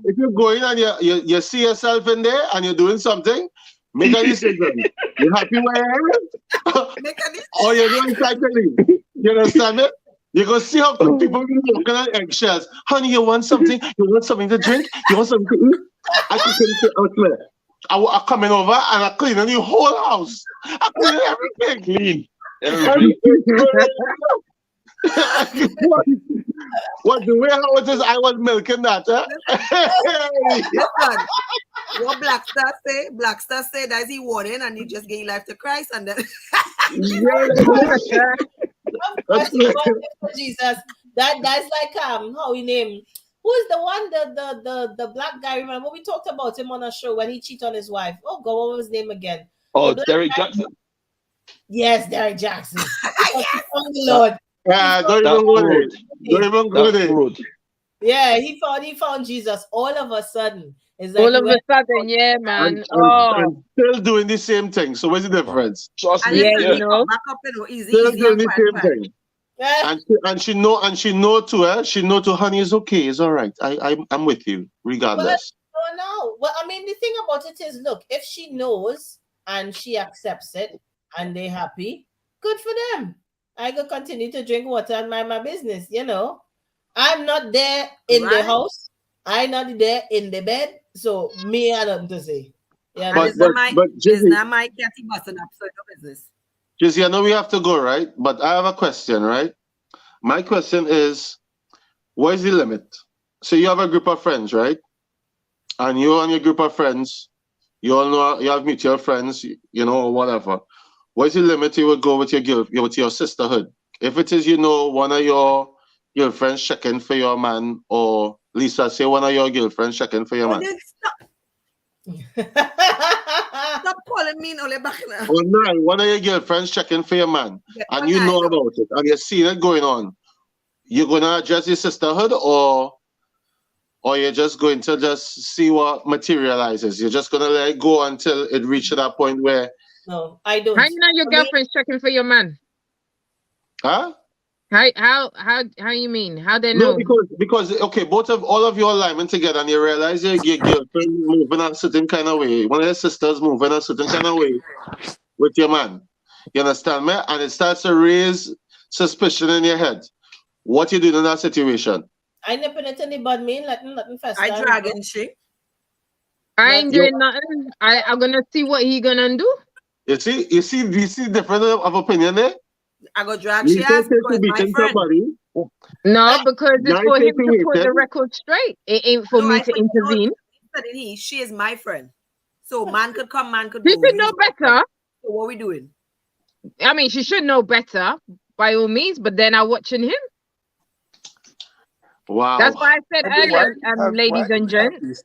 If you're going and you see yourself in there and you're doing something, make a decision. You happy where you are? Or you're doing cycling. You understand it? You're going to see how people be walking on eggshells. Honey, you want something? You want something to drink? You want something to eat? I can say, I coming over and I clean the whole house. I clean everything. Clean. What the way how it is, I was milking that. Listen, what Black Star say that's he warning and you just gave life to Christ and then Jesus. That's like how he named. Who is the one the black guy? Remember we talked about him on a show when he cheated on his wife. Oh God, what was his name again? Oh, Derek Jackson. Yes, Derek Jackson. Yes. Lord. Don't even go there. Yeah, he found Jesus all of a sudden. It's like all of a sudden, yeah, man. And still doing the same thing. So what's the difference? Trust me. Yeah, you know. back up and easy, Still easy doing and the same thing. And she know to her. She know to honey is okay. It's all right. I'm with you regardless. No. Well, I mean, the thing about it is, look, if she knows and she accepts it and they happy, good for them. I could continue to drink water and mind my business. You know, I'm not there in the house. I'm not there in the bed. So me, I don't to say. Yeah, but it's not my catty busting up so your business. Just I know we have to go, right? But I have a question, right? My question is, what is the limit? So you have a group of friends, right? And you and your group of friends, you all know you have mutual friends, you know, or whatever. What is the limit you would go with your sisterhood? If it is, you know, one of your girlfriends checking for your man, or Lisa, say one of your girlfriends checking for your man. Stop calling me Ole back now. Or no, one of your girlfriends checking for your man, and you know about it, and you're seeing it going on. You're gonna address your sisterhood, or you're just going to just see what materializes. You're just gonna let it go until it reaches that point where. No, I don't. How you know your girlfriend's checking for your man? Huh? How you mean? How they know? No, because okay, all of you alignment together, and you realize your girlfriend moving a certain kind of way. One of your sisters moving a certain kind of way with your man. You understand me? And it starts to raise suspicion in your head. What you doing in that situation? I never put any bad mean nothing first. I dragging shit. I ain't doing nothing. I'm gonna see what he gonna do. You see difference of opinion there? I go drag she ass because my friend. No, because it's for him to put the record straight. It ain't for me to intervene. She is my friend. So man could come, man could go. She should know better. So what we doing? I mean, she should know better by all means, but then I'm watching him. Wow. That's why I said earlier, ladies and gents,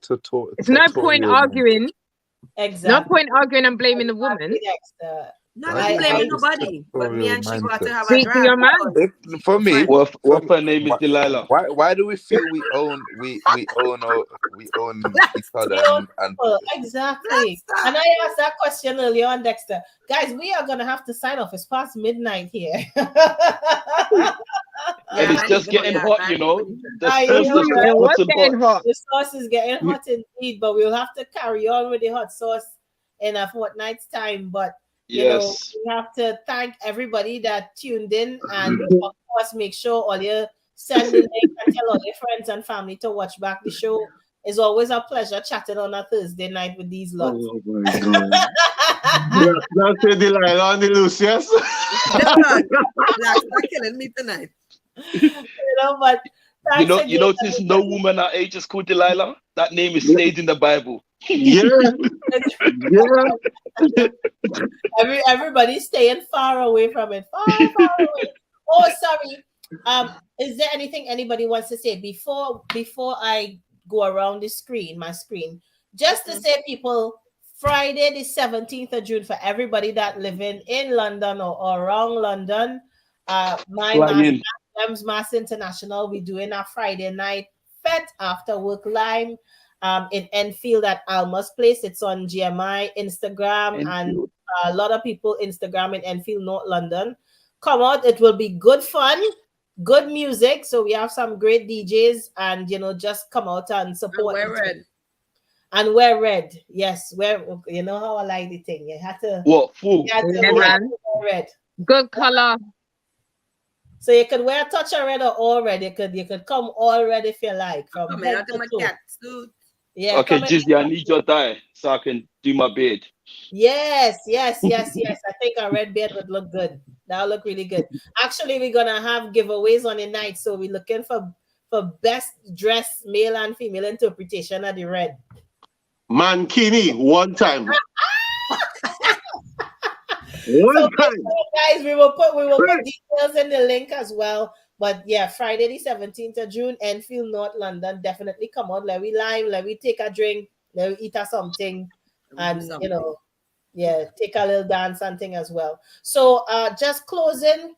it's no point arguing. Exactly. No point arguing and blaming the woman. No, I'm blaming nobody. But me and she got to have Speak a to your man. For me, what her name is Delilah. Why do we feel we own each other and exactly? And I asked that question earlier on, Dexter. Guys, we are gonna have to sign off. It's past midnight here. And it's just getting hot, you know. The sauce is getting hot indeed, but we'll have to carry on with the hot sauce in a fortnight's time. But you know, we have to thank everybody that tuned in, and of course, make sure all you send the link and tell all your friends and family to watch back the show. It's always a pleasure chatting on a Thursday night with these lots. Oh my God. That's the Delilah and the Lucius. That's killing me tonight. You know, but you notice no woman our age is called Delilah. That name is stayed in the Bible. Yeah. Everybody's staying far away from it. Far away. Oh, sorry. Is there anything anybody wants to say before I go around my screen? Just to say, people, Friday the 17th of June for everybody that living in London or around London. Mass International, we're doing a Friday night fete after work lime. in Enfield at Alma's Place. It's on GMI, Instagram, and a lot of people Instagram in Enfield, North London. Come out. It will be good fun, good music. So we have some great DJs, and just come out and support. And wear red. And wear red. Yes, you know how I like the thing. You have to. What fool? You have to wear red. Good color. So you could wear a touch of red or all red. You could come all red if you like. From head to toe. Yeah. Okay, Jizzy, I need your dye so I can do my beard. Yes. I think a red beard would look good. That'll look really good. Actually, we're gonna have giveaways on the night, so we're looking for best dress male and female interpretation of the red. Mankini, one time. Guys, we will put details in the link as well. But yeah, Friday the 17th of June, Enfield, North London. Definitely come on. Let we lime, let we take a drink, let we eat something, and take a little dance and thing as well. So just closing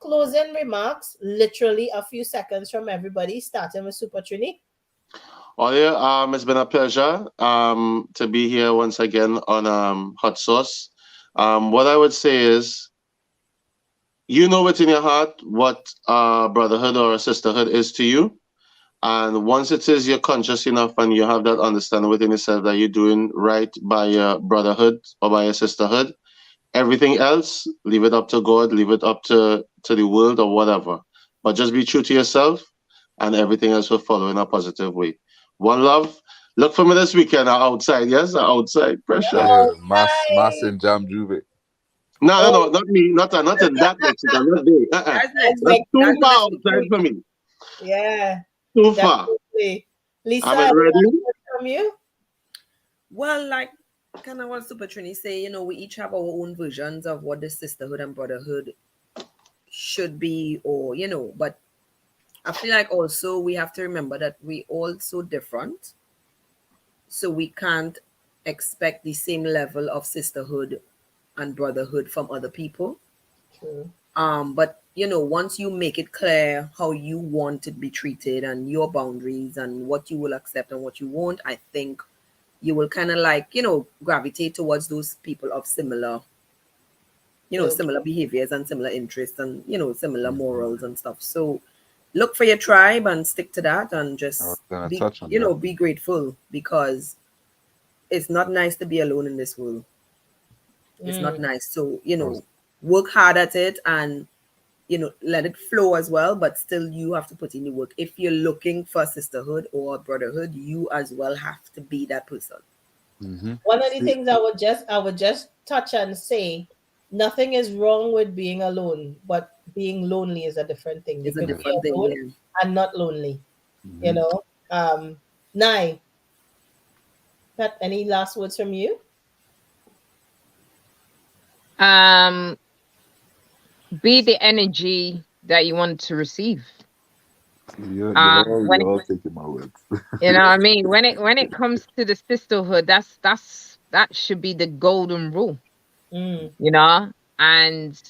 remarks, literally a few seconds from everybody, starting with Super Trini. Oh yeah, it's been a pleasure to be here once again on Hot Sauce. What I would say is, you know what's in your heart, what brotherhood or a sisterhood is to you. And once it is you're conscious enough and you have that understanding within yourself that you're doing right by your brotherhood or by your sisterhood, everything else, leave it up to God, leave it up to the world or whatever. But just be true to yourself and everything else will follow in a positive way. One love. Look for me this weekend outside. Yes, outside. Pressure. Yeah, mass in Jam Juve. No, not me. Not in that Mexico. Not me. That's too far outside for me. Yeah. Too far. Lisa, I'm ready. From you? Well, like kind of what Super Trini say, we each have our own versions of what the sisterhood and brotherhood should be, or but I feel like also we have to remember that we all so different. So we can't expect the same level of sisterhood and brotherhood from other people. True. But once you make it clear how you want to be treated and your boundaries and what you will accept and what you won't, I think you will kind of gravitate towards those people of similar, similar behaviors and similar interests and, similar morals and stuff. So look for your tribe and stick to that and just be grateful, because it's not nice to be alone in this world. It's not nice. So, work hard at it and, let it flow as well, but still you have to put in the work. If you're looking for sisterhood or brotherhood, you as well have to be that person. Mm-hmm. One of the things I would just touch and say, nothing is wrong with being alone, but being lonely is a different thing. You could be alone and not lonely. Mm-hmm. Nai, Pat, any last words from you? Be the energy that you want to receive. You're all taking my words. You know what I mean? When it comes to the sisterhood, that should be the golden rule. And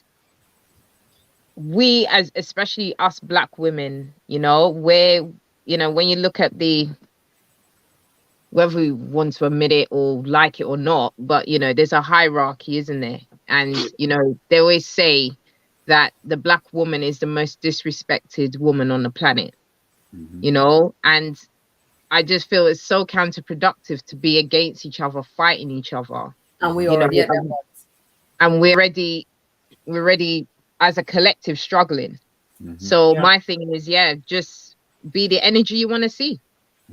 we, as especially us Black women, where when you look at whether we want to admit it or like it or not, but there's a hierarchy, isn't there? And they always say that the Black woman is the most disrespected woman on the planet. Mm-hmm. And I just feel it's so counterproductive to be against each other, fighting each other. And we already and we're already as a collective struggling. Mm-hmm. So my thing is, just be the energy you want to see.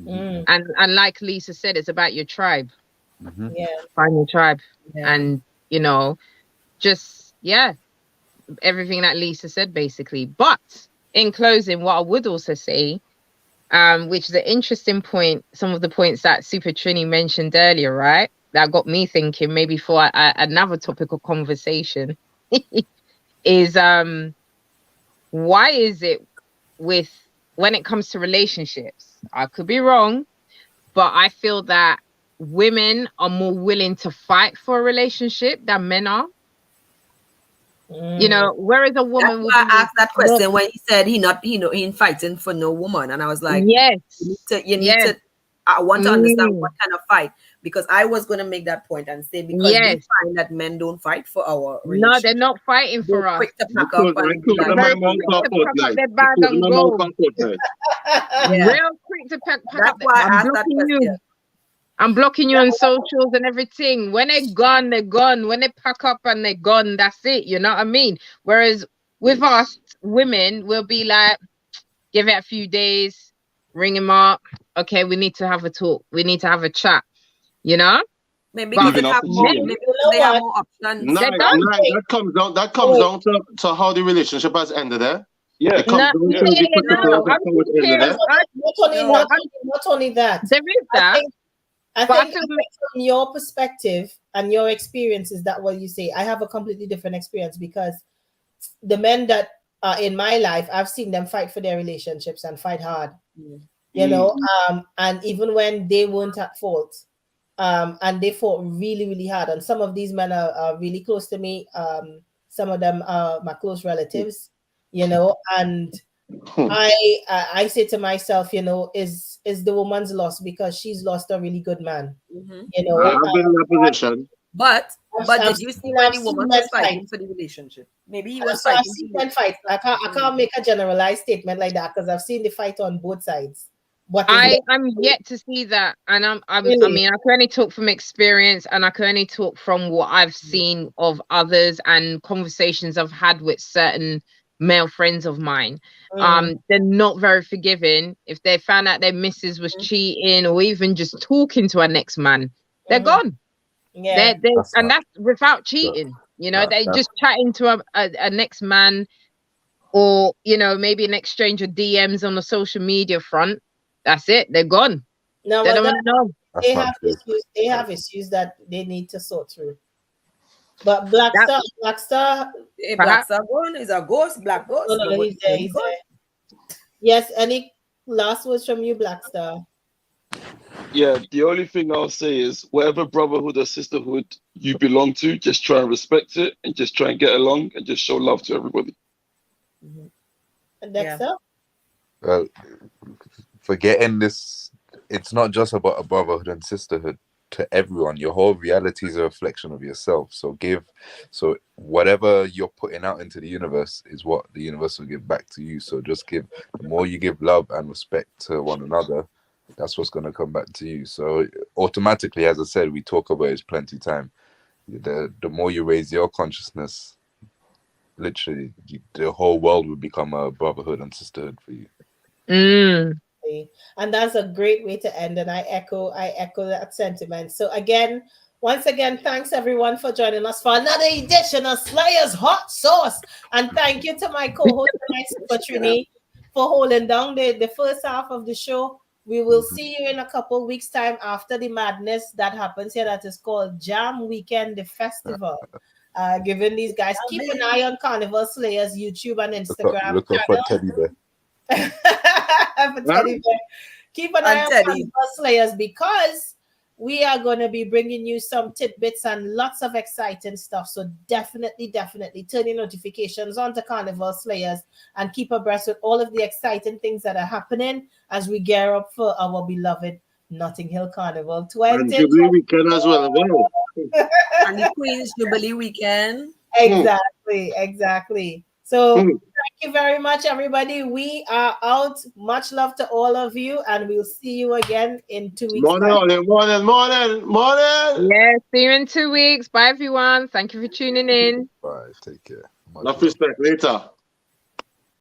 Mm-hmm. And like Lisa said, it's about your tribe. Mm-hmm. Find your tribe. And just everything that Lisa said basically. But in closing, what I would also say, which is an interesting point, some of the points that Super Trini mentioned earlier, right, that got me thinking maybe for another topic of conversation is why is it when it comes to relationships, I could be wrong, but I feel that women are more willing to fight for a relationship than men are. Whereas a woman would I asked that question when he said he ain't fighting for no woman, and I was like, yes, you need to I want to understand what kind of fight, because I was going to make that point and say, because we find that men don't fight for our relationship. No, they're not fighting for us. Quick to pack up and be like, very quick to pack up their bag and go. Real quick to pack That's up. why I I'm asked that blocking you. question. I'm blocking you on socials and everything. When they're gone, they're gone. When they pack up and they're gone, that's it. You know what I mean? Whereas with us women, we'll be like, give it a few days, ring him up. Okay, we need to have a talk. We need to have a chat. You know? Maybe because they have more options. That comes down to how the relationship has ended there. Yeah. It comes down to the particulars of how it ended there. Not only that. There is that. I think from your perspective and your experience, is that what you say? I have a completely different experience, because the men that are in my life, I've seen them fight for their relationships and fight hard. You know, and even when they weren't at fault, and they fought really, really hard. And some of these men are really close to me. Some of them are my close relatives, you know, and I say to myself, you know, is the woman's loss, because she's lost a really good man. You know, I've been in that position. But did you see when the woman was fighting for the relationship? Maybe he was fighting. I've seen men fight. I can't make a generalized statement like that, because I've seen the fight on both sides. I'm yet to see that, and I mean, I can only talk from experience, and I can only talk from what I've seen of others and conversations I've had with certain male friends of mine. They're not very forgiving. If they found out their missus was cheating or even just talking to her next man, they're gone. Yeah, that's without cheating. You know, they're just chatting to a next man, or you know, maybe an exchange of DMs on the social media front. That's it. They're gone. No, they don't want to know. They have issues that they need to sort through. But Blackstar, Blackstar gone is a ghost, black ghost. No, he's there. Yes, any last words from you, Blackstar? Yeah, the only thing I'll say is whatever brotherhood or sisterhood you belong to, just try and respect it and just try and get along and just show love to everybody. And Dexter? Well, forgetting this, it's not just about a brotherhood and sisterhood. To everyone, your whole reality is a reflection of yourself. So whatever you're putting out into the universe is what the universe will give back to you. So just the more you give love and respect to one another, that's what's going to come back to you. So automatically, as I said, we talk about it plenty of time. The more you raise your consciousness, literally the whole world will become a brotherhood and sisterhood for you. And that's a great way to end, and I echo that sentiment. So once again, thanks everyone for joining us for another edition of Slayers Hot Sauce, and thank you to my co-host tonight, Trini, for holding down the first half of the show. We will see you in a couple weeks time after the madness that happens here, that is called Jam Weekend, the festival. Giving these guys, keep an eye on Carnival Slayers YouTube and Instagram. Look up for Teddy Bear. Keep an eye on Carnival Slayers, because we are going to be bringing you some tidbits and lots of exciting stuff. So definitely turn your notifications on to Carnival Slayers and keep abreast with all of the exciting things that are happening as we gear up for our beloved Notting Hill Carnival 20. And Jubilee weekend as well. And the Queen's Jubilee weekend. Exactly. So thank you very much, everybody. We are out. Much love to all of you, and we'll see you again in 2 weeks. Morning. Yeah, see you in 2 weeks. Bye, everyone. Thank you for tuning in. Bye. Take care. Enough respect. Later.